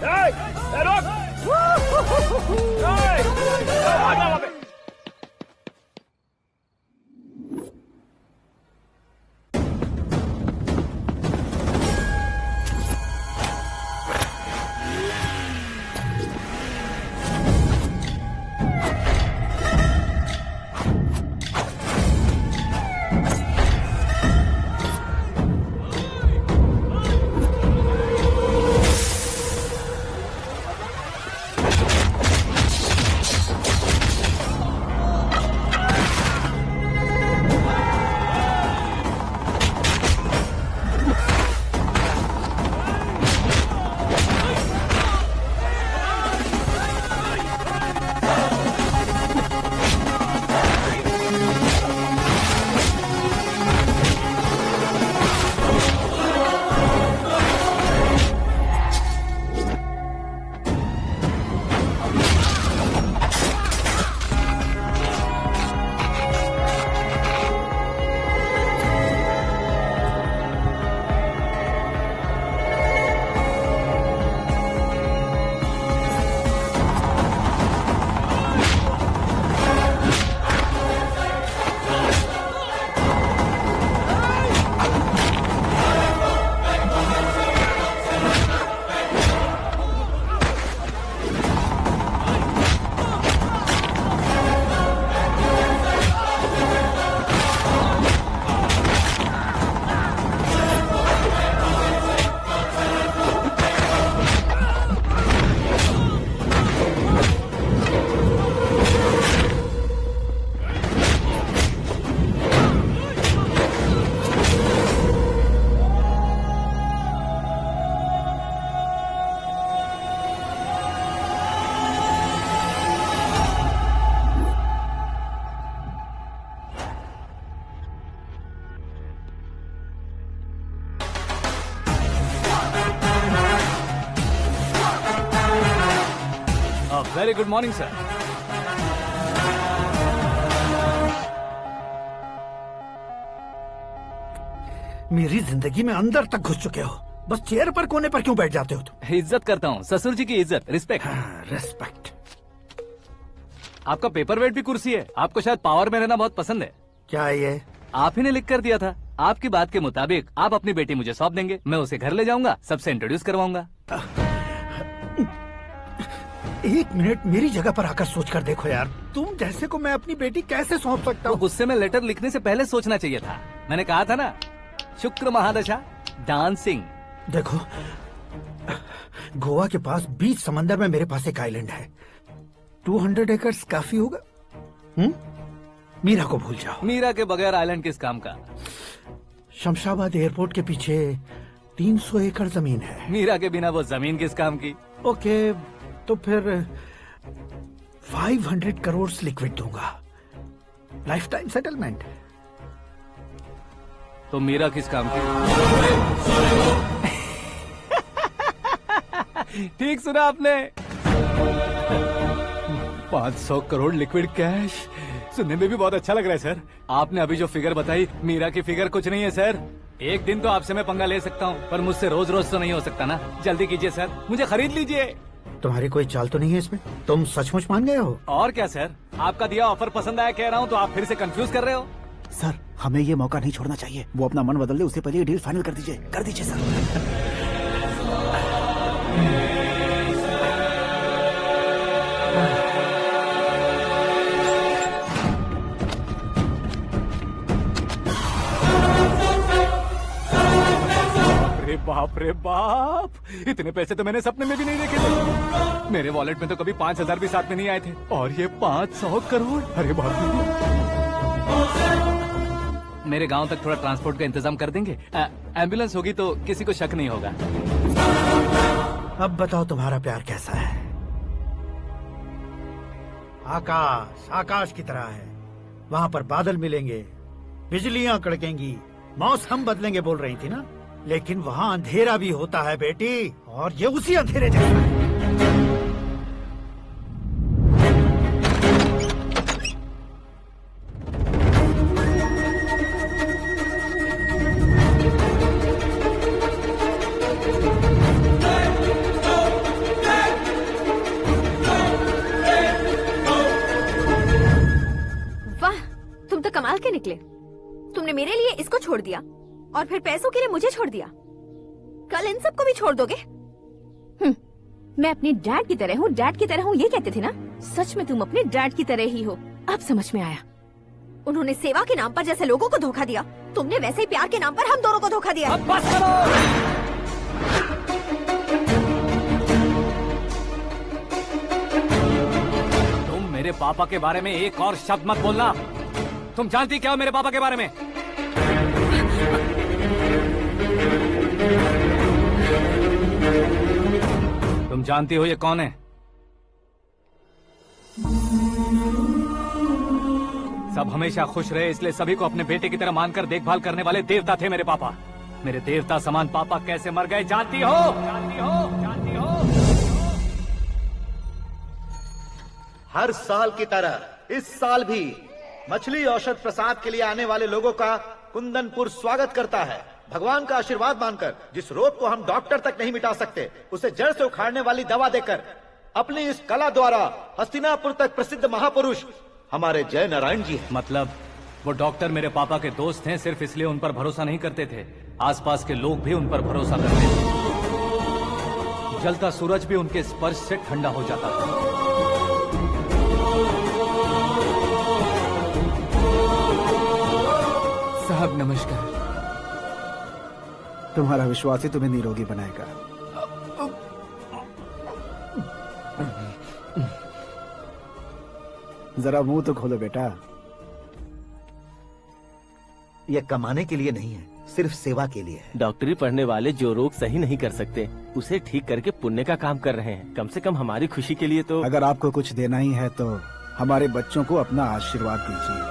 Very good morning sir. मेरी जिंदगी में अंदर तक घुस चुके हो, बस चेयर पर कोने पर क्यों बैठ जाते हो तुम? इज्जत करता हूँ, ससुर जी की इज्जत, रिस्पेक्ट। रिस्पेक्ट। आपका पेपर वेट भी कुर्सी है। आपको शायद पावर में रहना बहुत पसंद है। क्या है ये? आप ही ने लिख कर दिया था। आपकी बात के मुताबिक आप अपनी बेटी मुझे सौंप देंगे, मैं उसे घर ले जाऊंगा, सबसे इंट्रोड्यूस करवाऊंगा। एक मिनट मेरी जगह पर आकर सोच कर देखो यार, तुम जैसे को मैं अपनी बेटी कैसे सौंप सकता हूँ? गुस्से में लेटर लिखने से पहले सोचना चाहिए था। मैंने कहा था ना, शुक्र महादशा डांसिंग। देखो, गोवा के पास बीच समंदर में मेरे पास एक आइलैंड है, 200 एकर्स काफी होगा। मीरा को भूल जाओ। मीरा के बगैर आइलैंड किस काम का? शमशाबाद एयरपोर्ट के पीछे 300 एकड़ जमीन है। मीरा के बिना वो जमीन किस काम की? ओके, तो फिर 500 करोड़ लिक्विड दूंगा, लाइफ टाइम सेटलमेंट। तो मीरा किस काम की? ठीक सुना आपने, 500 करोड़ लिक्विड कैश। सुनने में भी बहुत अच्छा लग रहा है सर। आपने अभी जो फिगर बताई, मीरा की फिगर कुछ नहीं है सर। एक दिन तो आपसे मैं पंगा ले सकता हूँ, पर मुझसे रोज रोज तो नहीं हो सकता ना। जल्दी कीजिए सर, मुझे खरीद लीजिए। तुम्हारी कोई चाल तो नहीं है इसमें? तुम सचमुच मान गए हो? और क्या सर, आपका दिया ऑफर पसंद आया कह रहा हूँ, तो आप फिर से कंफ्यूज कर रहे हो। सर, हमें ये मौका नहीं छोड़ना चाहिए। वो अपना मन बदल दे, उससे पहले ये डील फाइनल कर दीजिए। कर दीजिए सर। बाप रे बाप, इतने पैसे तो मैंने सपने में भी नहीं देखे थे। मेरे वॉलेट में तो कभी 5,000 भी साथ में नहीं आए थे, और ये 500 करोड़। अरे बाप रे। मेरे गांव तक थोड़ा ट्रांसपोर्ट का इंतजाम कर देंगे? एम्बुलेंस होगी तो किसी को शक नहीं होगा। अब बताओ तुम्हारा प्यार कैसा है? आकाश आकाश की तरह है, वहाँ पर बादल मिलेंगे, बिजलियां कड़केंगी, मौसम बदलेंगे बोल रही थी ना, लेकिन वहाँ अंधेरा भी होता है बेटी, और ये उसी अंधेरे जैसा है। छोड़ दिया और फिर पैसों के लिए मुझे छोड़ दिया। कल इन सबको भी छोड़ दोगे? मैं अपने डैड की तरह हूँ, डैड की तरह हूँ, ये कहते थे ना? सच में तुम अपने डैड की तरह ही हो। अब समझ में आया। उन्होंने सेवा के नाम पर जैसे लोगों को धोखा दिया, तुमने वैसे ही प्यार के नाम पर हम दोनों को धोखा दिया। अब बस करो। तुम मेरे पापा के बारे में एक और शब्द मत बोलना। तुम जानती क्या हो मेरे पापा के बारे में? तुम जानती हो ये कौन है? सब हमेशा खुश रहे इसलिए सभी को अपने बेटे की तरह मानकर देखभाल करने वाले देवता थे मेरे पापा। मेरे देवता समान पापा कैसे मर गए जानती हो? जानती हो? जानती हो? हर साल की तरह इस साल भी मछली औषध प्रसाद के लिए आने वाले लोगों का कुंदनपुर स्वागत करता है। भगवान का आशीर्वाद मानकर जिस रोग को हम डॉक्टर तक नहीं मिटा सकते, उसे जड़ से उखाड़ने वाली दवा देकर अपनी इस कला द्वारा हस्तिनापुर तक प्रसिद्ध महापुरुष हमारे जय नारायण जी हैं। मतलब वो डॉक्टर मेरे पापा के दोस्त हैं, सिर्फ इसलिए उन पर भरोसा नहीं करते थे, आसपास के लोग भी उन पर भरोसा करते थे। जलता सूरज भी उनके स्पर्श से ठंडा हो जाता था। साहब नमस्कार। तुम्हारा विश्वास ही तुम्हें निरोगी बनाएगा। जरा मुंह तो खोलो बेटा। यह कमाने के लिए नहीं है, सिर्फ सेवा के लिए है। डॉक्टरी पढ़ने वाले जो रोग सही नहीं कर सकते उसे ठीक करके पुण्य का काम कर रहे हैं। कम से कम हमारी खुशी के लिए तो। अगर आपको कुछ देना ही है तो हमारे बच्चों को अपना आशीर्वाद दीजिए।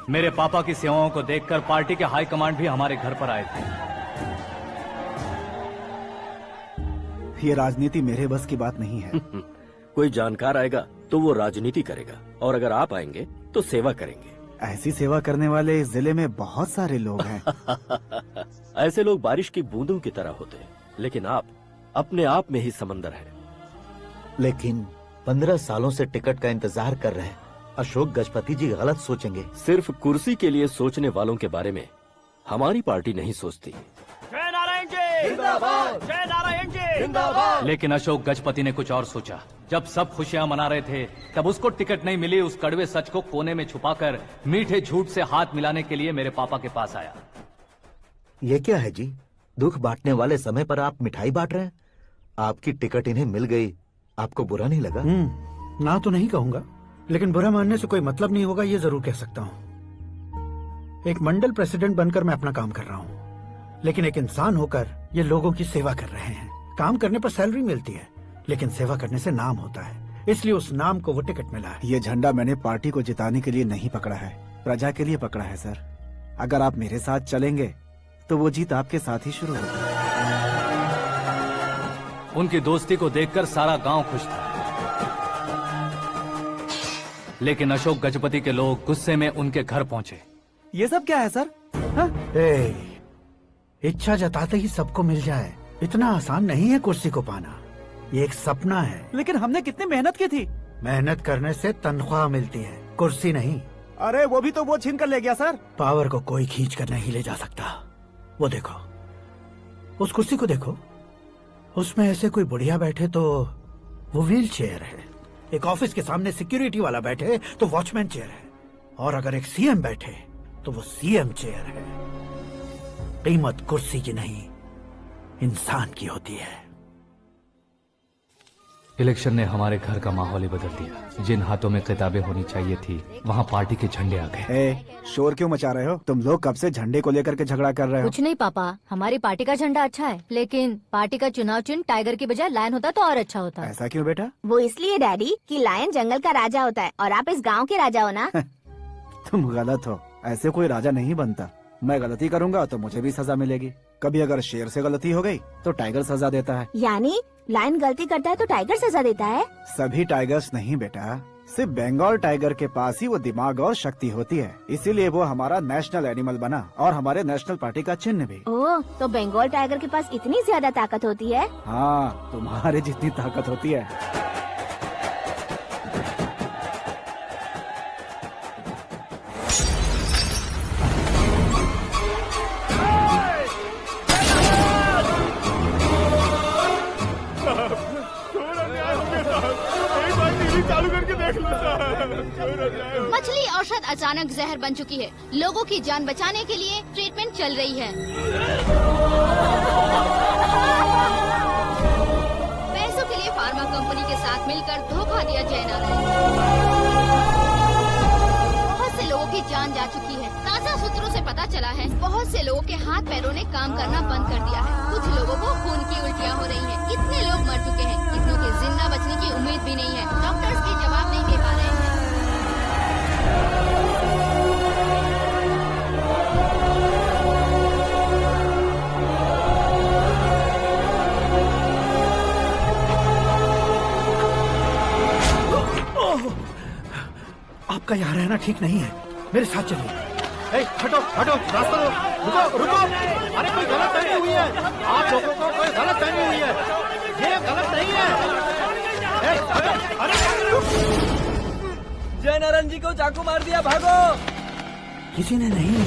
मेरे पापा की सेवाओं को देखकर पार्टी के हाई कमांड भी हमारे घर पर आए थे। ये राजनीति मेरे बस की बात नहीं है। कोई जानकार आएगा तो वो राजनीति करेगा, और अगर आप आएंगे तो सेवा करेंगे। ऐसी सेवा करने वाले इस जिले में बहुत सारे लोग हैं। ऐसे लोग बारिश की बूंदों की तरह होते हैं, लेकिन आप अपने आप में ही समंदर हैं। लेकिन 15 सालों से टिकट का इंतजार कर रहे हैं। अशोक गजपति जी गलत सोचेंगे। सिर्फ कुर्सी के लिए सोचने वालों के बारे में हमारी पार्टी नहीं सोचती। जय नारायण जी जिंदाबाद, जय नारायण जी जिंदाबाद। लेकिन अशोक गजपति ने कुछ और सोचा। जब सब खुशियां मना रहे थे तब उसको टिकट नहीं मिली। उस कड़वे सच को कोने में छुपाकर मीठे झूठ से हाथ मिलाने के लिए मेरे पापा के पास आया। ये क्या है जी? दुख बांटने वाले समय पर आप मिठाई बांट रहे हैं। आपकी टिकट इन्हें मिल गई, आपको बुरा नहीं लगा? ना तो नहीं कहूंगा, लेकिन बुरा मानने से कोई मतलब नहीं होगा, ये जरूर कह सकता हूँ। एक मंडल प्रेसिडेंट बनकर मैं अपना काम कर रहा हूँ, लेकिन एक इंसान होकर ये लोगों की सेवा कर रहे हैं। काम करने पर सैलरी मिलती है, लेकिन सेवा करने से नाम होता है, इसलिए उस नाम को वो टिकट मिला है। ये झंडा मैंने पार्टी को जिताने के लिए नहीं पकड़ा है, प्रजा के लिए पकड़ा है सर। अगर आप मेरे साथ चलेंगे तो वो जीत आपके साथ ही शुरू होगी। उनकी दोस्ती को देखकर सारा गांव खुश था, लेकिन अशोक गजपति के लोग गुस्से में उनके घर पहुंचे। ये सब क्या है सर? इच्छा जताते ही सबको मिल जाए, इतना आसान नहीं है कुर्सी को पाना। ये एक सपना है। लेकिन हमने कितनी मेहनत की थी। मेहनत करने से तनख्वाह मिलती है, कुर्सी नहीं। अरे वो भी तो वो छीन कर ले गया सर। पावर को कोई खींच कर नहीं ले जा सकता। वो देखो, उस कुर्सी को देखो, उसमें ऐसे कोई बुढ़िया बैठे तो वो व्हील चेयर है। एक ऑफिस के सामने सिक्योरिटी वाला बैठे तो वॉचमैन चेयर है, और अगर एक सीएम बैठे तो वो सीएम चेयर है। कीमत कुर्सी की नहीं, इंसान की होती है। इलेक्शन ने हमारे घर का माहौल ही बदल दिया। जिन हाथों में किताबें होनी चाहिए थी वहाँ पार्टी के झंडे आ गए। शोर क्यों मचा रहे हो? तुम लोग कब से झंडे को लेकर के झगड़ा कर रहे हो? कुछ नहीं पापा, हमारी पार्टी का झंडा अच्छा है, लेकिन पार्टी का चुनाव चिन्ह टाइगर की बजाय लायन होता तो और अच्छा होता। ऐसा क्यों बेटा? वो इसलिए डैडी कि लायन जंगल का राजा होता है और आप इस गांव के राजा हो ना। तुम गलत हो, ऐसे कोई राजा नहीं बनता। मैं गलती करूंगा तो मुझे भी सजा मिलेगी। कभी अगर शेर से गलती हो गई तो टाइगर सजा देता है। यानी लायन गलती करता है तो टाइगर सजा देता है? सभी टाइगर्स नहीं बेटा, सिर्फ बंगाल टाइगर के पास ही वो दिमाग और शक्ति होती है, इसीलिए वो हमारा नेशनल एनिमल बना और हमारे नेशनल पार्टी का चिन्ह भी। ओह, तो बंगाल टाइगर के पास इतनी ज्यादा ताकत होती है? हाँ, तुम्हारे जितनी ताकत होती है। चालू करके देख लो सर। मछली औषध अचानक जहर बन चुकी है। लोगों की जान बचाने के लिए ट्रीटमेंट चल रही है। पैसों के लिए फार्मा कंपनी के साथ मिलकर धोखा दिया जयनारायण। बहुत से लोगों की जान जा चुकी है। ताजा सूत्रों से पता चला है बहुत से लोगों के हाथ पैरों ने काम करना बंद कर दिया है। कुछ लोगों को खून की उल्टियाँ हो रही हैं। कितने लोग मर चुके हैं, कितनों के जिंदा बचने की उम्मीद भी नहीं है। डॉक्टर्स भी जवाब नहीं दे पा रहे हैं। आपका यहाँ रहना ठीक नहीं है, मेरे साथ चलिए। हटो हटो, रास्ता दो, रुको रुको। अरे कोई गलत फहमी हुई है, आप लोगों को कोई गलत फहमी हुई है, ये गलत नहीं है। जयनारायण जी को चाकू मार दिया, भागो। किसी ने नहीं,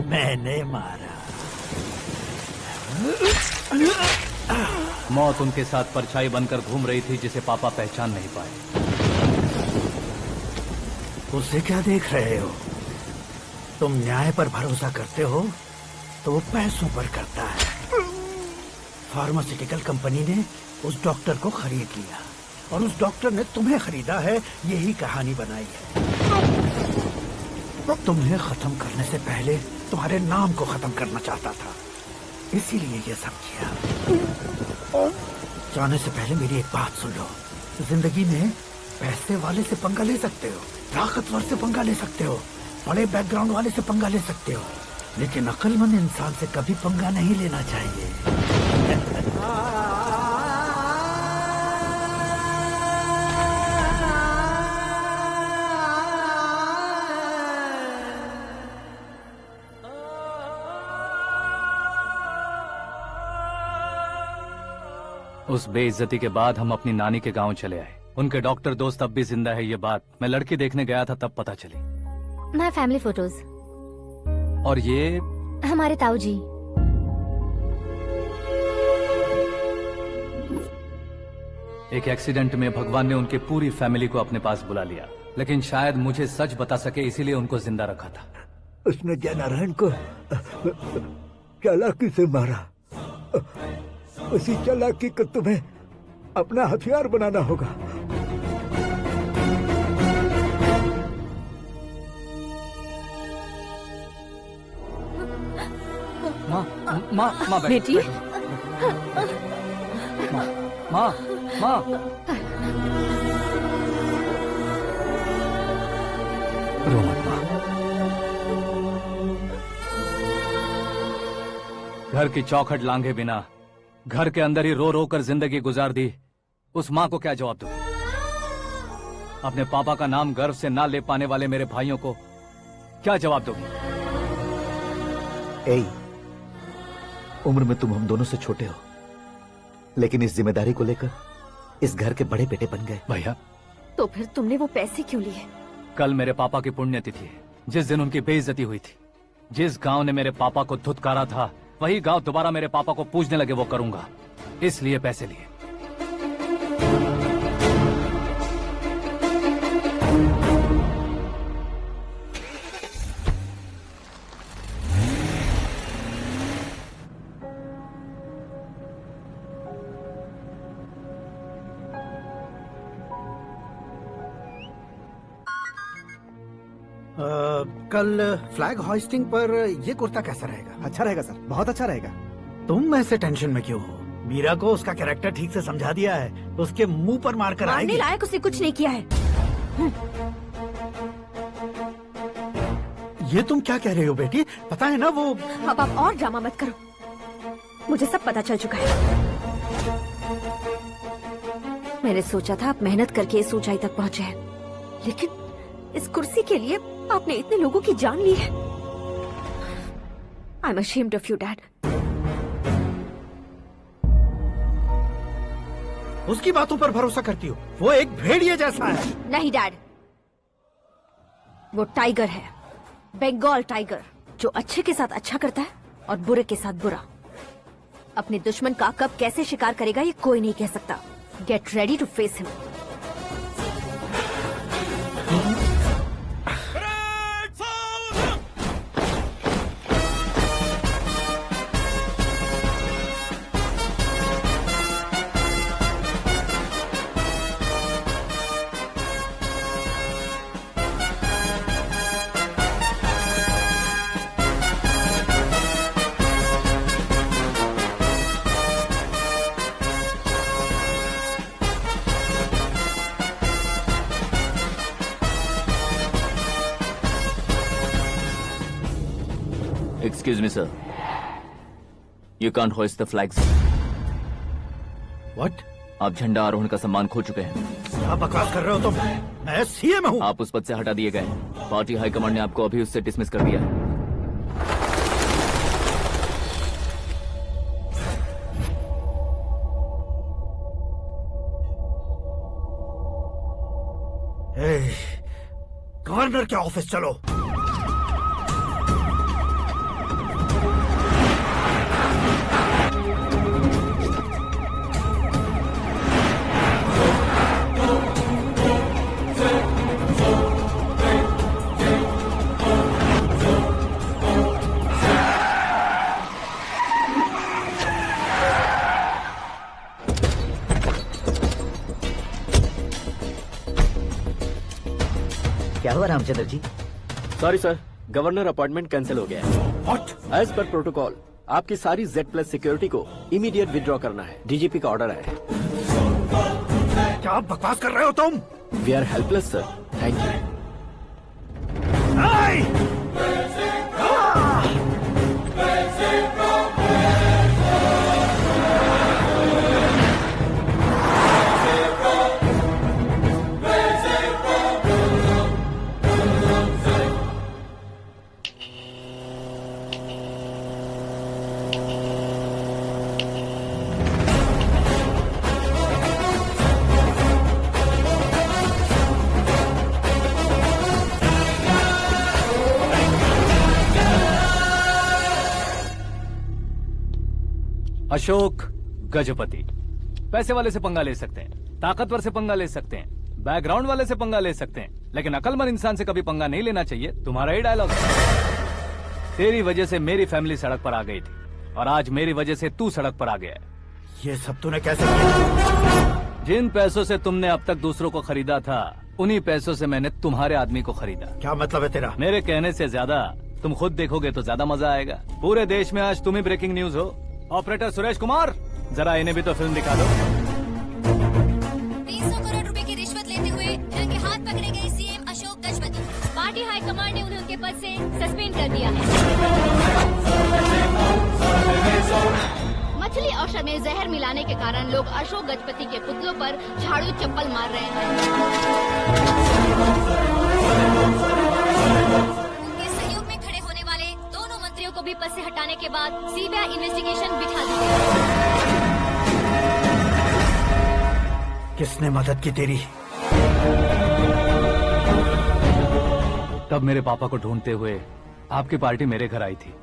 मैंने मारा। मौत उनके साथ परछाई बनकर घूम रही थी जिसे पापा पहचान नहीं पाए। उससे क्या देख रहे हो? तुम न्याय पर भरोसा करते हो तो वो पैसों पर करता है। फार्मास्यूटिकल कंपनी ने उस डॉक्टर को खरीद लिया और उस डॉक्टर ने तुम्हें खरीदा है, यही कहानी बनाई है। तुम्हें खत्म करने से पहले तुम्हारे नाम को खत्म करना चाहता था, इसीलिए ये सब किया। जाने से पहले मेरी एक बात सुन लो। जिंदगी में पैसे वाले से पंगा ले सकते हो, ताकतवर से पंगा ले सकते हो, बड़े बैकग्राउंड वाले से पंगा ले सकते हो, लेकिन अक्लमंद इंसान से कभी पंगा नहीं लेना चाहिए। उस बेइज्जती के बाद हम अपनी नानी के गांव चले आए। उनके डॉक्टर दोस्त अब भी जिंदा है, ये बात मैं लड़की देखने गया था तब पता चली। My family photos. और ये हमारे ताऊ जी। एक एक्सीडेंट में भगवान ने उनकी पूरी फैमिली को अपने पास बुला लिया, लेकिन शायद मुझे सच बता सके इसीलिए उनको जिंदा रखा था। उसने जयनारायण को चालाकी से मारा। उसी चालाकी को तुम्हें अपना हथियार बनाना होगा। माँ बेटी। माँ रो मत माँ। घर की चौखट लांघे बिना घर के अंदर ही रो रो कर जिंदगी गुजार दी उस माँ को क्या जवाब दूं? अपने पापा का नाम गर्व से ना ले पाने वाले मेरे भाइयों को क्या जवाब दोगी? उम्र में तुम हम दोनों से छोटे हो, लेकिन इस जिम्मेदारी को लेकर इस घर के बड़े बेटे बन गए। भैया, तो फिर तुमने वो पैसे क्यों लिए? कल मेरे पापा की पुण्यतिथि है, जिस दिन उनकी बेइज्जती हुई थी। जिस गांव ने मेरे पापा को धुतकारा था वही गांव दोबारा मेरे पापा को पूजने लगे वो करूंगा, इसलिए पैसे लिए। कल फ्लैग होइस्टिंग पर ये कुर्ता कैसा रहेगा? अच्छा रहेगा सर, बहुत अच्छा रहेगा। तुम ऐसे टेंशन में क्यों हो? मीरा को उसका कैरेक्टर ठीक से समझा दिया है, उसके मुंह पर मारकर आएगी। मारने लायक उसने कुछ नहीं किया है। ये तुम क्या कह रहे हो बेटी? पता है ना वो। अब आप और ड्रामा मत करो, मुझे सब पता चल चुका है। मैंने सोचा था आप मेहनत करके इस ऊंचाई तक पहुंचे हैं, लेकिन इस कुर्सी के लिए आपने इतने लोगों की जान ली है। I am ashamed of you dad. उसकी बातों पर भरोसा करती हो? वो एक भेड़िए जैसा है। नहीं डैड, वो टाइगर है, बंगाल टाइगर, जो अच्छे के साथ अच्छा करता है और बुरे के साथ बुरा। अपने दुश्मन का कब कैसे शिकार करेगा ये कोई नहीं कह सकता। Get ready to face him. Excuse me, sir. You can't hoist the flags. What? आप झंडा आरोहण का सम्मान खो चुके हैं। क्या बकवास कर रहे हो तुम? मैं सीएम हूँ। आप उस पद से हटा दिए गए। पार्टी हाईकमांड ने आपको अभी उससे डिसमिस कर दिया है। गवर्नर के ऑफिस चलो। क्या हुआ Ramchandra ji? Sorry sir, governor appointment cancel हो गया है। What? एज पर प्रोटोकॉल आपकी सारी Z+ सिक्योरिटी को इमीडिएट विड्रॉ करना है। डीजीपी का ऑर्डर है। क्या बकवास कर रहे हो तुम? We are helpless sir. Thank you. Ashok Gajapati. पैसे वाले से पंगा ले सकते हैं, ताकतवर से पंगा ले सकते हैं, बैकग्राउंड वाले से पंगा ले सकते हैं, लेकिन अकलमंद इंसान से कभी पंगा नहीं लेना चाहिए। तुम्हारा ही डायलॉग है। तेरी वजह से मेरी फैमिली सड़क पर आ गई थी और आज मेरी वजह से तू सड़क पर आ गया है। ये सब तूने कैसे किया? जिन पैसों से तुमने अब तक दूसरों को खरीदा था, उन्हीं पैसों से मैंने तुम्हारे आदमी को खरीदा। क्या मतलब है तेरा? मेरे कहने से ज्यादा तुम खुद देखोगे तो ज्यादा मजा आएगा। पूरे देश में आज तुम ही ब्रेकिंग न्यूज हो। ऑपरेटर सुरेश कुमार, जरा इन्हें भी तो फिल्म दिखा दो। 300 करोड़ रुपए की रिश्वत लेते हुए रंगे हाथ पकड़े गए CM Ashok Gajapati. Party high command ने उन्हें उनके पद से सस्पेंड कर दिया है। मछली औषध में जहर मिलाने के कारण लोग अशोक गजपति के पुतलों पर झाड़ू चप्पल मार रहे हैं। उनके सहयोग में खड़े होने वाले दोनों मंत्रियों को भी पद से हटाने के बाद सीबीआई इन्वेस्टिगेशन बिठा दी गई। किसने मदद की तेरी? तब मेरे पापा को ढूंढते हुए आपकी पार्टी मेरे घर आई थी,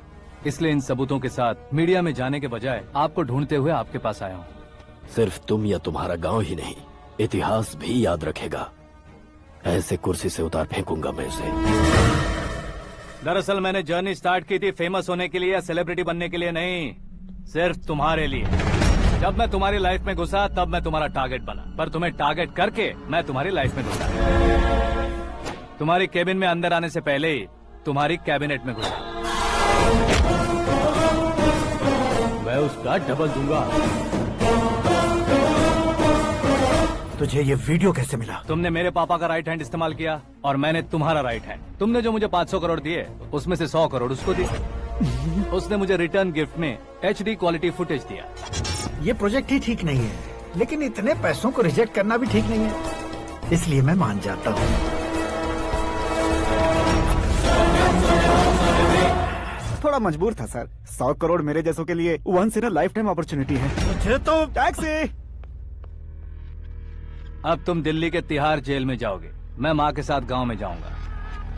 इसलिए इन सबूतों के साथ मीडिया में जाने के बजाय आपको ढूंढते हुए आपके पास आया हूँ। सिर्फ तुम या तुम्हारा गांव ही नहीं, इतिहास भी याद रखेगा। ऐसे कुर्सी से उतार फेंकूंगा मैं उसे। दरअसल मैंने जर्नी स्टार्ट की थी फेमस होने के लिए या सेलिब्रिटी बनने के लिए नहीं, सिर्फ तुम्हारे लिए। जब मैं तुम्हारी लाइफ में घुसा तब मैं तुम्हारा टारगेट बना, पर तुम्हें टारगेट करके मैं तुम्हारी लाइफ में घुसा। तुम्हारी केबिन में अंदर आने से पहले ही तुम्हारी कैबिनेट में घुसा। मैं उसका डबल दूंगा। तुझे ये वीडियो कैसे मिला? तुमने मेरे पापा का राइट हैंड इस्तेमाल किया और मैंने तुम्हारा राइट हैंड। तुमने जो मुझे 500 करोड़ दिए उसमें से 100 करोड़ उसको दिए। उसने मुझे रिटर्न गिफ्ट में HD क्वालिटी फुटेज दिया। ये प्रोजेक्ट ही ठीक नहीं है, लेकिन इतने पैसों को रिजेक्ट करना भी ठीक नहीं है, इसलिए मैं मान जाता हूँ। थोड़ा मजबूर था सर। 100 करोड़ मेरे जैसों के लिए once in a lifetime opportunity है। मुझे तो टैक्सी। अब तुम दिल्ली के तिहाड़ जेल में जाओगे, मैं माँ के साथ गांव में जाऊंगा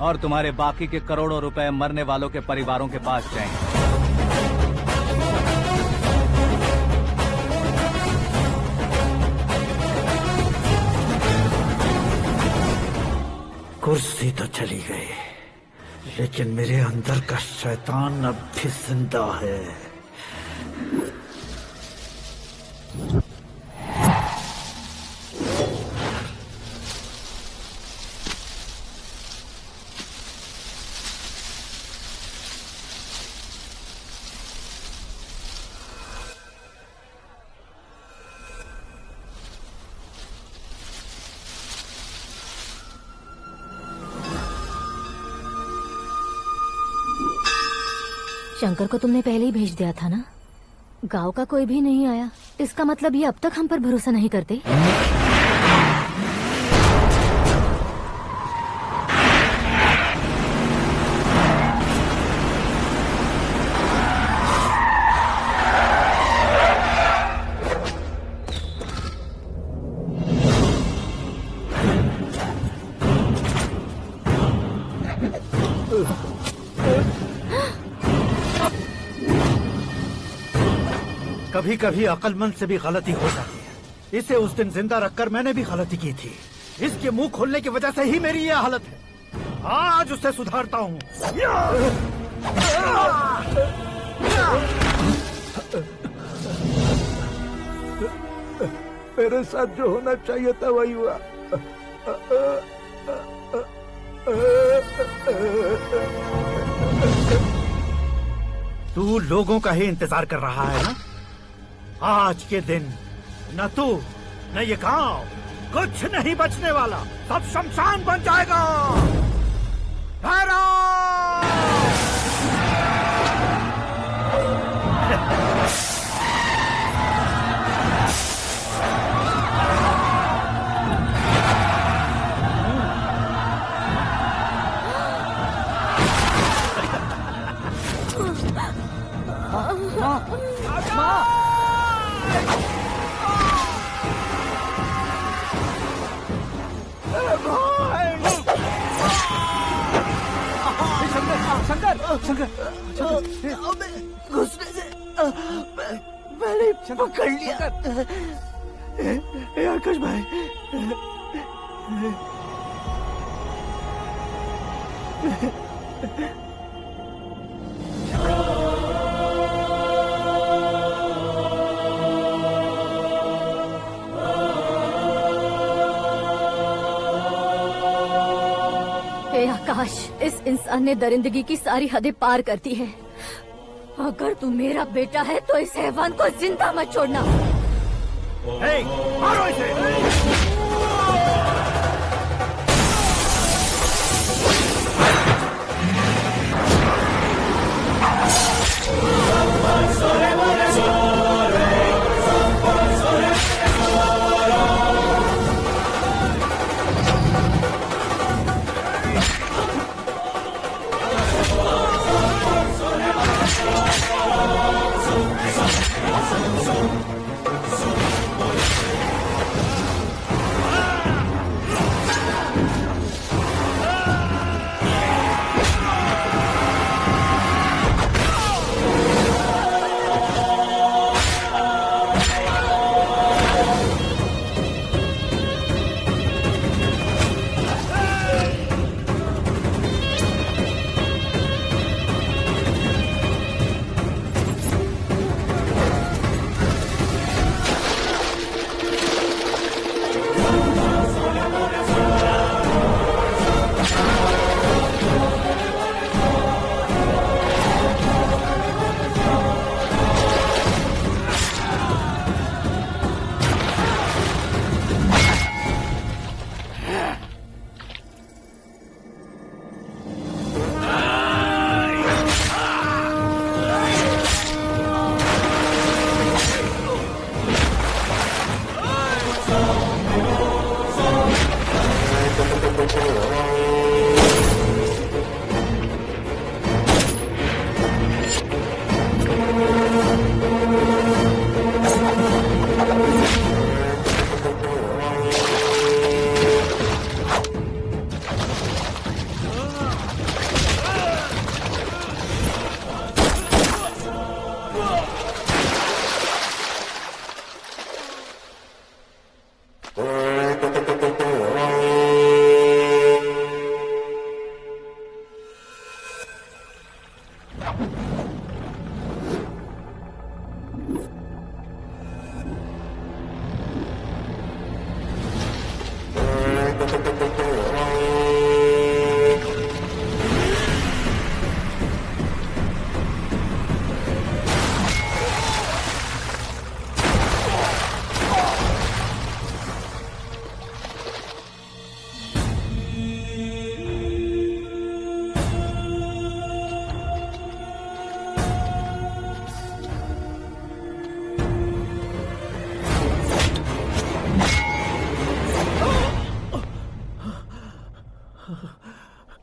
और तुम्हारे बाकी के करोड़ों रुपए मरने वालों के परिवारों के पास जाएंगे। कुर्सी तो चली गई, लेकिन मेरे अंदर का शैतान अब भी जिंदा है। शंकर को तुमने पहले ही भेज दिया था ना? गांव का कोई भी नहीं आया, इसका मतलब ये अब तक हम पर भरोसा नहीं करते। कभी कभी अक्लमंद से भी गलती हो जाती है। इसे उस दिन जिंदा रखकर मैंने भी गलती की थी। इसके मुंह खोलने की वजह से ही मेरी ये हालत है। आज उसे सुधारता हूँ। मेरे साथ जो होना चाहिए था वही हुआ। तू लोगों का ही इंतजार कर रहा है ना? आज के दिन न तू न ये गांव कुछ नहीं बचने वाला, सब शमशान बन जाएगा। घुसने से मैंने पकड़ लिया। आकाश भाई, आकाश, इस इंसान ने दरिंदगी की सारी हदें पार कर दी है। अगर तू मेरा बेटा है तो इस हैवान को जिंदा मत छोड़ना। मारो इसे।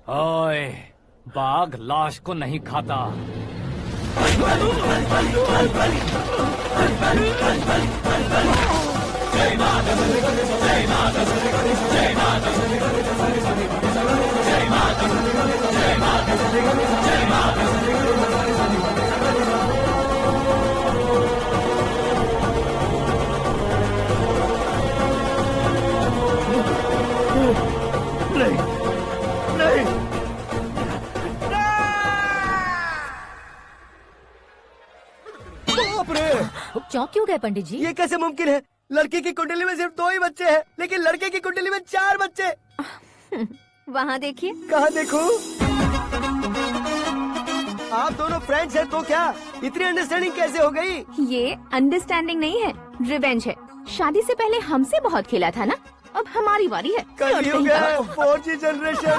ओए, बाघ लाश को नहीं खाता। नहीं नहीं बाप रे! चौंक क्यों गए पंडित जी? ये कैसे मुमकिन है? लड़की की कुंडली में सिर्फ 2 ही बच्चे हैं, लेकिन लड़के की कुंडली में 4 बच्चे। वहाँ देखिए। कहाँ देखूं? आप दोनों फ्रेंड्स हैं तो क्या? इतनी अंडरस्टैंडिंग कैसे हो गई? ये अंडरस्टैंडिंग नहीं है, रिवेंज है। शादी से पहले हमसे बहुत खेला था ना, अब हमारी बारी है। कलयुग है, 4G जनरेशन।